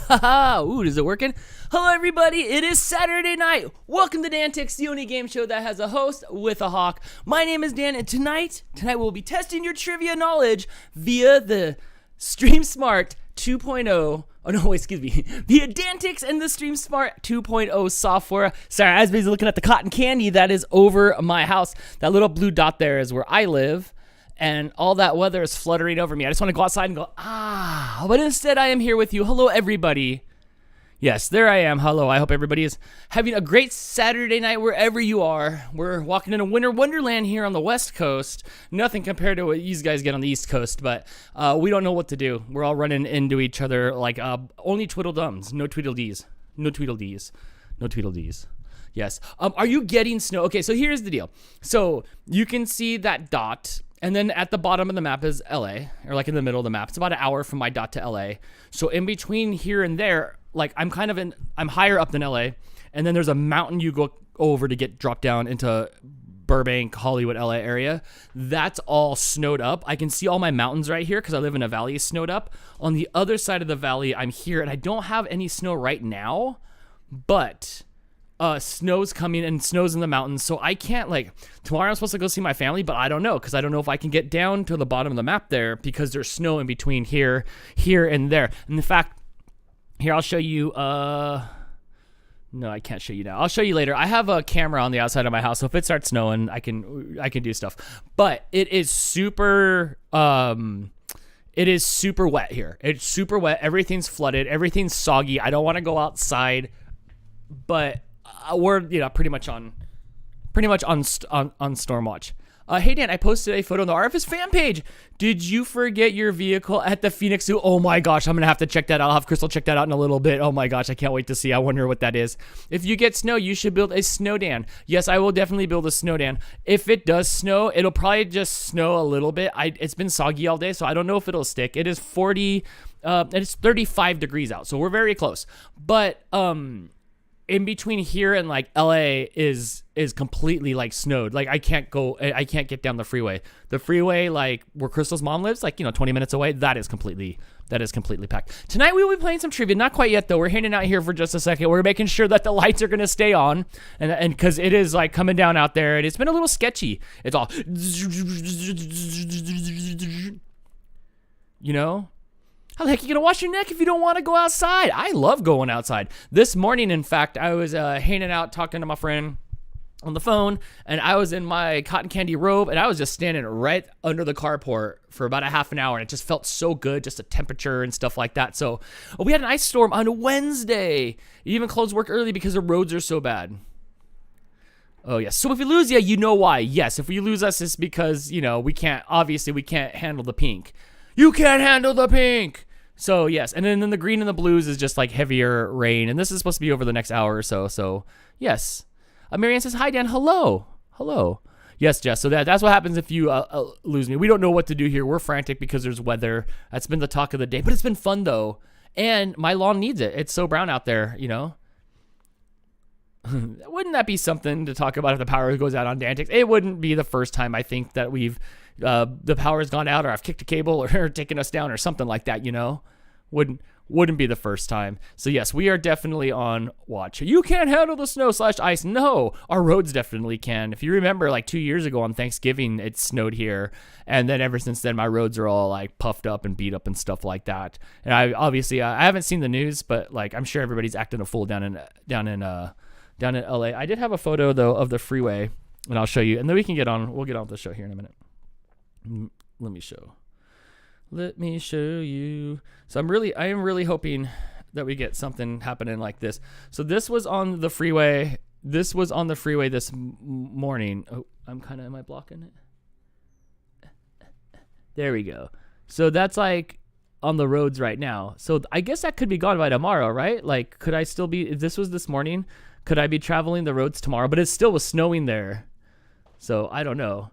Haha, ooh, is it working? Hello everybody, it is Saturday night. Welcome to DANtics, the only game show that has a host with a hawk. My name is Dan, and tonight we'll be testing your trivia knowledge via the StreamSmart 2.0. Oh no, wait, excuse me. Via DANtics and the StreamSmart 2.0 software. Sorry, I was busy looking at the cotton candy that is over my house. That little blue dot there is where I live. And all that weather is fluttering over me. I just want to go outside and go, but instead I am here with you. Hello, everybody. Yes, there I am. Hello. I hope everybody is having a great Saturday night wherever you are. We're walking in a winter wonderland here on the West Coast. Nothing compared to what you guys get on the East Coast, but we don't know what to do. We're all running into each other like only Tweedledums, no Tweedledees. No Tweedledees. No Tweedledees. Yes. Are you getting snow? Okay, so here's the deal. So you can see that dot. And then at the bottom of the map is LA, or like in the middle of the map. It's about an hour from my dot to LA. So in between here and there, like I'm higher up than LA. And then there's a mountain you go over to get dropped down into Burbank, Hollywood, LA area. That's all snowed up. I can see all my mountains right here because I live in a valley snowed up. On the other side of the valley, I'm here and I don't have any snow right now, but snow's coming and snow's in the mountains, so I can't, tomorrow I'm supposed to go see my family, but I don't know, because I don't know if I can get down to the bottom of the map there, because there's snow in between here, and there. And in fact, here, I'll show you, no, I can't show you now. I'll show you later. I have a camera on the outside of my house, so if it starts snowing, I can do stuff. But it is super, wet here. It's super wet. Everything's flooded. Everything's soggy. I don't want to go outside, but we're pretty much on storm watch. Hey Dan, I posted a photo on the RFS fan page. Did you forget your vehicle at the Phoenix Zoo? Oh my gosh, I'm gonna have to check that out. I'll have Crystal check that out in a little bit. Oh my gosh, I can't wait to see. I wonder what that is. If you get snow, you should build a snow dan. Yes, I will definitely build a snow dan. If it does snow, it'll probably just snow a little bit. It's been soggy all day, so I don't know if it'll stick. It is 35 degrees out, so we're very close. But in between here and LA is completely snowed. I can't get down the freeway. The freeway where Crystal's mom lives, 20 minutes away, that is completely packed. Tonight we will be playing some trivia. Not quite yet though. We're hanging out here for just a second. We're making sure that the lights are gonna stay on, and because it is coming down out there, and it's been a little sketchy. It's all How the heck are you going to wash your neck if you don't want to go outside? I love going outside. This morning, in fact, I was hanging out talking to my friend on the phone, and I was in my cotton candy robe, and I was just standing right under the carport for about a half an hour, and it just felt so good, just the temperature and stuff like that. So we had an ice storm on Wednesday. It even closed work early because the roads are so bad. Oh, yes. So if we lose you, you know why. Yes, if we lose us, it's because, we can't handle the pink. You can't handle the pink. So yes, and then the green and the blues is just heavier rain, and this is supposed to be over the next hour or so. So yes, Marianne says hi Dan, hello. Yes, Jess. So that's what happens if you lose me. We don't know what to do here. We're frantic because there's weather. That's been the talk of the day, but it's been fun though, and my lawn needs it. It's so brown out there, Wouldn't that be something to talk about if the power goes out on DANtics? It wouldn't be the first time I think that we've the power has gone out, or I've kicked a cable, or taken us down, or something like that. Wouldn't be the first time. So yes, we are definitely on watch. You can't handle the snow/ice. No, our roads definitely can. If you remember, 2 years ago on Thanksgiving, it snowed here, and then ever since then, my roads are all puffed up and beat up and stuff like that. And I haven't seen the news, but I'm sure everybody's acting a fool down in LA. I did have a photo though of the freeway, and I'll show you, and then we'll get on with the show here in a minute. Let me show you. So I am really hoping that we get something happening like this. So this was on the freeway. This morning. Oh, am I blocking it? There we go. So that's on the roads right now. So I guess that could be gone by tomorrow, right? Could I still be, if this was this morning, could I be traveling the roads tomorrow? But it still was snowing there. So I don't know.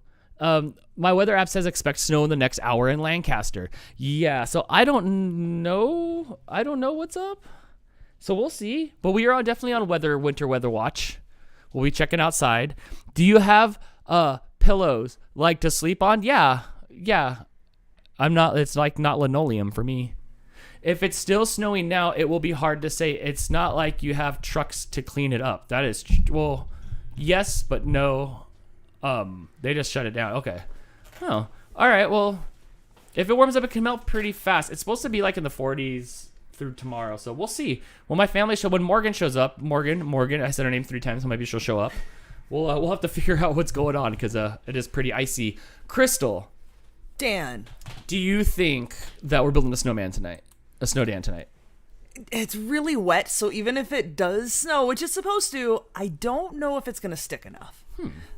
My weather app says expect snow in the next hour in Lancaster. Yeah, so I don't know what's up. So we'll see. But we are definitely on winter weather watch. We'll be checking outside. Do you have pillows to sleep on? Yeah. I'm not. It's not linoleum for me. if it's still snowing now, it will be hard to say. It's not like you have trucks to clean it up. That is, well, yes, but no. They just shut it down. Okay. Oh, all right. Well, if it warms up, it can melt pretty fast. It's supposed to be like in the 40s through tomorrow, so we'll see. When when Morgan shows up, Morgan, I said her name 3 times, so maybe she'll show up. We'll have to figure out what's going on because it is pretty icy. Crystal, Dan, do you think that we're building a snowman tonight? A snowdan tonight? it's really wet, so even if it does snow, which it's supposed to, I don't know if it's going to stick enough.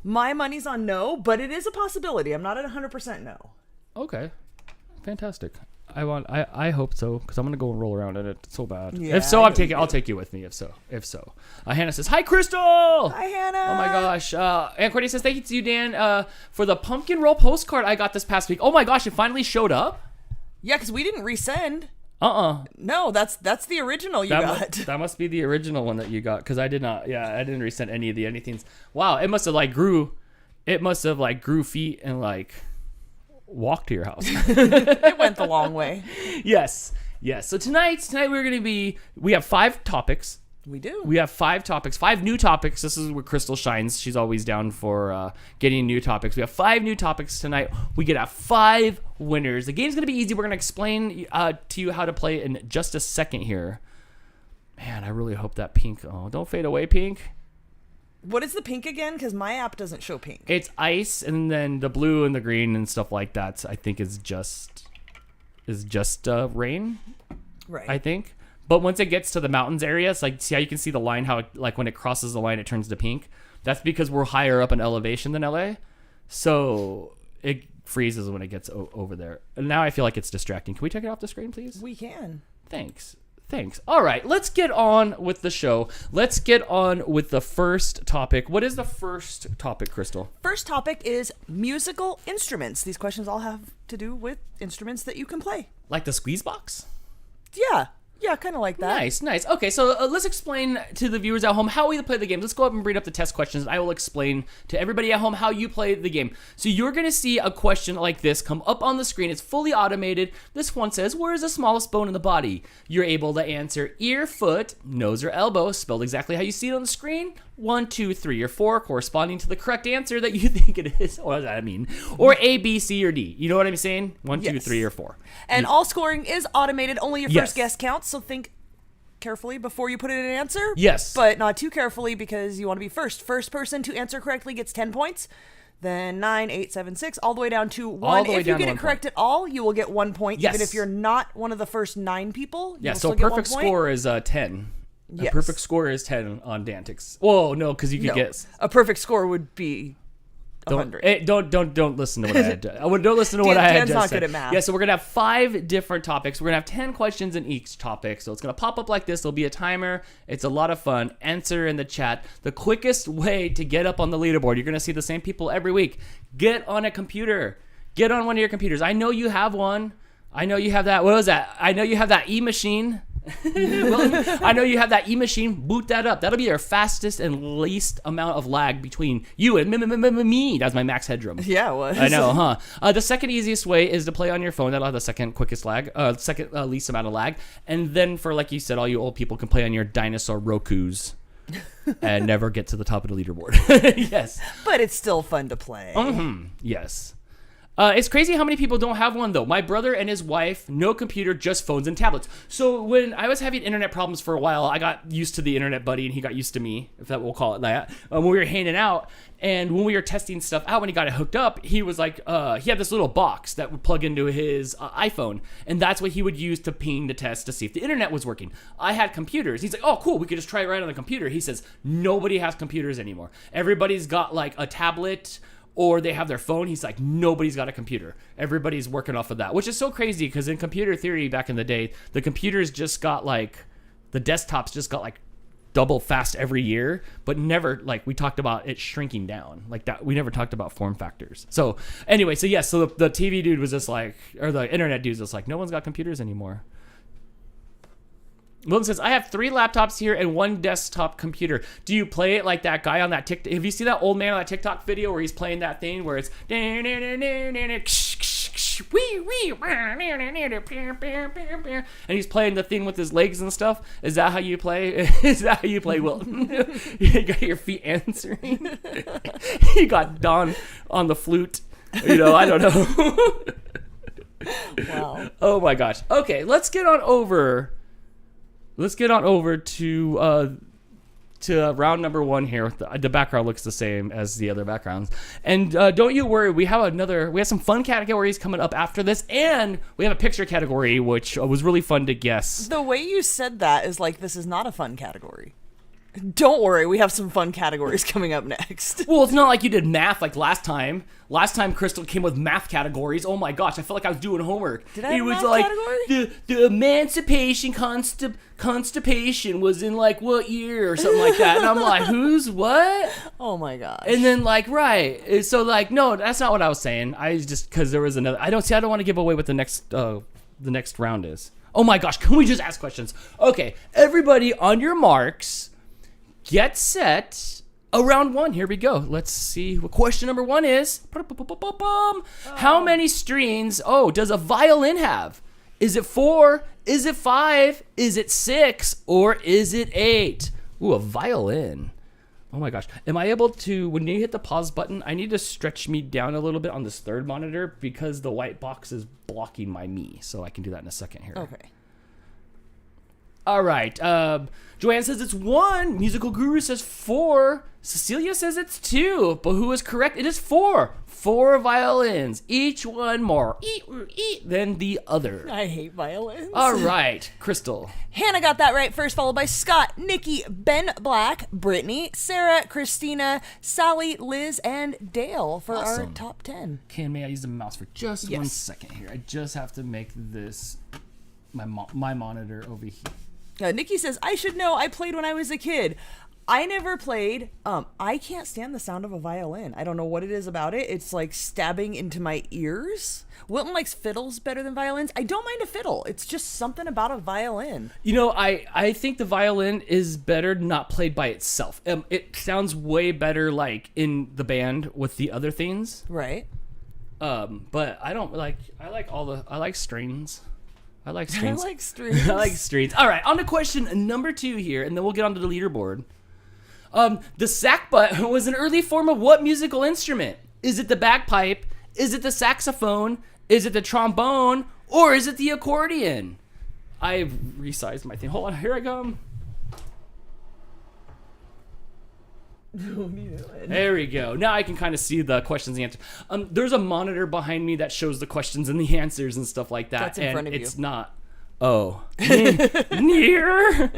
My money's on no, but it is a possibility. I'm not at 100% no. Okay, fantastic. I hope so, because I'm gonna go and roll around in it so bad. Yeah, if so, I'll take you with me. If so. Hannah says, "Hi, Crystal." Hi, Hannah. Oh my gosh. Aunt Courtney says, "Thank you to you, Dan, for the pumpkin roll postcard I got this past week." Oh my gosh, it finally showed up. Yeah, because we didn't resend. No, that's the original you got. That must be the original one that you got, because I did not. Yeah, I didn't resend any of the anythings. Wow, it must have grew. It must have grew feet and walk to your house. It went the long way. Yes. So tonight we have 5 topics. We do. We have 5 topics, 5 new topics. This is where Crystal shines. She's always down for getting new topics. We have 5 new topics tonight. We get 5 winners. The game's going to be easy. We're going to explain to you how to play in just a second here. Man, I really hope that pink. Oh, don't fade away, pink. What is the pink again? Because my app doesn't show pink. It's ice, and then the blue and the green and stuff like that, I think is just rain. Right. I think. But once it gets to the mountains area, it's see how you can see the line, how when it crosses the line, it turns to pink. That's because we're higher up in elevation than LA. So it freezes when it gets over there. And now I feel like it's distracting. Can we take it off the screen, please? We can. Thanks. All right, let's get on with the show. Let's get on with the first topic. What is the first topic, Crystal? First topic is musical instruments. These questions all have to do with instruments that you can play. Like the squeeze box? Yeah, kind of like that. Nice. Okay, so let's explain to the viewers at home how we play the game. Let's go up and bring up the test questions. I will explain to everybody at home how you play the game. So you're going to see a question like this come up on the screen. It's fully automated. This one says, where is the smallest bone in the body? You're able to answer ear, foot, nose, or elbow, spelled exactly how you see it on the screen. 1, 2, 3, or 4, corresponding to the correct answer that you think it is. What does that mean? Or A, B, C, or D. You know what I'm saying? 1, 2, 3, or 4. And all scoring is automated. Only your first guess counts, so think carefully before you put in an answer. Yes. But not too carefully, because you want to be first. First person to answer correctly gets 10 points. Then 9, 8, 7, 6, all the way down to 1. If you get it correct at all, you will get 1 point. Yes. Even if you're not one of the first 9 people, you will so still get 1 perfect point. score is 10. Yes. A perfect score is 10 on DANtics. Whoa, no, because you could get... A perfect score would be 100. Don't listen to what I had to... Don't listen to what I had Dan's just not said. good at math. Yeah, so we're going to have 5 different topics. We're going to have 10 questions in each topic. So it's going to pop up like this. There'll be a timer. It's a lot of fun. Answer in the chat. The quickest way to get up on the leaderboard, you're going to see the same people every week. Get on a computer. Get on one of your computers. I know you have one. I know you have that. What was that? I know you have that e-machine. I know you have that e-machine. Boot that up. That'll be your fastest and least amount of lag between you and me. That's my max headroom. Yeah, it was. I know, huh? The second easiest way is to play on your phone. That'll have the second quickest lag, second least amount of lag. And then for, like you said, all you old people can play on your dinosaur Rokus and never get to the top of the leaderboard. Yes. But it's still fun to play. Yes. It's crazy how many people don't have one, though. My brother and his wife, no computer, just phones and tablets. So when I was having internet problems for a while, I got used to the internet buddy, and he got used to me, if that we'll call it that. When we were hanging out, and when we were testing stuff out, when he got it hooked up, he was like, he had this little box that would plug into his iPhone, and that's what he would use to ping the test to see if the internet was working. I had computers. He's like, oh, cool, we could just try it right on the computer. He says, nobody has computers anymore. Everybody's got like a tablet, or they have their phone. He's like, nobody's got a computer. Everybody's working off of that, which is so crazy because in computer theory back in the day, the computers just got the desktops just got double fast every year, but never we talked about it shrinking down like that. We never talked about form factors. So anyway, so yes, so the TV dude was just or the internet dude was just like, no one's got computers anymore. Wilton says, I have 3 laptops here and 1 desktop computer. Do you play it like that guy on that TikTok? Have you seen that old man on that TikTok video where he's playing that thing where it's and he's playing the thing with his legs and stuff. Is that how you play? Is that how you play, Wilton? You got your feet answering. You got Don on the flute. You know, I don't know. Wow. Oh my gosh. Okay, let's get on over to round number 1 here. The background looks the same as the other backgrounds. And don't you worry, we have some fun categories coming up after this, and we have a picture category, which was really fun to guess. The way you said that is like this is not a fun category. Don't worry, we have some fun categories coming up next. Well, it's not like you did math like last time. Last time Crystal came with math categories. Oh my gosh, I felt like I was doing homework. Did I have it was math like category? the emancipation constipation was in like what year or something like that. And I'm like, who's what? Oh my gosh. And then like, right. So like, no, that's not what I was saying. I just, because there was another, I don't want to give away what the next round is. Oh my gosh, can we just ask questions? Okay, everybody on your marks, get set. Round 1, here we go. Let's see what question number 1 is. How many strings, does a violin have? Is it 4? Is it 5? Is it 6? Or is it 8? Ooh, a violin. Oh my gosh. Am I able to, when you hit the pause button, I need to stretch me down a little bit on this third monitor because the white box is blocking my me. So I can do that in a second here. Okay. All right. Joanne says it's 1. Musical Guru says 4. Cecilia says it's 2. But who is correct? It is 4. 4 violins. Each one more than the other. I hate violins. All right. Crystal. Hannah got that right first, followed by Scott, Nikki, Ben Black, Brittany, Sarah, Christina, Sally, Liz, and Dale for our top 10. Okay, may I use the mouse for just 1 second here? I just have to make this my monitor over here. Nikki says, I should know. I played when I was a kid. I never played. I can't stand the sound of a violin. I don't know what it is about it. It's like stabbing into my ears. Wilton likes fiddles better than violins. I don't mind a fiddle. It's just something about a violin. You know, I think the violin is better not played by itself. It sounds way better like in the band with the other things. Right. But I like strings. I like strings. I like strings. I like strings. All right, on to question number 2 here, and then we'll get onto the leaderboard. The sackbut was an early form of what musical instrument? Is it the bagpipe? Is it the saxophone? Is it the trombone? Or is it the accordion? I've resized my thing. Hold on, here I come. There we go. Now I can kind of see the questions and answers. There's a monitor behind me that shows the questions and the answers and stuff like that. That's in front of you. It's not. Oh. Near.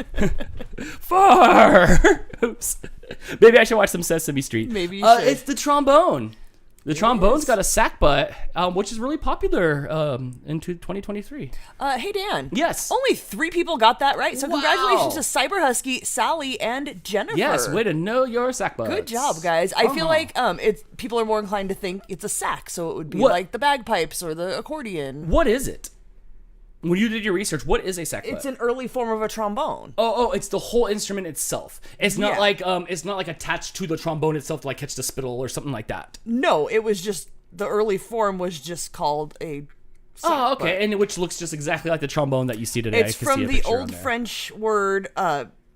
Far. Oops. Maybe I should watch some Sesame Street. Maybe you should. It's the trombone. The trombone's got a sackbut, which is really popular into 2023. Hey, Dan. Yes. Only 3 people got that right. So Wow. congratulations to Cyber Husky, Sally, and Jennifer. Yes, way to know your sackbut. Good job, guys. I feel like people are more inclined to think it's a sax, so it would be like the bagpipes or the accordion. What is it? When you did your research, what is a sackbut? It's an early form of a trombone. Oh, it's the whole instrument itself. It's not like attached to the trombone itself to like catch the spittle or something like that. No, it was just the early form was just called a sackbut. Oh, okay, and which looks just exactly like the trombone that you see today. It's from the old French word,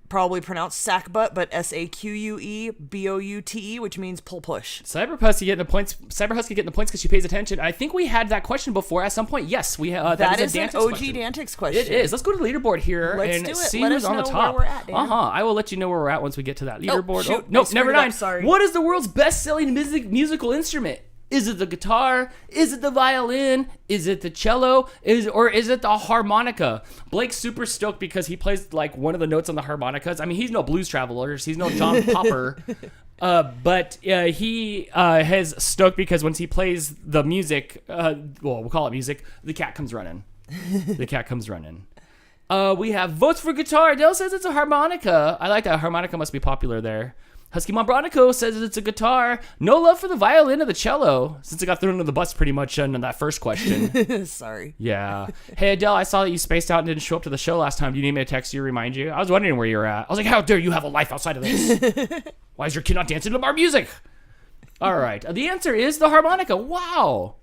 probably pronounced sackbut, but SAQUEBOUTE, which means pull push. Cyber Husky getting the points because she pays attention. I think we had that question before at some point. Yes, we have. That is an an OG DANtics question. It is. Let's go to the leaderboard here and see who's on the top. Where we're at, Dan. I will let you know where we're at once we get to that leaderboard. Shoot. Nope, never mind. Sorry. What is the world's best-selling musical instrument? Is it the guitar? Is it the violin? Is it the cello? Or is it the harmonica? Blake's super stoked because he plays like one of the notes on the harmonicas. I mean, he's no Blues Travelers. He's no John Popper. But he has stoked because once he plays the music, we'll call it music, the cat comes running. The cat comes running. We have votes for guitar. Dale says it's a harmonica. I like that. Harmonica must be popular there. Husky Mombronico says it's a guitar. No love for the violin or the cello, since it got thrown under the bus pretty much in that first question. Sorry. Yeah. Hey, Adele, I saw that you spaced out and didn't show up to the show last time. Do you need me to text you to remind you? I was wondering where you were at. I was like, how dare you have a life outside of this? Why is your kid not dancing to our music? All right. The answer is the harmonica. Wow.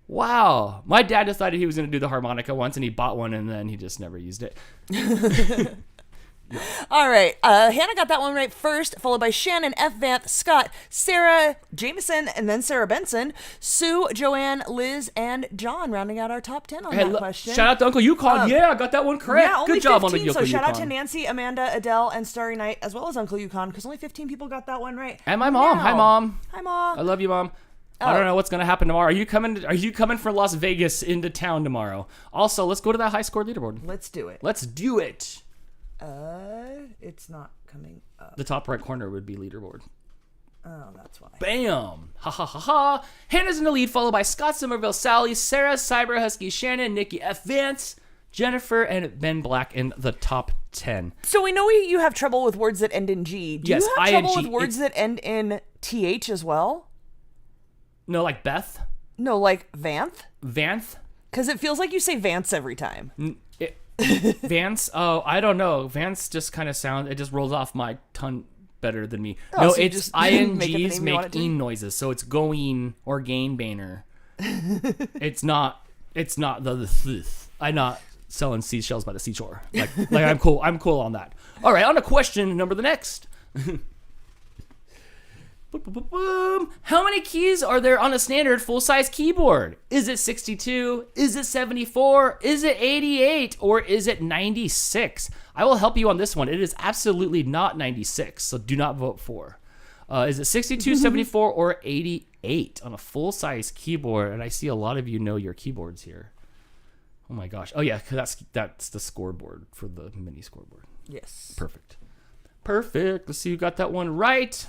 Wow. My dad decided he was going to do the harmonica once, and he bought one, and then he just never used it. All right. Hannah got that one right first, followed by Shannon, F. Vanth, Scott, Sarah Jameson, and then Sarah Benson, Sue, Joanne, Liz, and John, rounding out our top 10 on that question. Shout out to Uncle Yukon. Yeah, I got that one correct. Yeah, only Good job, 15, Uncle so Yukon. shout out to Nancy, Amanda, Adele, and Starry Night, as well as Uncle Yukon, because only 15 people got that one right. And my mom. Hi, Mom. Hi, Mom. I love you, Mom. I don't know what's gonna happen tomorrow. Are you coming from Las Vegas into town tomorrow? Also, let's go to that high score leaderboard. Let's do it. Let's do it. It's not coming up. The top right corner would be leaderboard. Oh, that's why. Bam! Ha ha ha ha! Hannah's in the lead, followed by Scott Somerville, Sally, Sarah, Cyber Husky, Shannon, Nikki F. Vance, Jennifer, and Ben Black in the top 10. So we know you have trouble with words that end in G. Do Yes, you have trouble ING. with words that end in TH as well? No, like Beth? No, like Vanth? Vanth? Because it feels like you say Vance every time. Vance? Oh, I don't know. Vance just kind of sounds, it just rolls off my tongue better than me. Oh, No, so you it's just INGs make it the name you make want it to be? "een" noises, so it's going or gain banner. It's not I'm not selling seashells by the seashore. Like I'm cool on that. All right, on to question number the next. Boom. How many keys are there on a standard full-size keyboard? Is it 62? Is it 74? Is it 88? Or is it 96? I will help you on this one. It is absolutely not 96, so do not vote for. Is it 62, 74, or 88 on a full-size keyboard? And I see a lot of you know your keyboards here. Oh my gosh. Oh yeah, 'cause that's the scoreboard for the mini scoreboard. Yes. Perfect. Let's see who got that one right.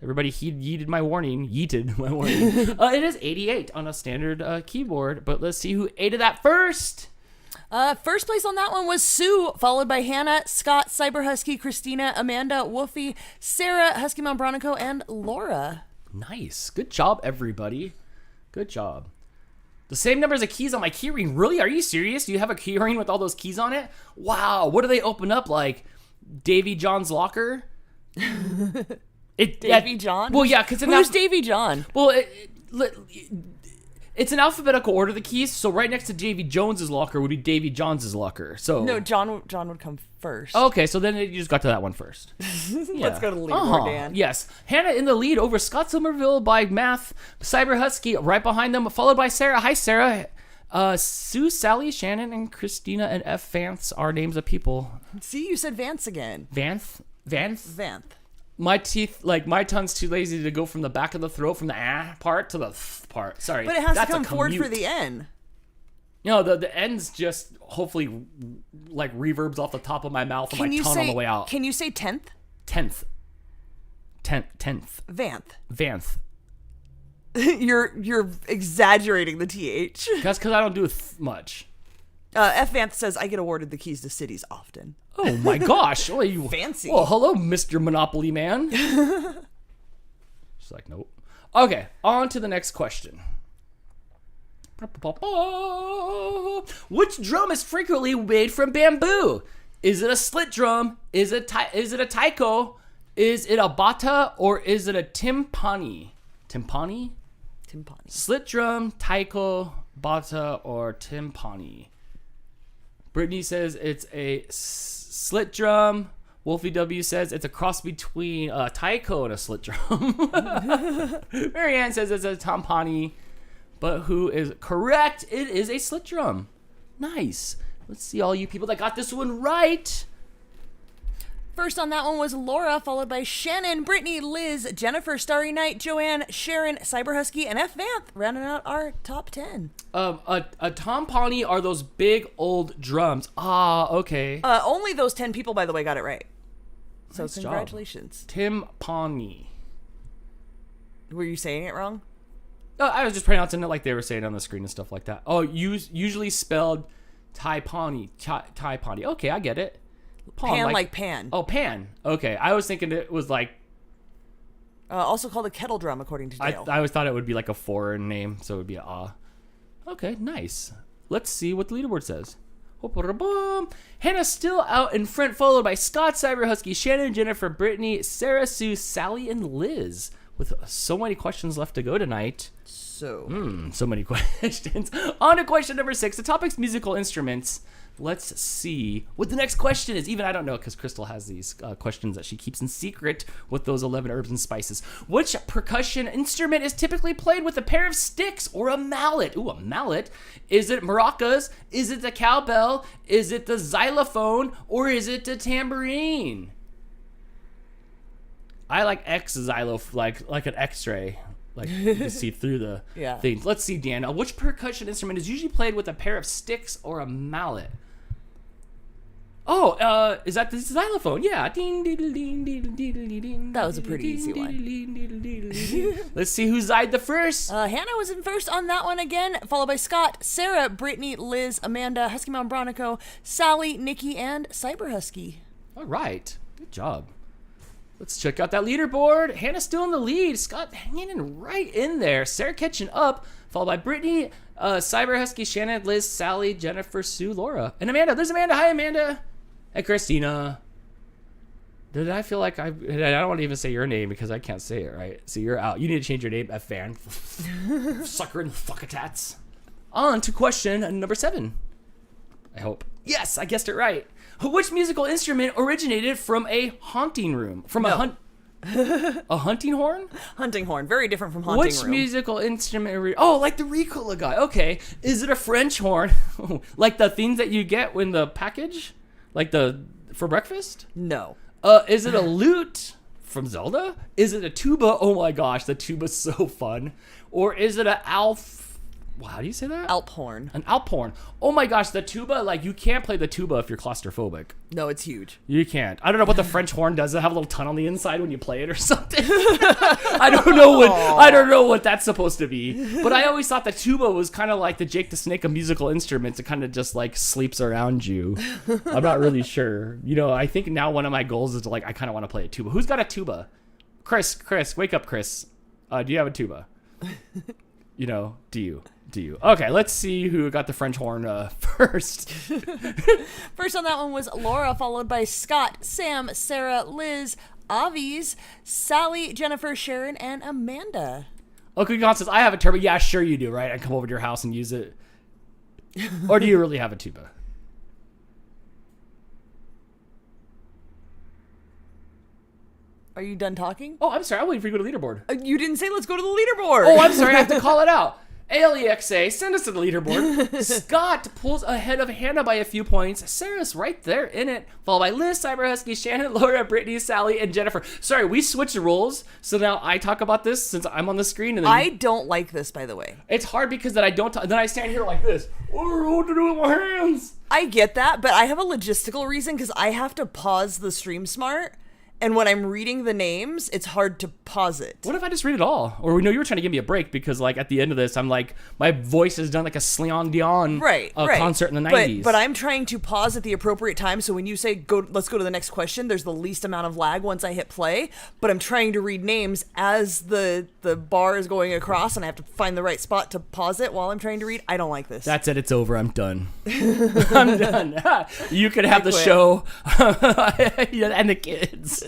Everybody yeeted my warning. It is 88 on a standard keyboard, but let's see who ate that first. First place on that one was Sue, followed by Hannah, Scott, Cyber Husky, Christina, Amanda, Woofy, Sarah, Husky Mount Bronico, and Laura. Nice. Good job, everybody. Good job. The same numbers of keys on my keyring. Really? Are you serious? Do you have a keyring with all those keys on it? Wow. What do they open up like? Davy John's locker? Davy John? Well, yeah, because who's Davy John? Well, it's an alphabetical order, the keys. So right next to Davy Jones's locker would be Davy John's locker. So No, John would come first. Okay, so then you just got to that one first. Let's go to the leaderboard, Dan. Yes. Hannah in the lead over Scott Somerville by math. Cyber Husky right behind them, followed by Sarah. Hi, Sarah. Sue, Sally, Shannon, and Christina and F. Vance are names of people. See, you said Vance again. Vanth? Vanth. My teeth, my tongue's too lazy to go from the back of the throat, from the part to the part. Sorry. But it has That's to come a forward for commute. the N. No, the end's just hopefully reverbs off the top of my mouth and my tongue on the way out. Can you say 10th? 10th. Vanth. Vanth. You're exaggerating the TH. That's because I don't do much. F. Vanth says, I get awarded the keys to cities often. Oh my gosh. Oh, you fancy. Well, hello, Mr. Monopoly Man. She's like, nope. Okay, on to the next question. Which drum is frequently made from bamboo? Is it a slit drum? Is it a taiko? Is it a bata? Or is it a timpani? Timpani? Slit drum, taiko, bata, or timpani? Brittany says it's a slit drum. Wolfie W says it's a cross between a taiko and a slit drum. Marianne says it's a timpani. But who is correct? It is a slit drum. Nice. Let's see all you people that got this one right. First on that one was Laura, followed by Shannon, Brittany, Liz, Jennifer, Starry Night, Joanne, Sharon, Cyber Husky, and F. Vanth, rounding out our top 10. A timpani are those big old drums. Ah, okay. Only those 10 people, by the way, got it right. So Nice congratulations. Timpani. Were you saying it wrong? I was just pronouncing it like they were saying it on the screen and stuff like that. Oh, usually spelled Taipani. Taipani. Okay, I get it. Pan like pan. Oh, pan. Okay, I was thinking it was like... Also called a kettle drum, according to Dale. I always thought it would be like a foreign name, so it would be a Okay, nice. Let's see what the leaderboard says. Hannah's still out in front, followed by Scott, Cyber Husky, Shannon, Jennifer, Brittany, Sarah, Sue, Sally, and Liz. With so many questions left to go tonight. so. So many questions. On to question number 6. The topic's musical instruments. Let's see what the next question is. Even I don't know because Crystal has these questions that she keeps in secret with those 11 herbs and spices. Which percussion instrument is typically played with a pair of sticks or a mallet? Ooh, a mallet. Is it maracas? Is it the cowbell? Is it the xylophone? Or is it the tambourine? I like xylophone, like an X-ray. Like you can see through the things. Let's see, Dan. Which percussion instrument is usually played with a pair of sticks or a mallet? Oh, is that the xylophone? Yeah. That was a pretty easy one. Let's see who zied the first. Hannah was in first on that one again, followed by Scott, Sarah, Brittany, Liz, Amanda, Husky Mom Bronico, Sally, Nikki, and Cyber Husky. All right. Good job. Let's check out that leaderboard. Hannah's still in the lead. Scott hanging in right in there. Sarah catching up, followed by Brittany, Cyber Husky, Shannon, Liz, Sally, Jennifer, Sue, Laura, and Amanda. There's Amanda. Hi, Amanda. And Christina. Did I feel like I don't want to even say your name because I can't say it right. So you're out. You need to change your name, F-fan. Sucker and fuckatats. On to question number 7. I hope. Yes, I guessed it right. Which musical instrument originated from a haunting room? A hunting horn? Hunting horn. Very different from haunting room. Which musical instrument? Like the Ricola guy. Okay. Is it a French horn? Like the things that you get in the package? Like for breakfast? No. Is it a lute from Zelda? Is it a tuba? Oh my gosh, the tuba's so fun. Or is it how do you say that? Alp horn. An alp horn. Oh my gosh, the tuba, like you can't play the tuba if you're claustrophobic. No, it's huge. You can't. I don't know what the French horn does. Does it have a little ton on the inside when you play it or something? I don't know what that's supposed to be. But I always thought the tuba was kind of like the Jake the Snake of musical instruments. It kind of just like sleeps around you. I'm not really sure. I think now one of my goals is to I kind of want to play a tuba. Who's got a tuba? Chris, wake up, Chris. Do you have a tuba? Do you? Okay, let's see who got the French horn first. First on that one was Laura, followed by Scott, Sam, Sarah, Liz, Avi's, Sally, Jennifer, Sharon, and Amanda. Okay, God says, I have a tuba. Yeah, sure you do, right? I come over to your house and use it. Or do you really have a tuba? Are you done talking? Oh, I'm sorry. I'm waiting for you to go to the leaderboard. You didn't say let's go to the leaderboard. Oh, I'm sorry. I have to call it out. ALEXA, send us to the leaderboard. Scott pulls ahead of Hannah by a few points. Sarah's right there in it, followed by Liz, Cyber Husky, Shannon, Laura, Brittany, Sally, and Jennifer. Sorry, we switched roles, so now I talk about this since I'm on the screen. And then I don't like this, by the way. It's hard because then I don't. Then I stand here like this. I don't know what to do with my hands. I get that, but I have a logistical reason because I have to pause the stream smart. And when I'm reading the names, it's hard to pause it. What if I just read it all? Or you were trying to give me a break because at the end of this, I'm like, my voice is done like a Celine Dion concert in the 90s. But I'm trying to pause at the appropriate time. So when you say, let's go to the next question, there's the least amount of lag once I hit play. But I'm trying to read names as the bar is going across and I have to find the right spot to pause it while I'm trying to read. I don't like this. That's it. It's over. I'm done. I'm done. You could have the show and the kids.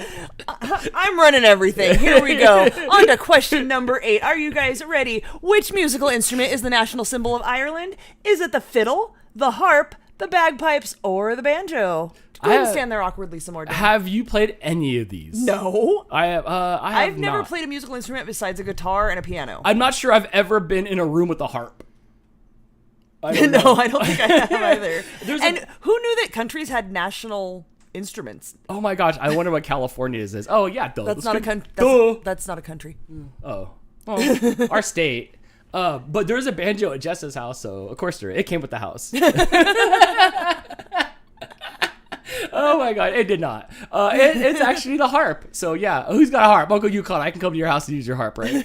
I'm running everything. Here we go. On to question number 8. Are you guys ready? Which musical instrument is the national symbol of Ireland? Is it the fiddle, the harp, the bagpipes, or the banjo? Go ahead and stand there awkwardly some more. Have you played any of these? No. I have. I've never played a musical instrument besides a guitar and a piano. I'm not sure I've ever been in a room with a harp. I don't think I have either. Who knew that countries had national instruments? Oh my gosh, I wonder what California is. Oh yeah, that's not a country. That's not a country. Oh, well, our state. But there's a banjo at Jess's house, so of course it came with the house. Oh my god, it did not. It's actually the harp. So yeah, who's got a harp? Uncle Yukon, I can come to your house and use your harp, right?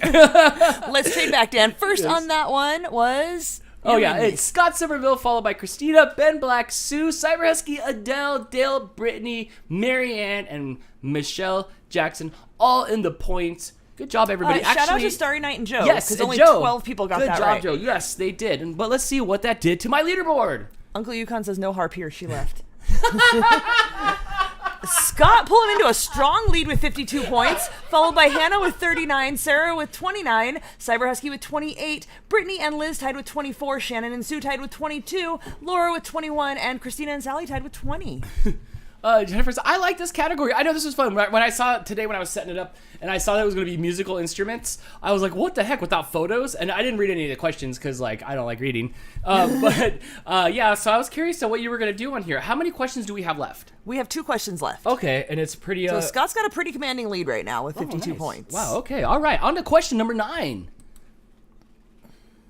Let's trade back, Dan. First on that one was... Oh yeah, it's Scott Somerville, followed by Christina, Ben Black, Sue, Cyber Husky, Adele, Dale, Brittany, Marianne, and Michelle Jackson, all in the points. Good job, everybody. Shout out to Starry Night and Joe. Yes, because only Joe. 12 people got that right. Good job, Joe. Yes, they did. But let's see what that did to my leaderboard. Uncle Yukon says no harp here. She left. Scott pulled him into a strong lead with 52 points, followed by Hannah with 39, Sarah with 29, Cyber Husky with 28, Brittany and Liz tied with 24, Shannon and Sue tied with 22, Laura with 21, and Christina and Sally tied with 20. Jennifer says, I like this category. I know this was fun. When I saw it today when I was setting it up and I saw that it was going to be musical instruments, I was like, what the heck, without photos? And I didn't read any of the questions because, like, I don't like reading. Yeah, so I was curious to what you were going to do on here. How many questions do we have left? We have 2 questions left. Okay, and it's pretty... So Scott's got a pretty commanding lead right now with 52 nice. points. Wow, okay. All right, on to question number 9.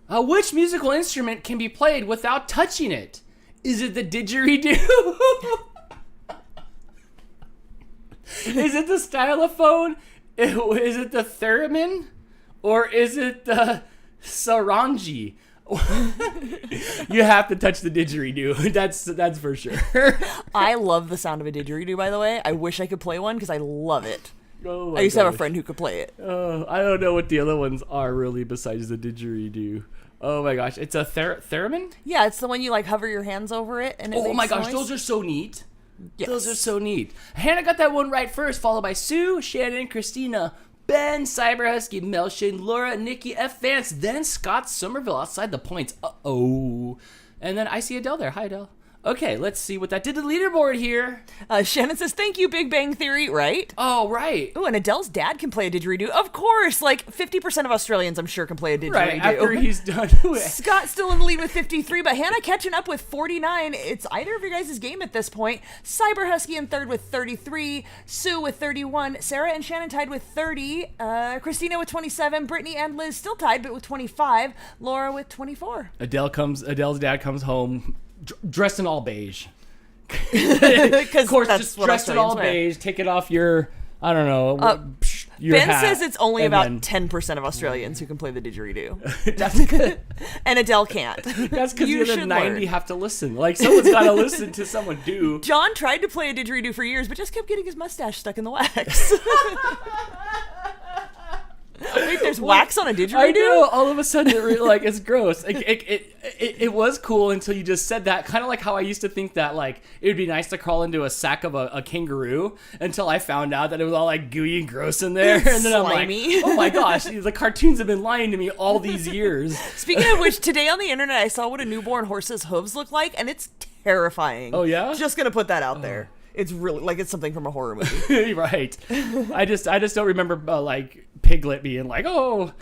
Which musical instrument can be played without touching it? Is it the didgeridoo? Is it the stylophone? Is it the theremin? Or is it the sarangi? You have to touch the didgeridoo. That's for sure. I love the sound of a didgeridoo, by the way. I wish I could play one because I love it. Oh I used to have a friend who could play it. I don't know what the other ones are really besides the didgeridoo. Oh my gosh, it's a theremin? Yeah, it's the one you like hover your hands over it and it Oh makes my gosh, noise. those are so neat. Yes. Those are so neat. Hannah got that one right first, followed by Sue, Shannon, Christina, Ben, Cyber Husky, Melshane, Laura, Nikki, F. Vance, then Scott Somerville outside the points. Uh-oh. And then I see Adele there. Hi, Adele. Okay, let's see what that did to the leaderboard here. Shannon says, thank you, Big Bang Theory, right? Oh, right. Ooh, and Adele's dad can play a didgeridoo. Of course, like 50% of Australians, I'm sure, can play a didgeridoo. Right, after he's done with it. Scott's still in the lead with 53, but Hannah catching up with 49. It's either of your guys' game at this point. Cyber Husky in third with 33, Sue with 31, Sarah and Shannon tied with 30, Christina with 27, Brittany and Liz still tied, but with 25, Laura with 24. Adele's dad comes home dressed in all beige. Of course, that's just what dressed in all Australians wear. beige, take it off your, I don't know, your Ben hat, says it's only and about then- 10% of Australians who can play the didgeridoo. That's good. And Adele can't. That's because the You other should 90 learn. have to listen. Like, someone's got to listen to someone do. John tried to play a didgeridoo for years, but just kept getting his mustache stuck in the wax. Wait, there's wax on a didgeridoo? I know. All of a sudden, it's gross. It was cool until you just said that. Kind of like how I used to think that, like, it would be nice to crawl into a sack of a kangaroo until I found out that it was all, like, gooey and gross in there. And then Slimy. I'm like, oh my gosh, the cartoons have been lying to me all these years. Speaking of which, today on the internet, I saw what a newborn horse's hooves look like, and it's terrifying. Oh, yeah? Just gonna put that out there. It's really, like, it's something from a horror movie. Right. I just don't remember, like, Piglet being like, oh,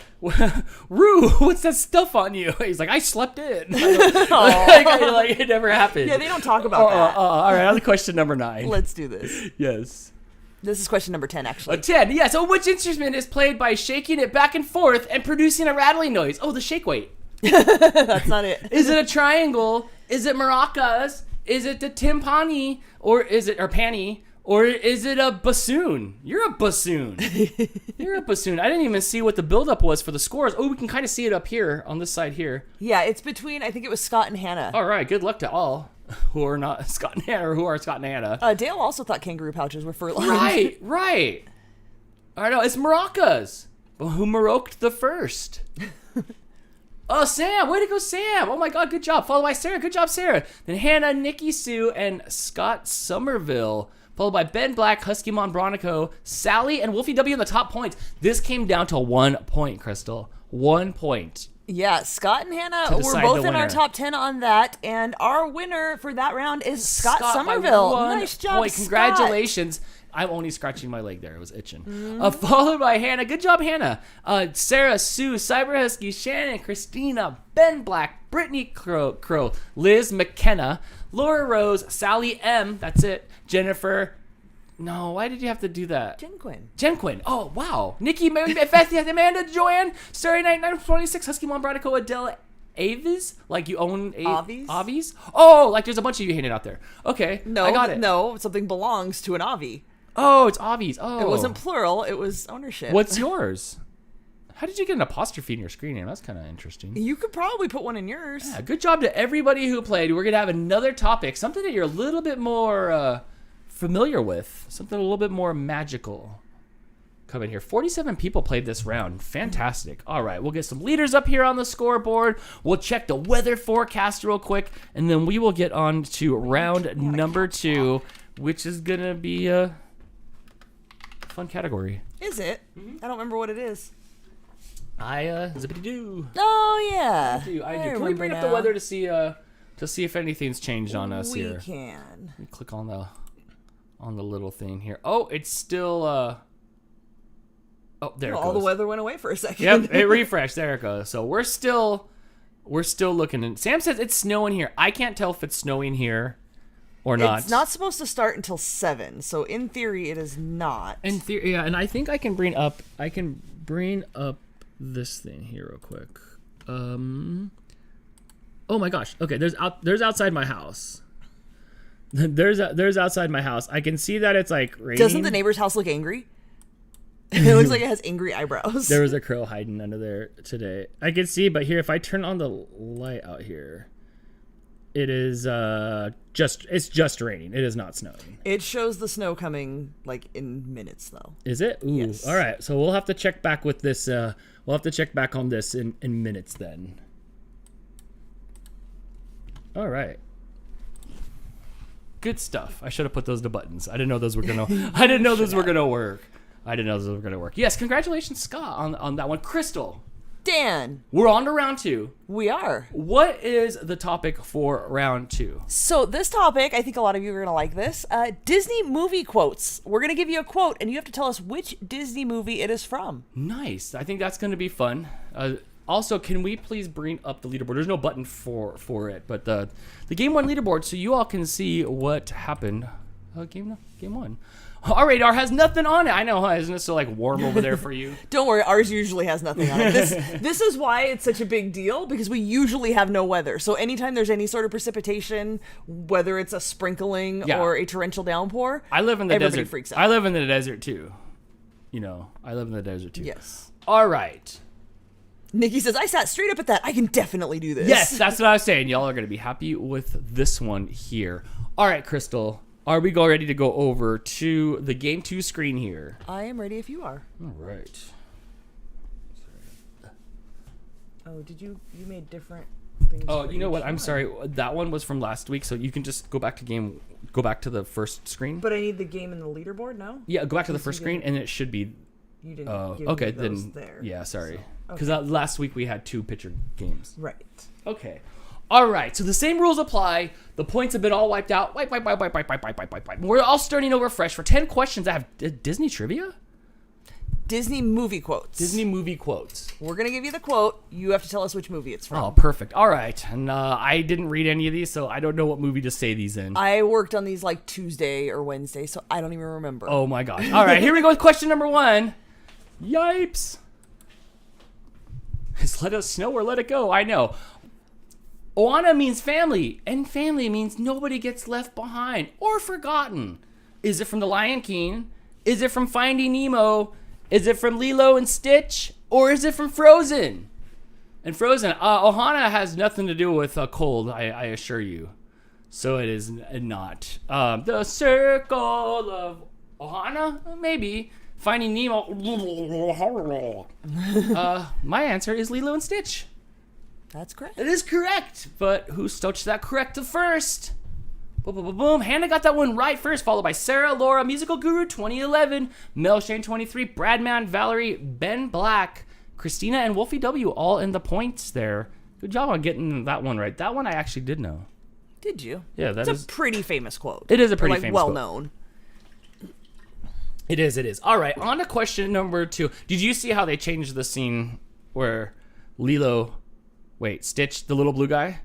Roo, what's that stuff on you? He's like, I slept in. like, it never happened. Yeah, they don't talk about that. All right, on to question number 9. Let's do this. Yes. This is question number 10, actually. 10, yeah. So which instrument is played by shaking it back and forth and producing a rattling noise? Oh, the shake weight. That's not it. Is it a triangle? Is it maracas? Is it the timpani? Or panny? Or is it a bassoon? You're a bassoon. You're a bassoon. I didn't even see what the buildup was for the scores. Oh, we can kind of see it up here on this side here. Yeah, it's between, I think it was Scott and Hannah. All right, good luck to all who are not Scott and Hannah or who are Scott and Hannah. Dale also thought kangaroo pouches were fur-lined. Right. I know, it's maracas. But who maroked the first? Oh, Sam. Way to go, Sam. Oh, my God. Good job. Followed by Sarah. Good job, Sarah. Then Hannah, Nikki, Sue, and Scott Somerville. Followed by Ben Black, Husky Monbronico, Sally, and Wolfie W in the top points. This came down to 1 point, Crystal. 1 point. Yeah, Scott and Hannah To were decide both the in our winner. top 10 on that. And our winner for that round is Scott by Somerville. 1 Nice job, point. Scott. Congratulations. I'm only scratching my leg there. It was itching. Followed by Hannah. Good job, Hannah. Sarah, Sue, Cyber Husky, Shannon, Christina, Ben Black, Brittany Crow, Liz McKenna, Laura Rose, Sally M. That's it. Jennifer. No, why did you have to do that? Jen Quinn. Oh, wow. Nikki, Amanda, Joanne, Starry Night, 926, Husky Monbronico, Adele, Avis? Like you own Avis? Avis? Oh, like there's a bunch of you handing out there. Okay, No, I got it. No, something belongs to an Avi. Oh, it's Avis. Oh. It wasn't plural, it was ownership. What's yours? How did you get an apostrophe in your screen name? That's kind of interesting. You could probably put one in yours. Yeah, good job to everybody who played. We're going to have another topic, something that you're a little bit more familiar with, something a little bit more magical. Come in here. 47 people played this round. Fantastic. All right, we'll get some leaders up here on the scoreboard. We'll check the weather forecast real quick, and then we will get on to round number 2. which is gonna be a fun category. Is it? I don't remember what it is. Zippity-doo. Oh yeah. I do. Can we bring up the weather to see if anything's changed on us here? We can. Let me click on the little thing here. Oh, it's still oh, there it goes. All the weather went away for a second. Yep, it refreshed. There it goes. So we're still looking. And Sam says it's snowing here. I can't tell if it's snowing here or not. It's not supposed to start until 7, so in theory it is not. In theory, yeah. And I think I can bring up this thing here real quick. Oh my gosh. Okay, there's outside my house. There's outside my house. I can see that it's like raining. Doesn't the neighbor's house look angry? It looks like it has angry eyebrows. There was a crow hiding under there today. I can see, but here, if I turn on the light out here, it is it's just raining. It is not snowing. It shows the snow coming like in minutes though. Is it? Ooh. Yes. All right. So we'll have to check back with this. We'll have to check back on this in minutes then. All right. Good stuff. I should have put those to buttons. I didn't know those were gonna. I didn't know those were gonna work. Yes, congratulations, Scott, on that one. Crystal, Dan, we're on to round 2. we are. What is the topic for round 2? So this topic, I think a lot of you are going to like this. Disney movie quotes. We're going to give you a quote, and you have to tell us which Disney movie it is from. Nice. I think that's going to be fun. Also, can we please bring up the leaderboard? There's no button for it, but the Game 1 leaderboard, so you all can see what happened. Game 1. Our radar has nothing on it. I know, huh? Isn't it so like warm over there for you? Don't worry, ours usually has nothing on it. This is why it's such a big deal, because we usually have no weather. So anytime there's any sort of precipitation, whether it's a sprinkling or a torrential downpour, I live in the everybody desert. Freaks out. I live in the desert too. I live in the desert too. Yes. All right. Nikki says, I sat straight up at that. I can definitely do this. Yes, that's what I was saying. Y'all are going to be happy with this one here. All right, Crystal. Are we ready to go over to the Game 2 screen here? I am ready if you are. All right. Oh, you made different things? Oh, you know what? I'm sorry. That one was from last week, so you can just go back to the first screen. But I need the game and the leaderboard now? Yeah, go back to the first screen, and it should be... You didn't give okay, me those then there. Yeah, sorry. So, Because last week we had 2 picture games. Right. Okay. All right, so the same rules apply. The points have been all wiped out. Wipe. We're all starting over fresh for 10 questions. I have Disney trivia? Disney movie quotes. Disney movie quotes. We're going to give you the quote. You have to tell us which movie it's from. Oh, perfect. All right. And I didn't read any of these, so I don't know what movie to say these in. I worked on these like Tuesday or Wednesday, so I don't even remember. Oh, my gosh. All right, here we go with question number 1. Yipes. Is let us snow or let it go? I know. Ohana means family, and family means nobody gets left behind or forgotten. Is it from The Lion King? Is it from Finding Nemo? Is it from Lilo and Stitch? Or is it from Frozen? And Frozen, Ohana has nothing to do with cold, I assure you. So it is not. The Circle of Ohana? Maybe. Finding Nemo? My answer is Lilo and Stitch. That's correct. It is correct, but who stoked that correct first? Boom, boom, boom, boom. Hannah got that one right first, followed by Sarah, Laura, Musical Guru 2011, Mel Shane 23, Bradman, Valerie, Ben Black, Christina, and Wolfie W all in the points there. Good job on getting that one right. That one I actually did know. Did you? Yeah, It's a pretty famous quote. It is a pretty like, famous well quote. known. It is. All right, on to question number 2. Did you see how they changed the scene where Stitch, the little blue guy,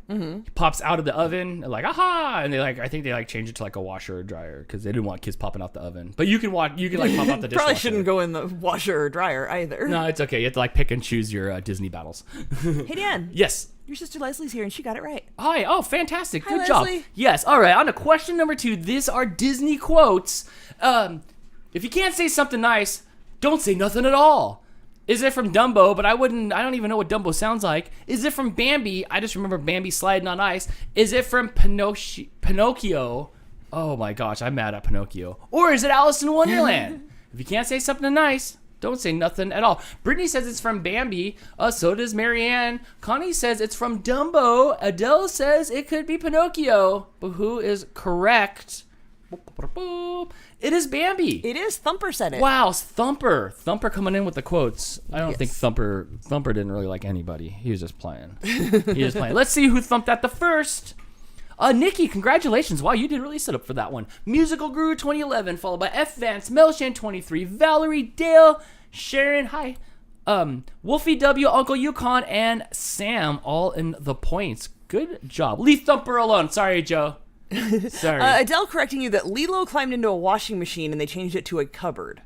pops out of the oven, like, aha! And I think they change it to like a washer or dryer because they didn't want kids popping out the oven. But you can pop out the dishwasher. Probably shouldn't go in the washer or dryer either. No, it's okay. You have to pick and choose your Disney battles. Hey, Dan. Yes. Your sister Leslie's here and she got it right. Hi. Oh, fantastic. Hi, Good job. Leslie. Yes. All right. On to question number 2. These are Disney quotes. If you can't say something nice, don't say nothing at all. Is it from Dumbo? But I don't even know what Dumbo sounds like. Is it from Bambi? I just remember Bambi sliding on ice. Is it from Pinocchio? Oh my gosh, I'm mad at Pinocchio. Or is it Alice in Wonderland? If you can't say something nice, don't say nothing at all. Brittany says it's from Bambi. So does Marianne. Connie says it's from Dumbo. Adele says it could be Pinocchio. But who is correct It is Bambi. It is. Thumper said it. Wow, Thumper coming in with the quotes. I don't think Yes. Thumper didn't really like anybody. He was just playing. Let's see who thumped at the first. Nikki, congratulations. Wow, you did really set up for that one. Musical Guru 2011, followed by F Vance, Melshane 23, Valerie, Dale, Sharon, hi, Wolfie W, Uncle Yukon, and Sam, all in the points. Good job. Leave Thumper alone. Sorry, Joe. Sorry. Adele correcting you that Lilo climbed into a washing machine and they changed it to a cupboard.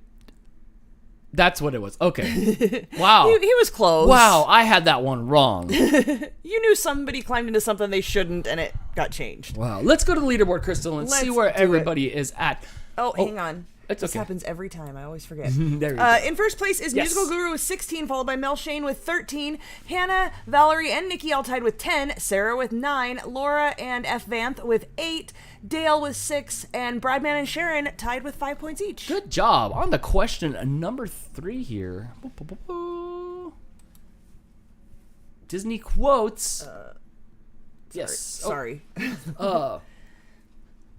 That's what it was. Okay. Wow. He was close. Wow, I had that one wrong. You knew somebody climbed into something they shouldn't and it got changed. Wow. Let's go to the leaderboard, Crystal, and see Let's where do everybody is at. Oh, hang on. It's This okay. happens every time. I always forget. There we go. In first place is Yes. Musical Guru with 16, followed by Melshane with 13, Hannah, Valerie, and Nikki all tied with 10, Sarah with 9, Laura and F. Vanth with 8, Dale with 6, and Bradman and Sharon tied with 5 points each. Good job. On the question number 3 here. Disney quotes. Yes. Sorry.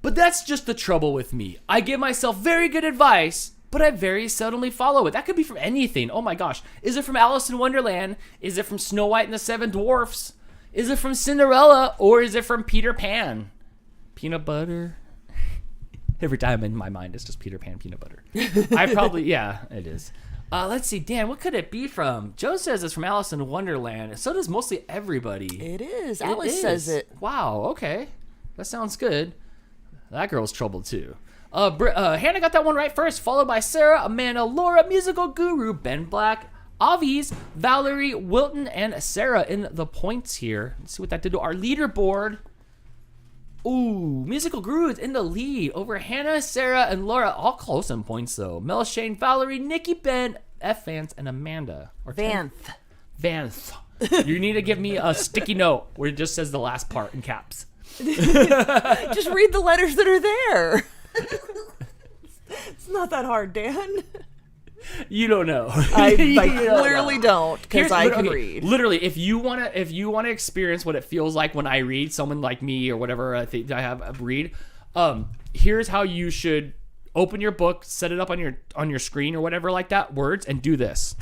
But that's just the trouble with me. I give myself very good advice, but I very seldomly follow it. That could be from anything. Oh my gosh. Is it from Alice in Wonderland? Is it from Snow White and the Seven Dwarfs? Is it from Cinderella? Or is it from Peter Pan? Peanut butter? Every time in my mind, it's just Peter Pan peanut butter. Yeah, it is. Let's see, Dan, what could it be from? Joe says it's from Alice in Wonderland. So does mostly everybody. It is. It Alice is. says it. Wow, okay. That sounds good. That girl's trouble too. Hannah got that one right first, followed by Sarah, Amanda, Laura, Musical Guru, Ben Black, Avi's, Valerie, Wilton, and Sarah in the points here. Let's see what that did to our leaderboard. Ooh, Musical Guru is in the lead over Hannah, Sarah, and Laura. All close in points though. Melshane, Valerie, Nikki, Ben, F. Vance, and Amanda. Or Vanth. You need to give me a sticky note where it just says the last part in caps. Just read the letters that are there. It's not that hard, Dan. You don't know. I You clearly don't, because I can okay, read. Literally, if you wanna experience what it feels like when I read, someone like me or whatever I think I have read, here's how you should open your book, set it up on your screen or whatever like that, words, and do this.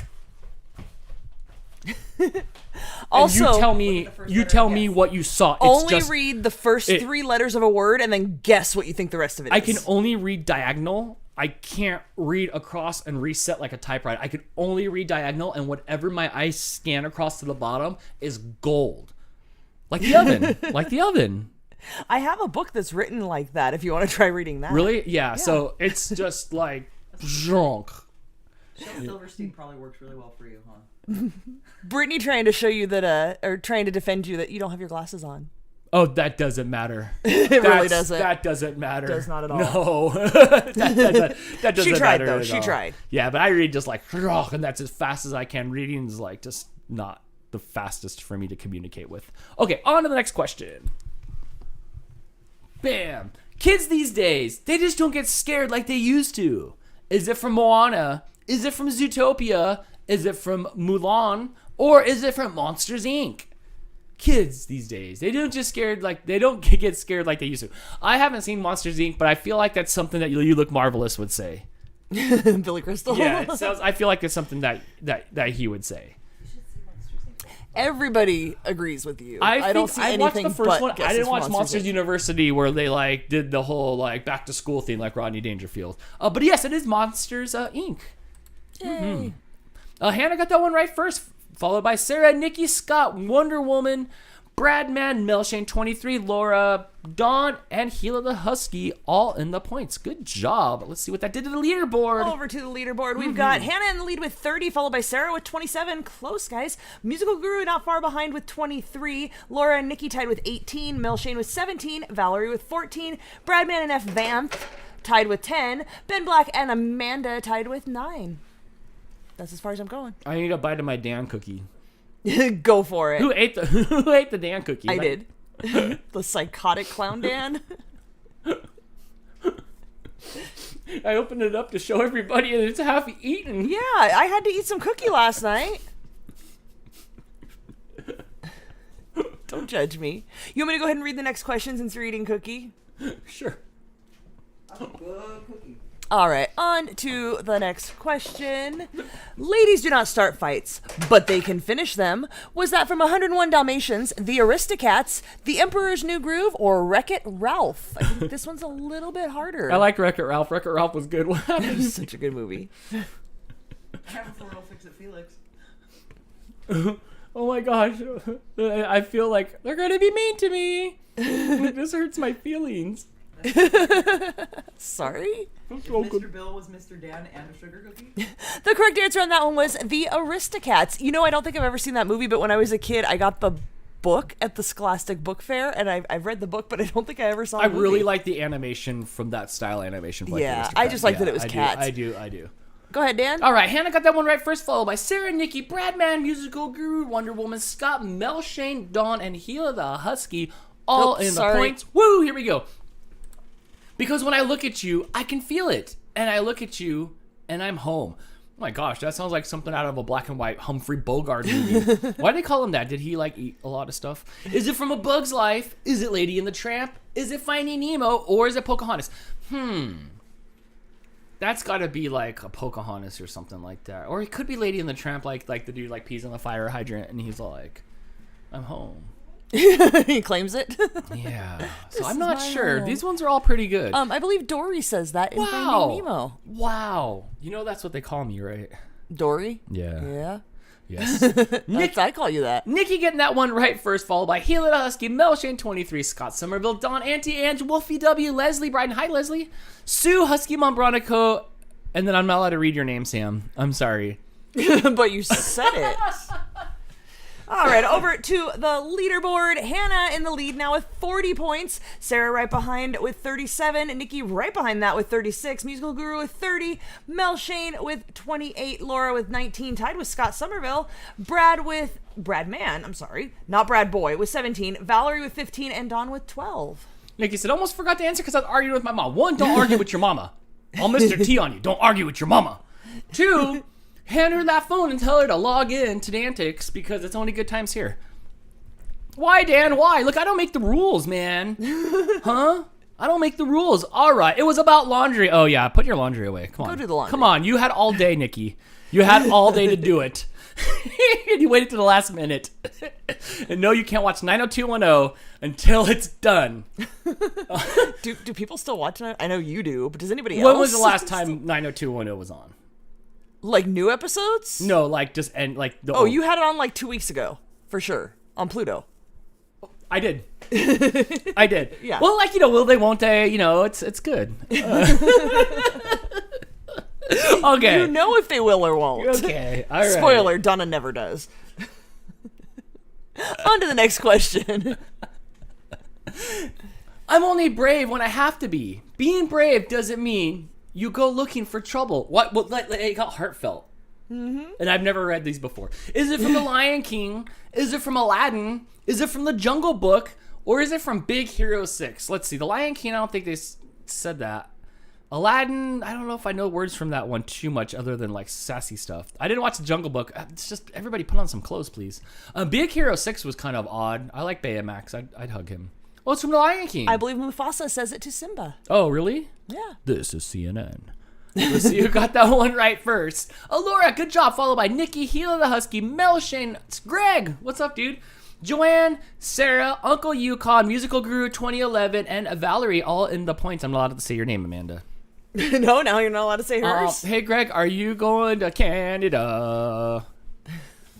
Also, and you tell me what you saw. It's only just, read the first 3 letters of a word and then guess what you think the rest of it is. I can only read diagonal. I can't read across and reset like a typewriter. I can only read diagonal, and whatever my eyes scan across to the bottom is gold. Like the oven. Like the oven. I have a book that's written like that if you want to try reading that. Really? Yeah. So it's just like junk. Silverstein probably works really well for you, huh? Brittany trying to show you that, or trying to defend you that you don't have your glasses on. Oh, that doesn't matter. It really doesn't. That doesn't matter. Does not at all. No. that doesn't She tried matter though. at She all. tried. Yeah, but I read just like, and that's as fast as I can. Reading is like just not the fastest for me to communicate with. Okay, on to the next question. Bam. Kids these days, they just don't get scared like they used to. Is it from Moana? Is it from Zootopia? Is it from Mulan? Or is it from Monsters, Inc.? Kids these days, they don't get scared like they used to. I haven't seen Monsters, Inc., but I feel like that's something that You Look Marvelous would say. Billy Crystal. Yeah, it sounds. I feel like it's something that he would say. Everybody agrees with you. I don't see I watched anything the first but one. I guesses didn't for watch Monsters Inc. University where they like did the whole like back to school thing like Rodney Dangerfield. But yes, it is Monsters Inc. Yay. Hannah got that one right first, followed by Sarah, Nikki, Scott, Wonder Woman, Bradman, Melshane 23, Laura, Dawn, and Gila the Husky, all in the points. Good job. Let's see what that did to the leaderboard. Over to the leaderboard. We've got Hannah in the lead with 30, followed by Sarah with 27. Close, guys. Musical Guru not far behind with 23. Laura and Nikki tied with 18. Melshane with 17. Valerie with 14. Bradman and F. Vanth tied with 10. Ben Black and Amanda tied with 9. That's as far as I'm going. I need a bite of my Dan cookie. Go for it. Who ate the Dan cookie? I did. The psychotic clown Dan. I opened it up to show everybody, and it's half eaten. Yeah, I had to eat some cookie last night. Don't judge me. You want me to go ahead and read the next question since you're eating cookie? Sure. I'm a good cookie. All right, on to the next question. Ladies do not start fights, but they can finish them. Was that from 101 Dalmatians, The Aristocats, The Emperor's New Groove, or Wreck-It Ralph? I think this one's a little bit harder. I like Wreck-It Ralph. Wreck-It Ralph was good. What happened? Such a good movie. I have a for real fix it Felix. Oh my gosh. I feel like they're going to be mean to me. This hurts my feelings. Sorry? If Mr. Bill was Mr. Dan and a sugar cookie. The correct answer on that one was The Aristocats. You know, I don't think I've ever seen that movie, but when I was a kid, I got the book at the Scholastic Book Fair, and I've read the book, but I don't think I ever saw the movie. really like the animation from that style animation. For Yeah, Aristocats. I just like that it was cats. I do. Go ahead, Dan. All right, Hannah got that one right first, followed by Sarah, Nikki, Bradman, Musical Guru, Wonder Woman, Scott, Mel, Shane, Dawn, and Gila the Husky, all in the points. Woo, here we go. Because when I look at you, I can feel it. And I look at you, and I'm home. Oh my gosh, that sounds like something out of a black and white Humphrey Bogart movie. Why do they call him that? Did he like eat a lot of stuff? Is it from A Bug's Life? Is it Lady and the Tramp? Is it Finding Nemo? Or is it Pocahontas? That's got to be like a Pocahontas or something like that. Or it could be Lady and the Tramp, like the dude like pees on the fire hydrant, and he's like, I'm home. He claims it. Yeah. So I'm not sure. Home. These ones are all pretty good. I believe Dory says that in Finding Nemo. Wow. You know that's what they call me, right? Dory? Yeah. Yeah. Yes. I call you that. Nikki getting that one right first, followed by Gila the Husky, Mel Shane 23, Scott Somerville, Don Auntie Ange, Wolfie W, Leslie Bryden. Hi, Leslie. Sue Husky Mombronico. And then I'm not allowed to read your name, Sam. I'm sorry. But you said it. All right, over to the leaderboard. Hannah in the lead now with 40 points. Sarah right behind with 37. Nikki right behind that with 36. Musical Guru with 30. Mel Shane with 28. Laura with 19. Tied with Scott Somerville. Brad Mann, not Brad Boy, with 17. Valerie with 15. And Dawn with 12. Nikki said, almost forgot to answer because I was arguing with my mom. 1, don't argue with your mama. I'll Mr. T on you. Don't argue with your mama. 2, hand her that phone and tell her to log in to DANtics because it's only good times here. Why, Dan? Why? Look, I don't make the rules, man. Huh? I don't make the rules. All right. It was about laundry. Oh, yeah. Put your laundry away. Come on. Go do the laundry. Come on. You had all day, Nikki. You had all day to do it. And you waited to the last minute. And no, you can't watch 90210 until it's done. Do people still watch it? I know you do, but does anybody else? When was the last time 90210 was on? Like new episodes? No, like just and like the. Oh, you had it on like 2 weeks ago, for sure, on Pluto. I did. I did. Yeah. Well, like will they? Won't they? It's good. Okay. You know if they will or won't. Okay. All right. Spoiler: Donna never does. On to the next question. I'm only brave when I have to be. Being brave doesn't mean you go looking for trouble. What? It got heartfelt. Mm-hmm. And I've never read these before. Is it from The Lion King? Is it from Aladdin? Is it from The Jungle Book? Or is it from Big Hero 6? Let's see. The Lion King, I don't think they said that. Aladdin, I don't know if I know words from that one too much other than like sassy stuff. I didn't watch The Jungle Book. It's just, everybody put on some clothes, please. Big Hero 6 was kind of odd. I like Baymax. I'd hug him. Oh, it's from The Lion King. I believe Mufasa says it to Simba. Oh, really? Yeah. This is CNN. Let's see who got that one right first. Laura, good job. Followed by Nikki, Gila the Husky, Mel Shane, Greg. What's up, dude? Joanne, Sarah, Uncle Yukon, Musical Guru 2011, and Valerie, all in the points. I'm not allowed to say your name, Amanda. No, now you're not allowed to say hers. Hey, Greg, are you going to Canada?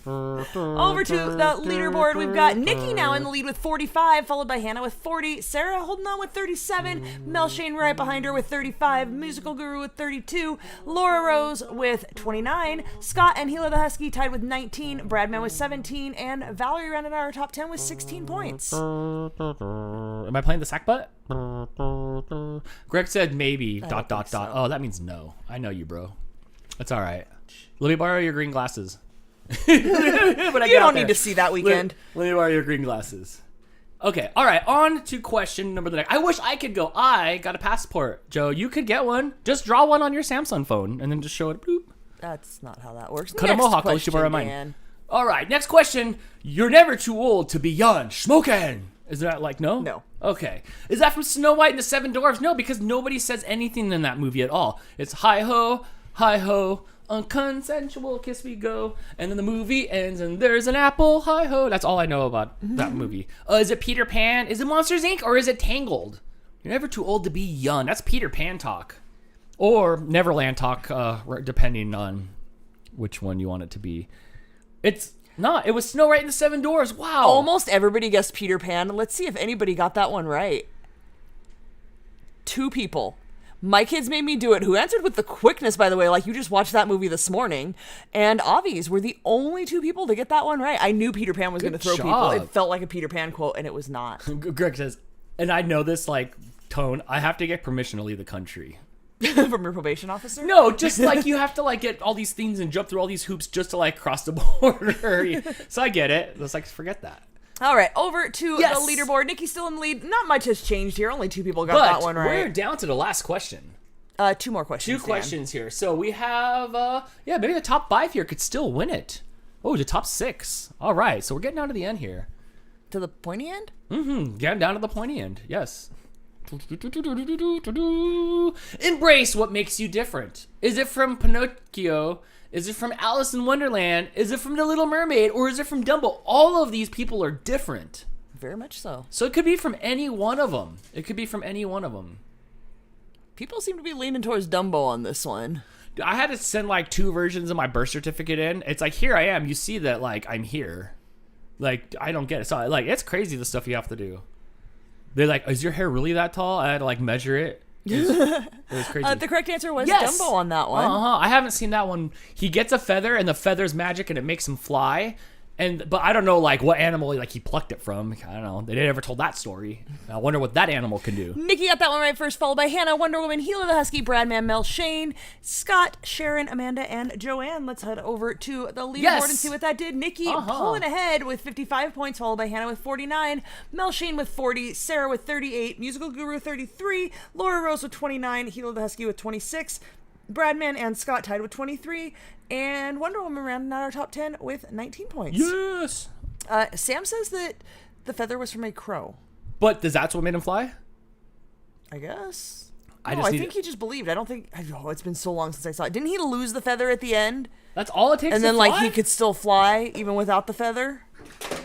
Over to the leaderboard, we've got Nikki now in the lead with 45, followed by Hannah with 40, Sarah holding on with 37, Mel Shane right behind her with 35, Musical Guru with 32, Laura Rose with 29, Scott and Gila the Husky tied with 19, Bradman with 17, and Valerie rounded out our top 10 with 16 points. Am I playing the sack butt? Greg said maybe, ... Oh, that means no. I know you, bro. That's all right. Let me borrow your green glasses. You don't need to see that weekend. Let me borrow your green glasses. Okay, all right, on to question number the next. I wish I could go. I got a passport. Joe, you could get one. Just draw one on your Samsung phone and then just show it. Bloop. That's not how that works. Cut a mohawk, I'll let you borrow mine. All right, next question. You're never too old to be young. Smoking. Is that like no? No. Okay. Is that from Snow White and the Seven Dwarfs? No, because nobody says anything in that movie at all. It's hi ho, unconsensual kiss we go, and then the movie ends and there's an apple, hi ho. That's all I know about that movie. Is it Peter Pan? Is it Monsters Inc? Or is it Tangled? You're never too old to be young. That's Peter Pan talk, or Neverland talk, depending on which one you want it to be. It's not. It was Snow White and the Seven Dwarfs. Wow. Almost everybody guessed Peter Pan. Let's see if anybody got that one right. 2 people. My kids made me do it, who answered with the quickness, by the way, like you just watched that movie this morning. And Avi's were the only 2 people to get that one right. I knew Peter Pan was going to throw people. job. It felt like a Peter Pan quote, and it was not. Greg says, and I know this like tone. I have to get permission to leave the country. From your probation officer? No, just like you have to like get all these things and jump through all these hoops just to like cross the border. So I get it. Let's like forget that. All right, over to Yes. the leaderboard. Nikki's still in the lead. Not much has changed here. Only 2 people got But that one we're right. down to the last question. 2 more questions. 2 Dan. questions here. So we have, maybe the top 5 here could still win it. Oh, the top 6. All right, so we're getting down to the end here. To the pointy end? Getting down to the pointy end. Yes. Embrace what makes you different. Is it from Pinocchio? Is it from Alice in Wonderland? Is it from The Little Mermaid? Or is it from Dumbo? All of these people are different. Very much so. So it could be from any one of them. It could be from any one of them. People seem to be leaning towards Dumbo on this one. I had to send like 2 versions of my birth certificate in. It's like, here I am. You see that like I'm here. Like, I don't get it. So like, it's crazy the stuff you have to do. They're like, is your hair really that tall? I had to like measure it. It was crazy. The correct answer was Yes! Dumbo on that one. I haven't seen that one. He gets a feather and the feather's magic and it makes him fly. But I don't know like what animal like he plucked it from. I don't know. They never told that story. I wonder what that animal can do. Nikki got that one right first, followed by Hannah, Wonder Woman, Healer the Husky, Bradman, Mel, Shane, Scott, Sharon, Amanda, and Joanne. Let's head over to the leaderboard Yes! and see what that did. Nikki pulling ahead with 55 points, followed by Hannah with 49, Mel Shane with 40, Sarah with 38, Musical Guru 33, Laura Rose with 29, Healer the Husky with 26, Bradman and Scott tied with 23, and Wonder Woman rounding out our top 10 with 19 points. Yes. Sam says that the feather was from a crow. But that's what made him fly? I guess. I I think he just believed. I don't think. Oh, it's been so long since I saw it. Didn't he lose the feather at the end? That's all it takes And to then, fly? like, he could still fly even without the feather?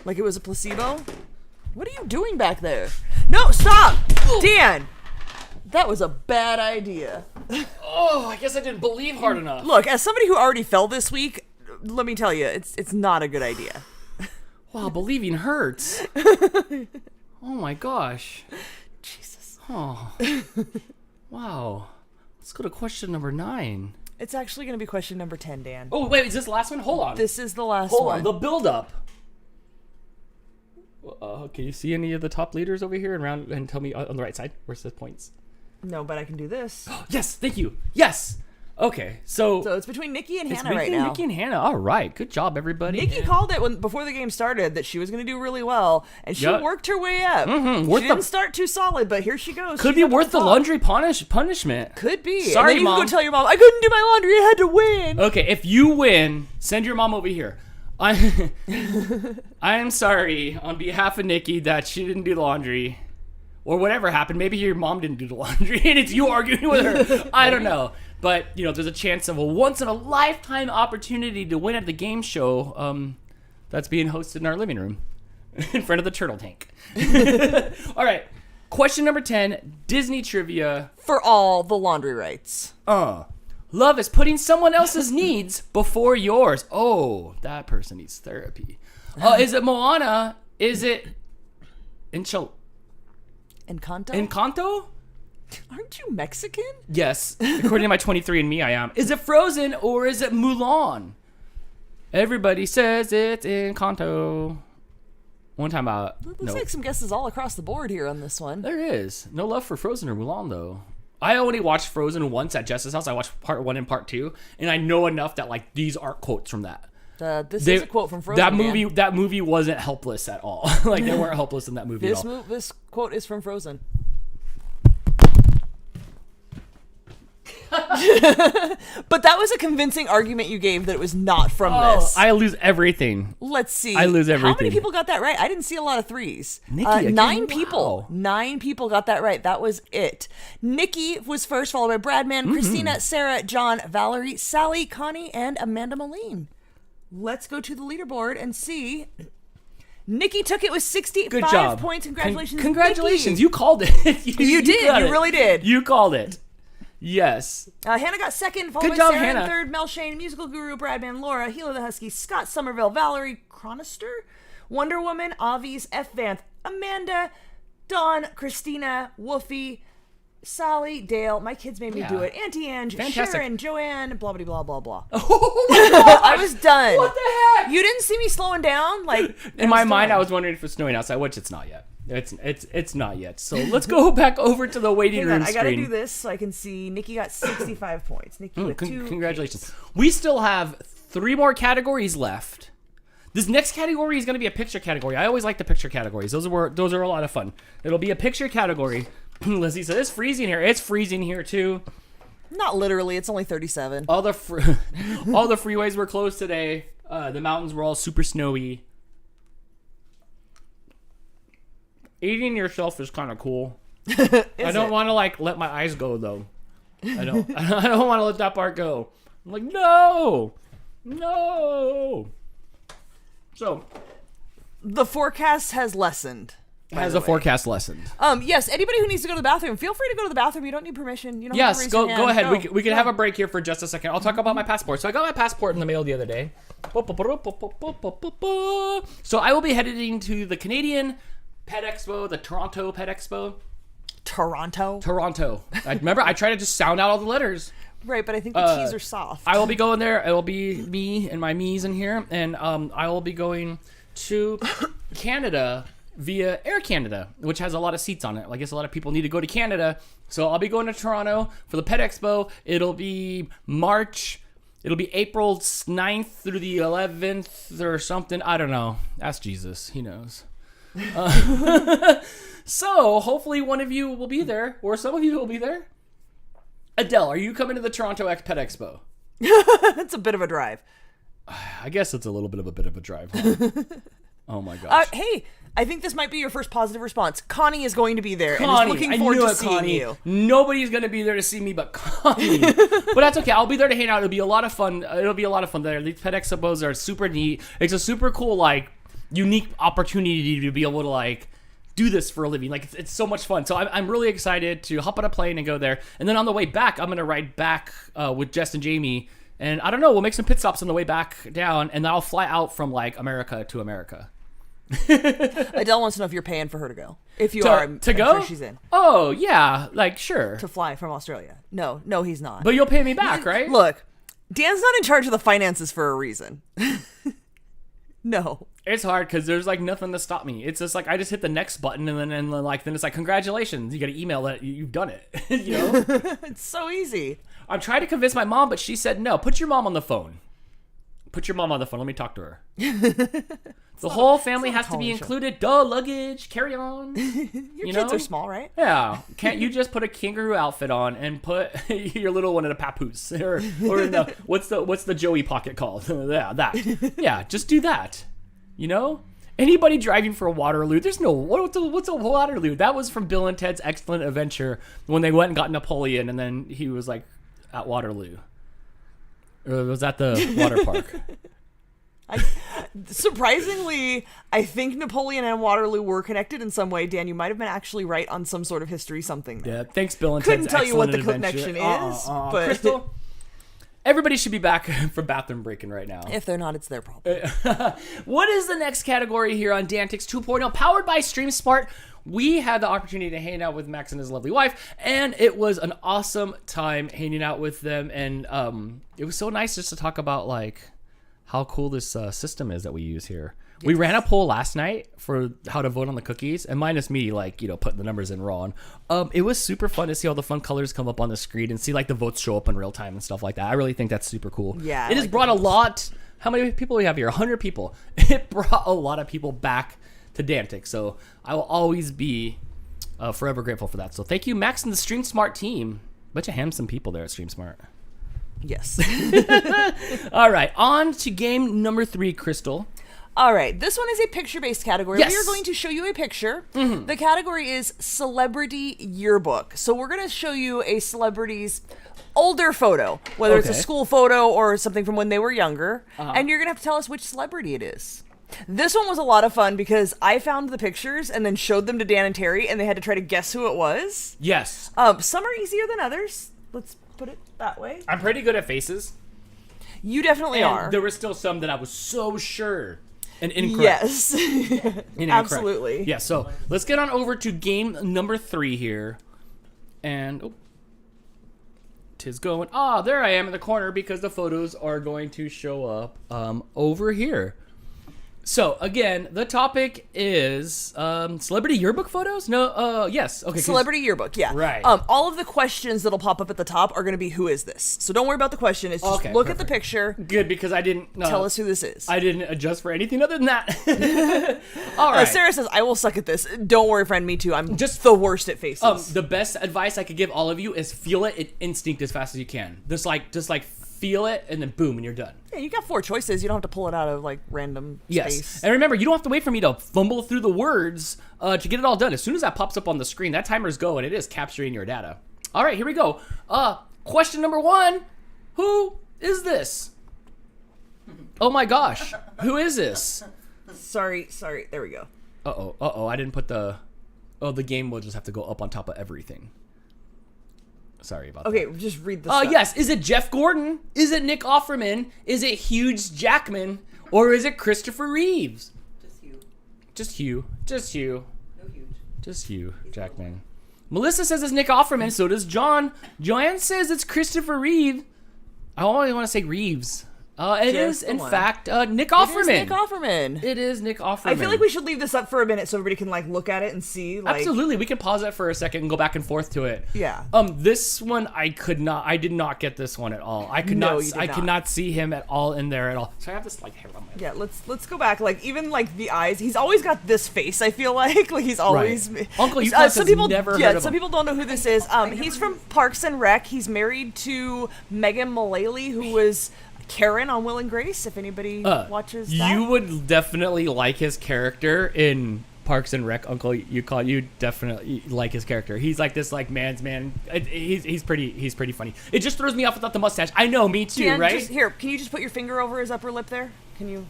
Like it was a placebo? What are you doing back there? No, stop! Dan! That was a bad idea. Oh, I guess I didn't believe hard enough. Look, as somebody who already fell this week, let me tell you, it's not a good idea. Wow, believing hurts. Oh my gosh. Jesus. Oh. Wow. Let's go to question number 9. It's actually going to be question number 10, Dan. Oh, wait, is this the last one? Hold on. This is the last Hold one. on, the build-up. Can you see any of the top leaders over here and tell me on the right side? Where's the points? No, but I can do this. Yes, thank you. Yes. Okay, so So it's between Nikki and it's Hannah right between now. Nikki and Hannah. All right, good job, everybody. Nikki called it before the game started that she was going to do really well, and she Yep. worked her way up. Worth She the- didn't start too solid, but here she goes. Could She's be up at worth the top. laundry punishment. Could be. Sorry, and then you Mom. can go tell your mom, I couldn't do my laundry, I had to win. Okay, if you win, send your mom over here. I am sorry on behalf of Nikki that she didn't do the laundry. Or whatever happened. Maybe your mom didn't do the laundry and it's you arguing with her. I don't know. But, there's a chance of a once-in-a-lifetime opportunity to win at the game show that's being hosted in our living room in front of the turtle tank. All right. Question number 10, Disney trivia. For all the laundry rights. Love is putting someone else's needs before yours. Oh, that person needs therapy. Is it Moana? Is it Encanto? Encanto? Aren't you Mexican? Yes. According to my 23andMe, I am. Is it Frozen or is it Mulan? Everybody says it's Encanto. One time Looks no. like some guesses all across the board here on this one. There is. No love for Frozen or Mulan, though. I only watched Frozen once at Jess's house. I watched part 1 and part 2, and I know enough that, like, these aren't quotes from that. This is a quote from Frozen. That movie wasn't helpless at all. Like, they weren't helpless in that movie at all. This quote is from Frozen. But that was a convincing argument you gave that it was not from this. I lose everything. Let's see. I lose How many everything. people got that right? I didn't see a lot of threes. Nikki, again, 9 wow. people. 9 people got that right. That was it. Nikki was first, followed by Bradman, Christina, Sarah, John, Valerie, Sally, Connie, and Amanda Moline. Let's go to the leaderboard and see. Nikki took it with 65 Good job. points. Congratulations, Congratulations. Nikki. You called it. You did. got You it. really did. You called it. Yes. Hannah got second, followed Good by job, Sarah Hannah. in third, Mel Shane, Musical Guru, Bradman, Laura, Hilo the Husky, Scott Somerville, Valerie Chronister, Wonder Woman, Avies, F. Vanth, Amanda, Dawn, Christina, Wolfie, Sally, Dale, my kids made me do it, Auntie Ange, Fantastic. Sharon, Joanne, blah, blah, blah, blah, blah. Oh my gosh. I was done. What the heck? You didn't see me slowing down? Like In my mind, I was wondering if it's snowing outside, which it's not yet. It's not yet. So let's go back over to the waiting Hang room on, I gotta screen. do this so I can see. Nikki got 65 points. Nikki with 2. Congratulations. We still have 3 more categories left. This next category is going to be a picture category. I always like the picture categories. Those are a lot of fun. It'll be a picture category. Lizzie said it's freezing here. It's freezing here too. Not literally. It's only 37. All the freeways were closed today. The mountains were all super snowy. Eating yourself is kind of cool. I don't want to let my eyes go though. I don't want to let that part go. I'm like, no. So, The forecast has lessened. has a forecast lessened. Yes, anybody who needs to go to the bathroom, feel free to go to the bathroom. You don't need permission. You don't have to Yes, raise go your hand. go ahead. No. We can have a break here for just a second. I'll talk about my passport. So I got my passport in the mail the other day. So I will be heading to the Canadian Pet Expo, the Toronto Pet Expo. Toronto. I remember I tried to just sound out all the letters. Right, but I think the T's are soft. I will be going there. It will be me and my me's in here, and I will be going to Canada via Air Canada, which has a lot of seats on it. I guess a lot of people need to go to Canada, so I'll be going to Toronto for the Pet Expo. It'll be April 9th through the 11th or something. I don't know. Ask Jesus. He knows. So hopefully one of you will be there, or some of you will be there. Adele, are you coming to the Toronto Pet Expo? It's a bit of a drive. I guess it's a little bit of a drive. Huh? Oh my gosh. Hey, I think this might be your first positive response. Connie is going to be there Connie, and is looking forward to seeing Connie. you. Nobody's going to be there to see me but Connie. But that's okay. I'll be there to hang out. It'll be a lot of fun. There. These Pet Expos are super neat. It's a super cool, unique opportunity to be able to, do this for a living. It's so much fun. So I'm really excited to hop on a plane and go there. And then on the way back, I'm going to ride back with Jess and Jamie. And I don't know, we'll make some pit stops on the way back down. And then I'll fly out from, America to America. Adele wants to know if you're paying for her to go. If you are, I'm go? sure she's in. Oh, yeah. Sure. To fly from Australia. No, he's not. But you'll pay me back, right? Look, Dan's not in charge of the finances for a reason. No. It's hard because there's nothing to stop me. It's just I just hit the next button and then it's congratulations. You got to email that you've done it. It's so easy. I'm trying to convince my mom, but she said no. Put your mom on the phone. Put your mom on the phone. Let me talk to her. The whole family has to be included. Duh, luggage, carry on. Your kids are small, right? Yeah. Can't you just put a kangaroo outfit on and put your little one in a papoose or in the what's the Joey pocket called? Yeah, that. Yeah, just do that. Anybody driving for a Waterloo? There's no what's a Waterloo? That was from Bill and Ted's Excellent Adventure when they went and got Napoleon, and then he was at Waterloo. Or was that the water park? Surprisingly, I think Napoleon and Waterloo were connected in some way. Dan, you might have been actually right on some sort of history something there. Yeah, thanks, Bill and Couldn't Ted's tell you what Excellent the Adventure. connection is, but Crystal, everybody should be back from bathroom breaking right now. if they're not, it's their problem. What is the next category here on DANtics 2.0, powered by StreamSmart? We had the opportunity to hang out with Max and his lovely wife, and it was an awesome time hanging out with them. And it was so nice just to talk about how cool this system is that we use here. Yes. We ran a poll last night for how to vote on the cookies, and minus me, putting the numbers in wrong. It was super fun to see all the fun colors come up on the screen and see the votes show up in real time and stuff like that. I really think that's super cool. Yeah, it has brought a lot. How many people do we have here? 100 people. It brought a lot of people back to DANtics, so I will always be forever grateful for that. So thank you, Max and the StreamSmart team. Bunch of handsome people there at Stream Smart. Yes. All right, on to game number 3, Crystal. All right, this one is a picture-based category. Yes. We are going to show you a picture. The category is Celebrity Yearbook. So we're going to show you a celebrity's older photo, whether it's a Okay. school photo or something from when they were younger, and you're going to have to tell us which celebrity it is. This one was a lot of fun because I found the pictures and then showed them to Dan and Terry, and they had to try to guess who it was. Yes. Some are easier than others. Let's put it that way. I'm pretty good at faces. You definitely And are. there were still some that I was so sure and incorrect. Yes. And incorrect. Absolutely. Yeah, so let's get on over to game number 3 here. And, tis going. Ah, there I am in the corner because the photos are going to show up over here. So, again, the topic is celebrity yearbook photos? No, yes. Okay. 'cause- Celebrity yearbook, yeah. Right. All of the questions that'll pop up at the top are going to be who is this? So don't worry about the question. It's just Okay, look at the perfect. picture, Good, because I didn't... tell us who this is. I didn't adjust for anything other than that. All right. Sarah says, I will suck at this. Don't worry, friend, me too. I'm Just- just the worst at faces. The best advice I could give all of you is feel it in instinct as fast as you can. Just like feel it, and then boom, and you're done. Yeah, you got 4 choices. You don't have to pull it out of like random Yes. space. And remember, you don't have to wait for me to fumble through the words to get it all done. As soon as that pops up on the screen, that timer's go, and it is capturing your data. All right, here we go. Question number 1. Who is this? Oh my gosh. Who is this? Sorry. There we go. Uh-oh. I didn't put the... Oh, the game will just have to go up on top of everything. Sorry about that. Okay, just read the stuff. Yes. Is it Jeff Gordon? Is it Nick Offerman? Is it Hugh Jackman? Or is it Christopher Reeves? Just you. Just Hugh. Just Hugh. No huge. Just Hugh Jackman. Melissa says it's Nick Offerman. So does John. Joanne says it's Christopher Reeve. I always want to say Reeves. It is, Just the in one. fact, Nick It is Offerman. Nick Offerman. It is Nick Offerman. I feel like we should leave this up for a minute so everybody can like look at it and see. Like, Absolutely. We can pause it for a second and go back and forth to it. Yeah. This one I did not get this one at all. I could No, not you did I not. could not see him at all in there at all. So I have this like hair on my Yeah, let's go back. Like even like the eyes, he's always got this face. I feel like he's always Uncle you some people never yeah heard of some him. people don't know who this is. He's from Parks and Rec. He's married to Megan Mullally, who was Karen on Will and Grace. If anybody watches that. You would definitely like his character in Parks and Rec, Uncle. You definitely like his character. He's like this like man's man. He's pretty funny. It just throws me off without the mustache. I know, me too, Dan, right? just, here, can you just put your finger over his upper lip there? Can you?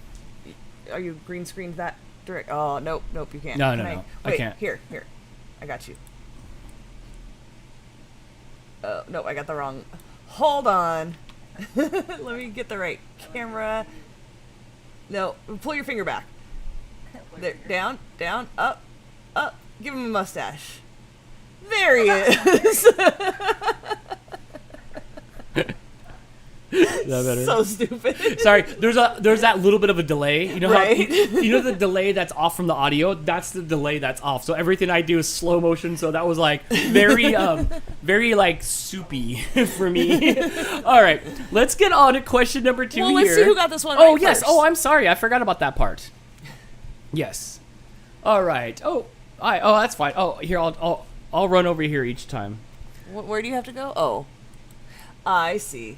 Are you green screened that direct? Oh nope, you can't. No, Can no, I Wait, can't. Here, I got you. Oh no, I got the wrong. Hold on. Let me get the right camera. No, pull your finger back. There, down, up. Give him a mustache. There he is. Is that better? So stupid. Sorry, there's that little bit of a delay. You know how Right. you know the delay that's off from the audio? That's the delay that's off. So everything I do is slow motion, so that was like very very like soupy for me. All right, let's get on to question number 2 Well, here. let's see who got this one Oh, right yes. first. Oh, I'm sorry. I forgot about that part. Yes. All right. Oh, that's fine. Oh, here I'll run over here each time. Where do you have to go? Oh, I see.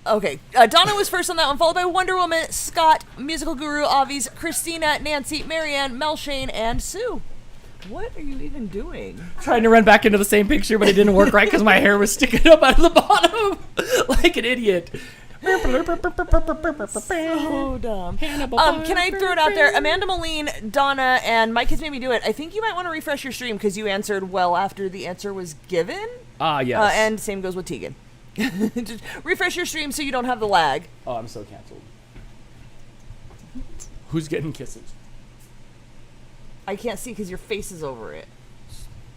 Okay, Donna was first on that one, followed by Wonder Woman, Scott, Musical Guru, Avi's, Christina, Nancy, Marianne, Melshane, and Sue. What are you even doing? Trying to run back into the same picture, but it didn't work right because my hair was sticking up out of the bottom like an idiot. So dumb. Can I throw it out there? Amanda Moline, Donna, and Mike has made me do it. I think you might want to refresh your stream because you answered well after the answer was given. Yes. And same goes with Tegan. Just refresh your stream so you don't have the lag. Oh, I'm so canceled. Who's getting kisses? I can't see because your face is over it.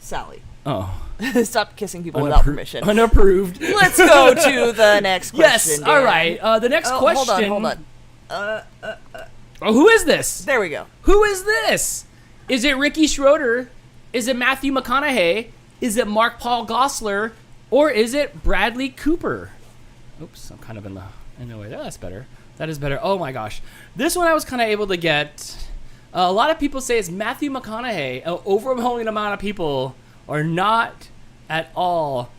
Sally. Oh. Stop kissing people without permission. Unapproved. Let's go to the next question. Yes. Dan. All right. The next question. Hold on. Oh, who is this? There we go. Who is this? Is it Ricky Schroeder? Is it Matthew McConaughey? Is it Mark Paul Gosselaar? Or is it Bradley Cooper? Oops, I'm kind of in the way. That's better. That is better. Oh my gosh. This one I was kind of able to get. A lot of people say it's Matthew McConaughey. An overwhelming amount of people are not at all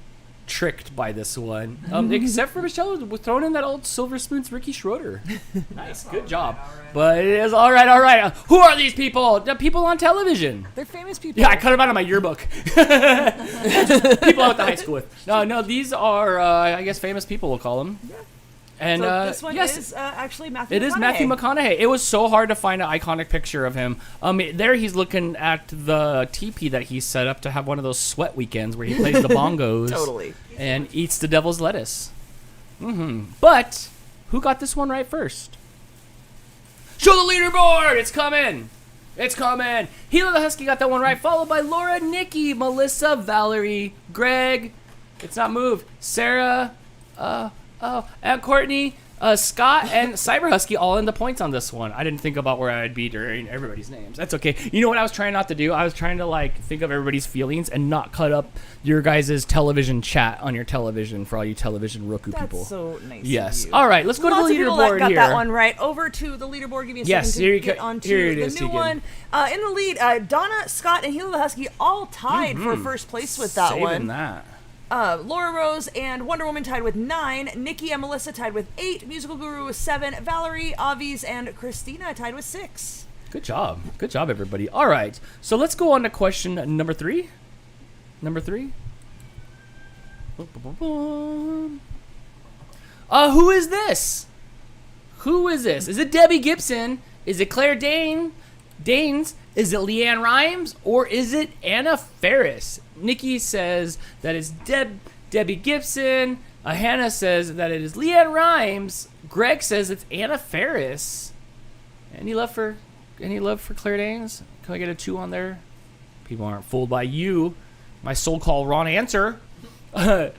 tricked by this one. Except for Michelle throwing in that old Silver Spoon's Ricky Schroeder. Nice, good job. But it is all right. Who are these people? The people on television. They're famous people. Yeah, I cut them out of my yearbook. People I went to high school with. No, these are, I guess, famous people, we'll call them. Yeah. And So this one yes, is actually Matthew McConaughey. it is Matthew McConaughey. It was so hard to find an iconic picture of him. There he's looking at the teepee that he set up to have one of those sweat weekends where he plays the bongos. Totally. And eats the devil's lettuce. But who got this one right first? Show the leaderboard! It's coming! Hila the Husky got that one right, followed by Laura, Nikki, Melissa, Valerie, Greg. It's not moved. Sarah, and Courtney, Scott, and Cyber Husky all in the points on this one. I didn't think about where I'd be during everybody's names. That's okay. You know what I was trying not to do? I was trying to think of everybody's feelings and not cut up your guys' television chat on your television for all you television Roku people. That's so nice. Yes. Of you. All right, let's go Lots to the of people that leaderboard got here. that one right. Over to the leaderboard. Give me a Yes, second here to you get go. onto Here it the is, new Tegan. one. In the lead, Donna, Scott, and Hila the Husky all tied for first place with that Saving one. that. Laura Rose and Wonder Woman tied with 9. Nikki and Melissa tied with 8. Musical Guru with 7. Valerie, Avi's, and Christina tied with 6. Good job, everybody. All right, so let's go on to question number 3. Who is this? Is it Debbie Gibson? Is it Claire Danes? Is it Leanne Rimes? Or is it Anna Faris? Nikki says that it's Debbie Gibson. Hannah says that it is Leanne Rimes. Greg says it's Anna Faris. Any love for Claire Danes? Can I get a 2 on there? People aren't fooled by you. My so-called wrong answer. The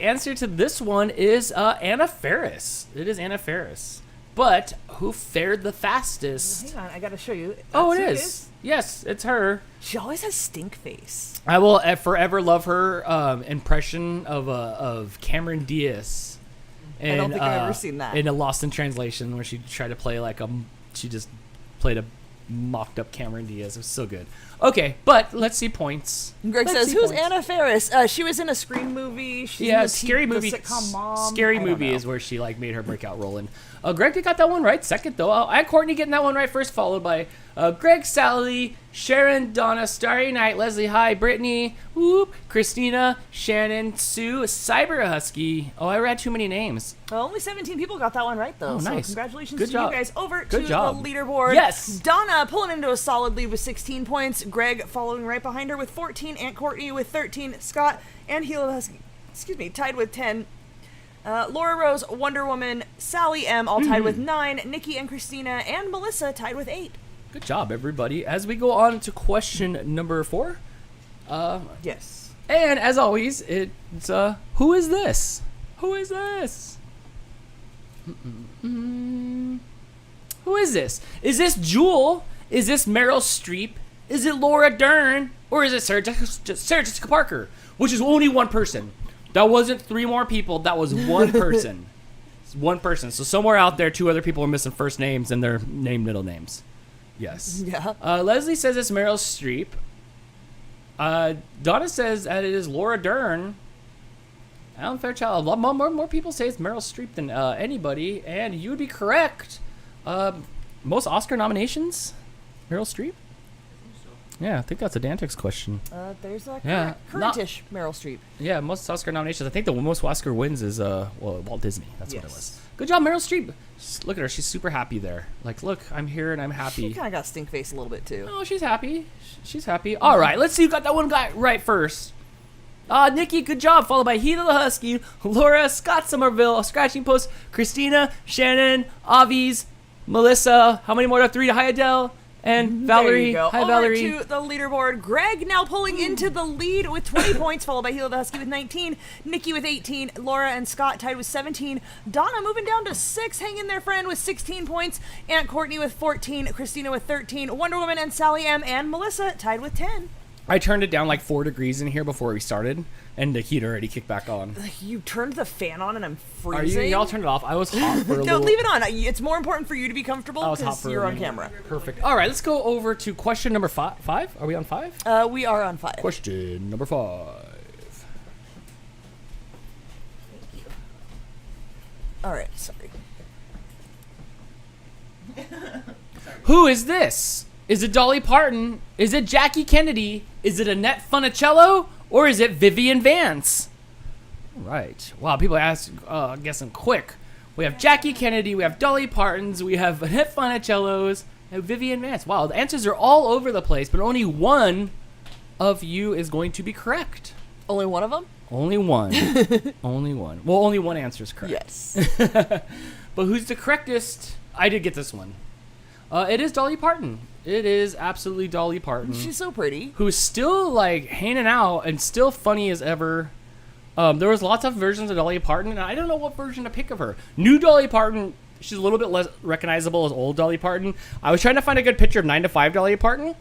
answer to this one is Anna Faris. It is Anna Faris. But who fared the fastest? Hang on, I gotta show you. Oh, it That's who is. Yes, it's her. She always has stink face. I will forever love her impression of Cameron Diaz. I don't think I've ever seen that. In a Lost in Translation, where she tried to play she just played a mocked up Cameron Diaz. It was so good. Okay, but let's see points. Greg Let's says, see "Who's points. Anna Faris? She was in a Scream movie. She's in the Scary movie. the sitcom Mom. Scary I don't movie know. is where she made her breakout role in. Greg got that one right second though. And Courtney getting that one right first, followed by Greg, Sally, Sharon, Donna, Starry Night, Leslie, hi, Brittany, whoop, Christina, Shannon, Sue, Cyber Husky. Oh, I read too many names. Well, only 17 people got that one right, though. Oh, nice. So congratulations Good to job. you guys. Over Good to job. the leaderboard. Yes. Donna pulling into a solid lead with 16 points. Greg following right behind her with 14. Aunt Courtney with 13. Scott and Hila Husky, tied with 10. Laura Rose, Wonder Woman, Sally M, all tied with 9. Nikki and Christina and Melissa tied with 8. Good job, everybody. As we go on to question number 4. Yes. And as always, it's who is this? Who is this? Who is this? Is this Jewel? Is this Meryl Streep? Is it Laura Dern? Or is it Sarah Jessica Parker? Which is only one person. That wasn't 3 more people. That was one person. It's one person. So somewhere out there, 2 other people are missing first names and their middle names. Yes. Yeah. Leslie says it's Meryl Streep. Donna says that it is Laura Dern. Alan Fairchild. A lot more people say it's Meryl Streep than anybody, and you would be correct. Most Oscar nominations, Meryl Streep. Yeah, I think that's a DANtics question. There's a Yeah, current-ish Meryl Streep. Yeah, most Oscar nominations. I think the most Oscar wins is Walt Disney. That's what it Yes. was. Good job, Meryl Streep. Look at her. She's super happy there. Look, I'm here and I'm happy. She kind of got stink face a little bit, too. Oh, she's happy. She's happy. All right, let's see who got that one guy right first. Nikki, good job. Followed by Hila the Husky, Laura, Scott Somerville, Scratching Post, Christina, Shannon, Avi's, Melissa. How many more to have? 3 to hi, Adele. And Valerie. There you go. Hi, Over Valerie. to the leaderboard. Greg now pulling into the lead with 20 points, followed by Hila the Husky with 19, Nikki with 18, Laura and Scott tied with 17, Donna moving down to 6, hanging their friend with 16 points, Aunt Courtney with 14, Christina with 13, Wonder Woman and Sally M, and Melissa tied with 10. I turned it down like 4 degrees in here before we started, and the heat already kicked back on. You turned the fan on and I'm Are freezing. y'all turned it off? I was hot for a No, little. leave it on. It's more important for you to be comfortable I was hot because for you're a on minute. camera. Perfect. All right, let's go over to question number 5. Are we on 5? We are on 5. Question number 5. All right, sorry. Who is this? Is it Dolly Parton? Is it Jackie Kennedy? Is it Annette Funicello? Or is it Vivian Vance? Right. Wow, people ask, guessing quick. We have Jackie Kennedy, we have Dolly Partons, we have Annette Funicello's, and Vivian Vance. Wow, the answers are all over the place, but only one of you is going to be correct. Only one of them? Only one. Only one. Well, only one answer is correct. Yes. But who's the correctest? I did get this one. It is Dolly Parton. It is absolutely Dolly Parton. She's so pretty. Who's still like hanging out and still funny as ever. There was lots of versions of Dolly Parton, and I don't know what version to pick of her. New Dolly Parton, she's a little bit less recognizable as old Dolly Parton. I was trying to find a good picture of 9 to 5 Dolly Parton.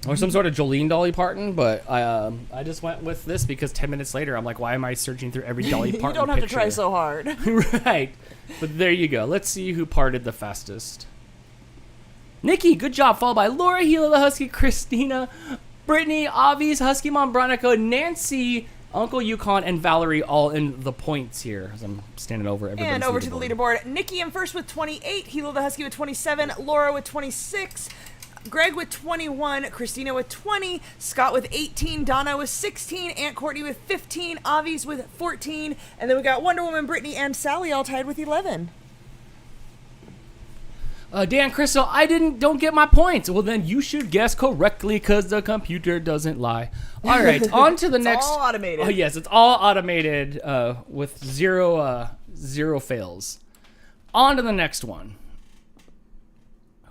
Or some sort of Jolene Dolly Parton, but I just went with this because 10 minutes later, I'm like, why am I searching through every Dolly Parton You don't have picture? to try so hard. Right. But there you go. Let's see who parted the fastest. Nikki, good job. Followed by Laura, Gila the Husky, Christina, Brittany, Avi's, Husky Mom, Bronico, Nancy, Uncle Yukon, and Valerie all in the points here as I'm standing over everybody. And over to the leaderboard. Nikki in first with 28, Hilo the Husky with 27, Laura with 26, Greg with 21, Christina with 20, Scott with 18, Donna with 16, Aunt Courtney with 15, Avi's with 14, and then we got Wonder Woman, Brittany, and Sally all tied with 11. Dan Crystal, don't get my points. Well, then you should guess correctly because the computer doesn't lie. All right, on to the next. It's all automated. Oh, yes, it's all automated with zero fails. On to the next one.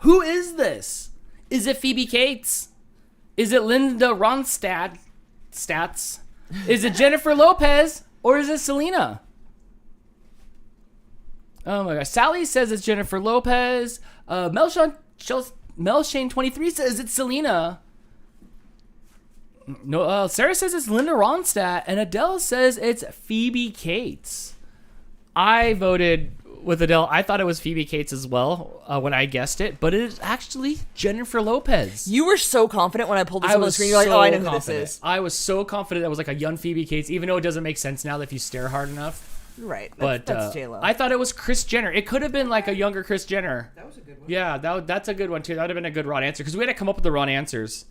Who is this? Is it Phoebe Cates? Is it Linda Ronstadt? Is it Jennifer Lopez? Or is it Selena? Oh my gosh. Sally says it's Jennifer Lopez. Melshane23 says it's Selena. No, Sarah says it's Linda Ronstadt. And Adele says it's Phoebe Cates. I voted with Adele. I thought it was Phoebe Cates as well when I guessed it. But it is actually Jennifer Lopez. You were so confident when I pulled this up on the screen. You're like, oh, I know who this is. I was so confident that was like a young Phoebe Cates, even though it doesn't make sense now that if you stare hard enough. Right, But that's J-Lo. I thought it was Kris Jenner. It could have been like a younger Kris Jenner. That was a good one. Yeah, that's a good one too. That would have been a good wrong answer because we had to come up with the wrong answers.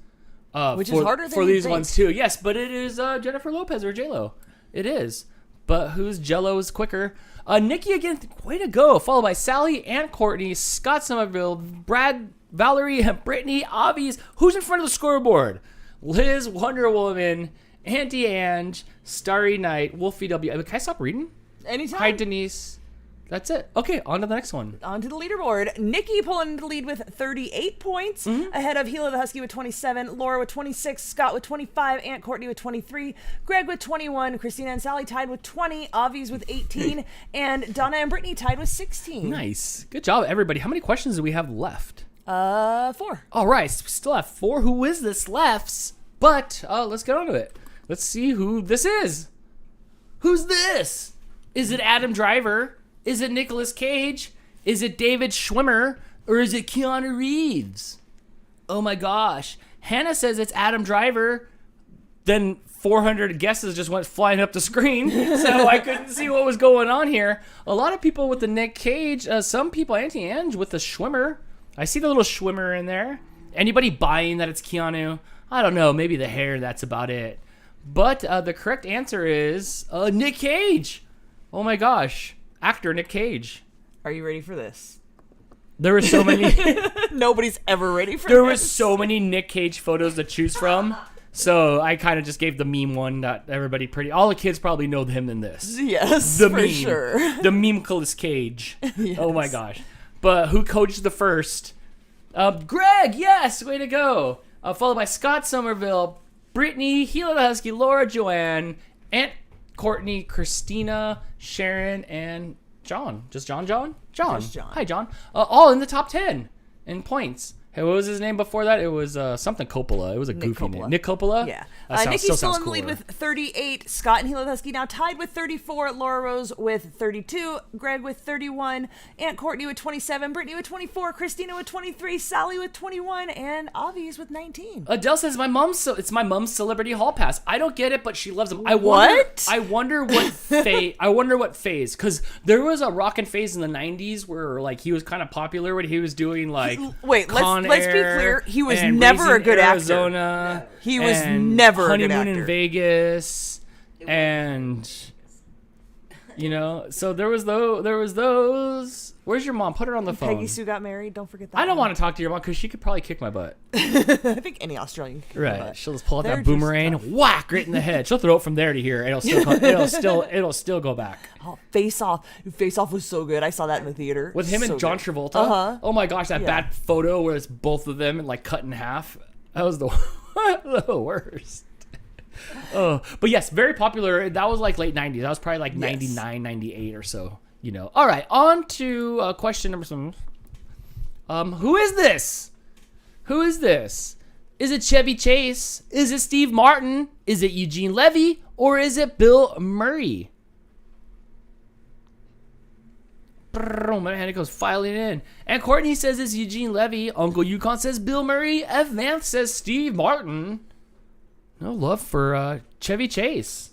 Which is harder than for you these think. ones too. Yes, but it is Jennifer Lopez or J-Lo. It is. But whose Jello is quicker? Nikki again, way to go. Followed by Sally, Aunt Courtney, Scott Somerville, Brad, Valerie, Brittany, Avi's. Who's in front of the scoreboard? Liz, Wonder Woman, Auntie Ange, Starry Night, Wolfie W. Can I stop reading? Anytime. Hi, Denise. That's it. Okay, on to the next one. On to the leaderboard. Nikki pulling the lead with 38 points, ahead of Hilo the Husky with 27, Laura with 26, Scott with 25, Aunt Courtney with 23, Greg with 21, Christina and Sally tied with 20, Avi's with 18, and Donna and Brittany tied with 16. Nice. Good job, everybody. How many questions do we have left? 4. All right, so we still have 4. Who is this left? But let's get on to it. Let's see who this is. Who's this? Is it Adam Driver? Is it Nicolas Cage? Is it David Schwimmer? Or is it Keanu Reeves? Oh my gosh. Hannah says it's Adam Driver. Then 400 guesses just went flying up the screen. So I couldn't see what was going on here. A lot of people with the Nick Cage. Some people, Auntie Ange, with the Schwimmer. I see the little Schwimmer in there. Anybody buying that it's Keanu? I don't know. Maybe the hair, that's about it. But the correct answer is Nick Cage. Oh my gosh. Actor Nick Cage. Are you ready for this? There were so many. Nobody's ever ready for There this. were so many Nick Cage photos to choose from. So I kind of just gave the meme one that everybody all the kids probably know him in this. Yes, The for meme. sure. The meme Nicolas Cage. Yes. Oh my gosh. But who coached the first? Greg, yes, way to go. Followed by Scott Somerville, Brittany, Hila the Husky, Laura, Joanne, Aunt Courtney, Christina, Sharon, and John. Just John? Just John. Hi, John. All in the top 10 in points. Hey, what was his name before that? It was something Coppola. It was a goofy name. Nick Coppola? Yeah. That Nikki's still sounds in the lead cooler. with 38. Scott and Hilo the Husky now tied with 34. Laura Rose with 32. Greg with 31. Aunt Courtney with 27. Brittany with 24. Christina with 23. Sally with 21. And Avi's with 19. Adele says it's my mom's celebrity hall pass. I don't get it, but she loves them. I wonder what phase. I wonder what phase, because there was a rockin' phase in the '90s where like he was kind of popular when he was doing like. Wait, Con let's be Air clear. He was and never a Raising good Arizona, actor. He was and never a good Honeymoon actor. in Vegas, and so there was those. Where's your mom? Put her on the phone. Peggy Sue got married. Don't forget that. I don't want to talk to your mom because she could probably kick my butt. I think any Australian can kick my Right. butt. She'll just pull out They're that just boomerang, tough. whack right in the head. She'll throw it from there to here. It'll still go back. Oh, Face Off. Face Off was so good. I saw that in the theater. With him So and John good. Travolta. Uh-huh. Oh my gosh, that Yeah. bad photo where it's both of them and like cut in half. That was the worst. Oh, but yes, very popular. That was like late 90s. That was probably like 99, 98 or so. All right, on to question number 7. Who is this? Who is this? Is it Chevy Chase? Is it Steve Martin? Is it Eugene Levy? Or is it Bill Murray? My hand goes filing in. And Courtney says it's Eugene Levy. Uncle Yukon says Bill Murray. F. Vance says Steve Martin. No love for Chevy Chase.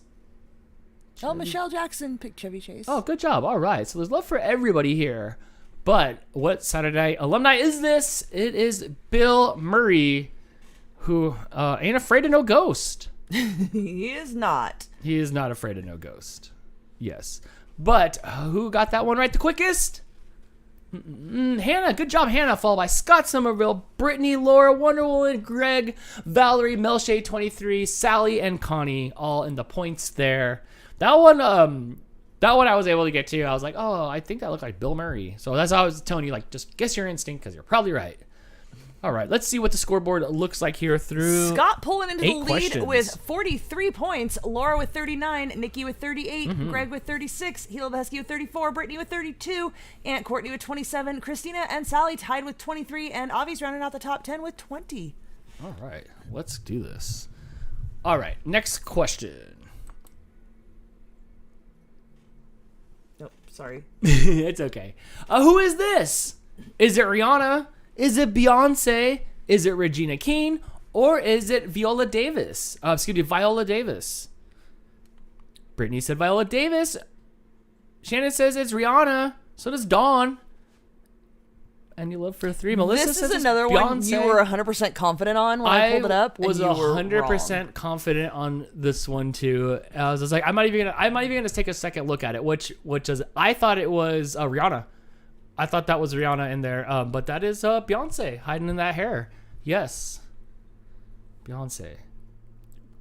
Oh, Michelle Jackson picked Chevy Chase. Oh, good job. All right. So there's love for everybody here. But what Saturday Night alumni is this? It is Bill Murray, who ain't afraid of no ghost. He is not. He is not afraid of no ghost. Yes. But who got that one right the quickest? Hannah. Good job, Hannah. Followed by Scott Somerville, Brittany, Laura, Wonder Woman, Greg, Valerie, Melshade 23, Sally, and Connie, all in the points there. That one I was able to get to. I was like, oh, I think that looked like Bill Murray. So that's how I was telling you, like, just guess your instinct because you're probably right. All right, let's see what the scoreboard looks like here through Scott pulling into the 8 lead questions. with 43 points. Laura with 39. Nikki with 38. Greg with 36. Hilo the Husky with 34. Brittany with 32. Aunt Courtney with 27. Christina and Sally tied with 23. And Avi's rounding out the top 10 with 20. All right, let's do this. All right, next question. Nope, sorry. It's okay. Who is this? Is it Rihanna? Is it Beyonce? Is it Regina King? Or is it Viola Davis? Viola Davis. Brittany said Viola Davis. Shannon says it's Rihanna. So does Dawn. And you love for 3. Melissa This says is it's another one Beyonce. you were 100% confident on when I pulled it up. Was and you were 100% wrong. confident on this one too. I was just like, I'm not even gonna take a second look at it. Which is, I thought it was Rihanna. I thought that was Rihanna in there, but that is Beyonce hiding in that hair. Yes, Beyonce.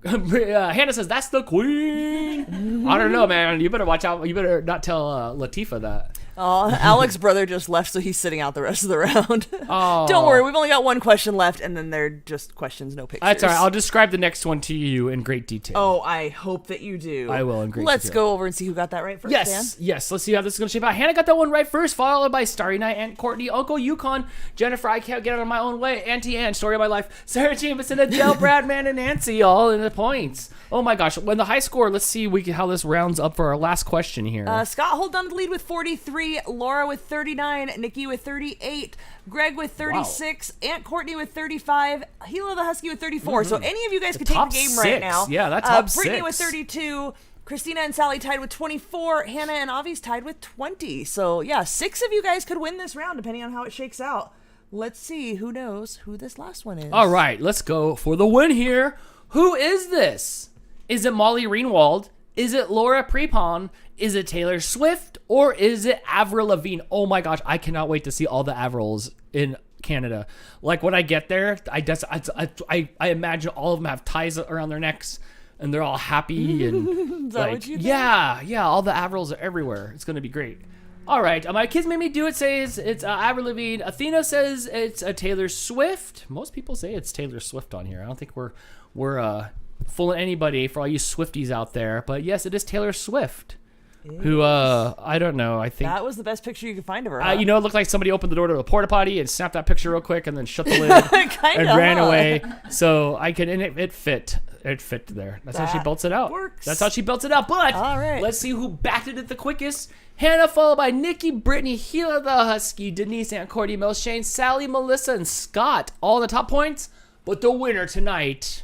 Hannah says that's the queen. I don't know, man. You better watch out. You better not tell Latifah that. Oh, Alex's brother just left, so he's sitting out the rest of the round. Oh. Don't worry, we've only got one question left, and then they're just questions, no pictures. That's all right. I'll describe the next one to you in great detail. Oh, I hope that you do. I will in great Let's detail. go over and see who got that right first, Yes, Dan. yes. Let's see how this is going to shape out. Hannah got that one right first, followed by Starry Night, Aunt Courtney, Uncle Yukon, Jennifer, I Can't Get Out of My Own Way, Auntie Anne, Story of My Life, Sarah Jameson, Adele, Bradman, and Nancy, all in the points. Oh my gosh. When the high score, let's see how this rounds up for our last question here. Scott holds on to the lead with 43, Laura with 39, Nikki with 38, Greg with 36, Aunt Courtney with 35, Hilo the Husky with 34. So any of you guys could take top the game 6. right now. Yeah, that's top Brittany 6. with 32, Christina and Sally tied with 24, Hannah and Avi's tied with 20. So yeah, 6 of you guys could win this round depending on how it shakes out. Let's see who knows who this last one is. All right, let's go for the win here. Who is this? Is it Molly Ringwald? Is it Laura Prepon? Is it Taylor Swift? Or is it Avril Lavigne? Oh my gosh, I cannot wait to see all the Avrils in Canada. Like when I get there, I imagine all of them have ties around their necks and they're all happy and Is that like, what you think? yeah, all the Avrils are everywhere. It's gonna be great. All right, my kids made me do it. Says it's Avril Lavigne. Athena says it's Taylor Swift. Most people say it's Taylor Swift on here. I don't think we're fooling anybody for all you Swifties out there. But yes, it is Taylor Swift. who I don't know. I think That was the best picture you could find of her. Huh? it looked like somebody opened the door to a porta potty and snapped that picture real quick and then shut the lid Kinda, and ran huh? away. So I could, and it fit. It fit there. That's how she That belts it out. works. That's how she belts it out. But All right. let's see who backed it the quickest. Hannah, followed by Nikki, Brittany, Gila the Husky, Denise, Aunt Cordy, Mel, Shane, Sally, Melissa, and Scott. All the top points. But the winner tonight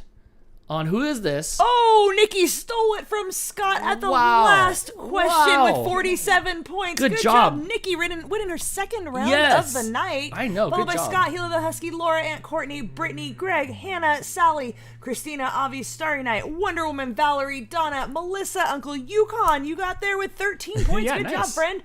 on Who Is This? Oh, Nikki stole it from Scott at the Wow. last question Wow. with 47 points. Good job. Nikki, winning her second round Yes. of the night. I know, Followed good by job. Scott, Hila the Husky, Laura, Aunt Courtney, Brittany, Greg, Hannah, Sally, Christina, Avi, Starry Night, Wonder Woman, Valerie, Donna, Melissa, Uncle Yukon. You got there with 13 points. Yeah, Good nice. job, friend.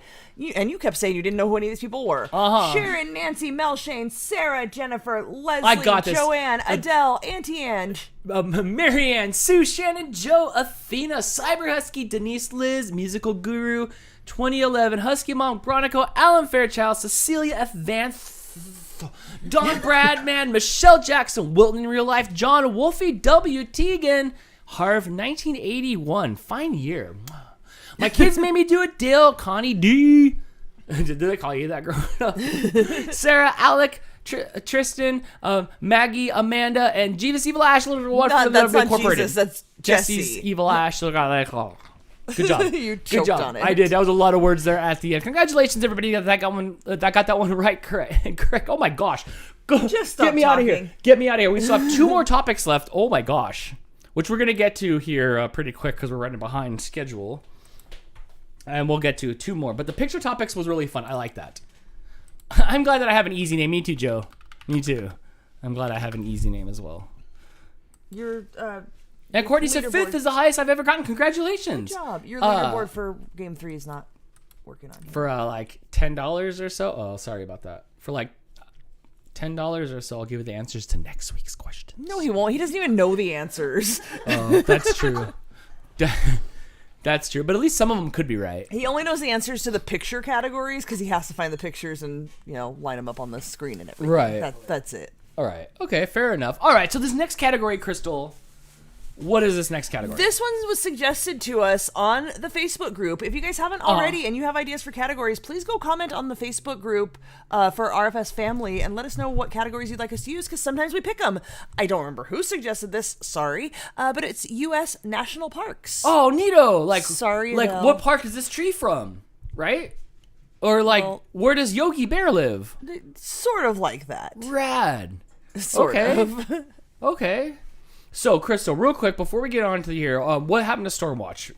And you kept saying you didn't know who any of these people were. Uh-huh. Sharon, Nancy, Mel, Shane, Sarah, Jennifer, Leslie, I got this. Joanne, Adele, Auntie Ange. Marianne, Sue, Shannon, Joe, Athena, Cyber Husky, Denise, Liz, Musical Guru, 2011, Husky Mom, Bronico, Alan Fairchild, Cecilia F. Van Don Bradman, Michelle Jackson, Wilton in Real Life, John Wolfie, W. Teagan, Harv, 1981, fine year. My kids made me do it, Dale, Connie D. Did they call you that growing up? Sarah, Alec, Tristan, Maggie, Amanda, and Jeeves Evil Ash. That's not Jesus. That's Jesse's Jesse. Evil Ash. Good job. You Good choked job. on it. I did. That was a lot of words there at the end. Congratulations, everybody that got that one right. Correct. Oh my gosh. Just stop Get me out of here. talking. Get me out of here. We still have 2 more topics left. Oh my gosh. Which we're gonna get to here pretty quick because we're running behind schedule. And we'll get to 2 more. But the picture topics was really fun. I like that. I'm glad that I have an easy name. Me too, Joe. Me too. I'm glad I have an easy name as well. Your And Courtney said leaderboard. 5th is the highest I've ever gotten. Congratulations. Good job. Your leaderboard for game 3 is not working on you. For like $10 or so. Oh, sorry about that. For like $10 or so, I'll give you the answers to next week's question. No, he won't. He doesn't even know the answers. Oh, that's true. That's true. But at least some of them could be right. He only knows the answers to the picture categories because he has to find the pictures and, line them up on the screen and everything. Right. That's it. All right. Okay, fair enough. All right, so this next category, Crystal, what is this next category? This one was suggested to us on the Facebook group. If you guys haven't already and you have ideas for categories, please go comment on the Facebook group for RFS Family and let us know what categories you'd like us to use because sometimes we pick them. I don't remember who suggested this, sorry, but it's U.S. National Parks. Oh, neato. Like, Sorry, like Adele. what park is this tree from? Right? Or like, Well- where does Yogi Bear live? Sort of like that. Rad. Sort Okay. of. Okay. So, Crystal, real quick before we get on to here, what happened to Stormwatch?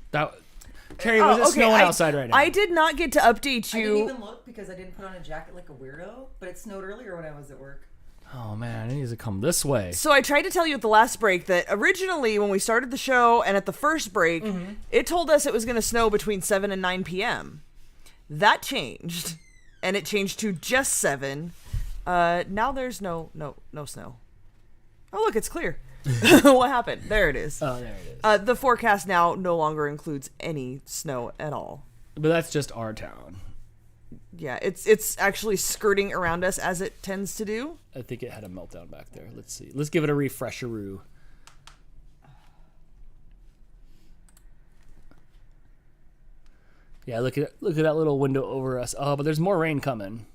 Terry, was it snowing outside right now? I did not get to update I you. didn't even look because I didn't put on a jacket like a weirdo, but it snowed earlier when I was at work. Oh man, it needs to come this way. So I tried to tell you at the last break that originally when we started the show and at the first break, it told us it was going to snow between 7 and 9 p.m. That changed, and it changed to just 7. Now there's no snow. Oh, look, it's clear. What happened? There it is. Oh, there it is. The forecast now no longer includes any snow at all. But that's just our town. Yeah, it's actually skirting around us as it tends to do. I think it had a meltdown back there. Let's see. Let's give it a refresher-oo. Yeah, look at that little window over us. Oh, but there's more rain coming.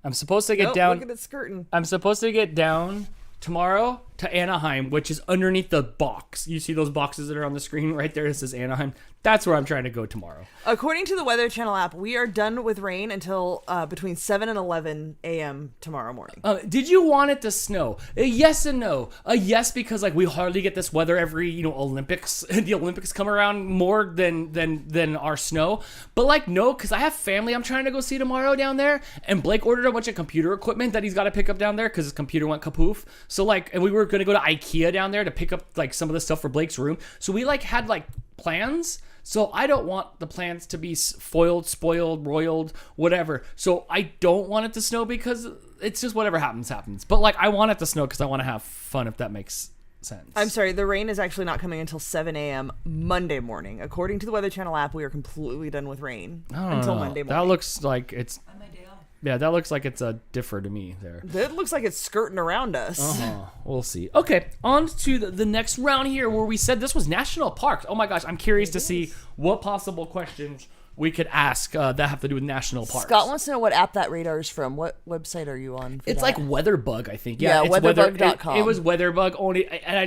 I'm supposed to get down. Look at it skirting. I'm supposed to get down tomorrow to Anaheim, which is underneath the box. You see those boxes that are on the screen right there? It says Anaheim. That's where I'm trying to go tomorrow. According to the Weather Channel app, we are done with rain until between 7 and 11 a.m. tomorrow morning. Did you want it to snow? A yes and no. A yes because like we hardly get this weather every Olympics. The Olympics come around more than our snow. But like no, because I have family I'm trying to go see tomorrow down there, and Blake ordered a bunch of computer equipment that he's got to pick up down there because his computer went kapoof. So like, and we were gonna go to IKEA down there to pick up like some of the stuff for Blake's room. So we like had like plans. So I don't want the plans to be foiled, spoiled, roiled, whatever. So I don't want it to snow because it's just whatever happens. But like I want it to snow because I want to have fun, if that makes sense. I'm sorry, the rain is actually not coming until 7 a.m. Monday morning. According to the Weather Channel app, we are completely done with rain until Monday morning. That looks like it's... On my day off. Yeah, that looks like it's a differ to me there. That looks like it's skirting around us. We'll see. Okay, on to the next round here where we said this was national parks. Oh my gosh, I'm curious to see what possible questions we could ask that have to do with national parks. Scott wants to know what app that radar is from. What website are you on? It's like WeatherBug, I think. Yeah, it's weatherbug.com. It was WeatherBug only, and I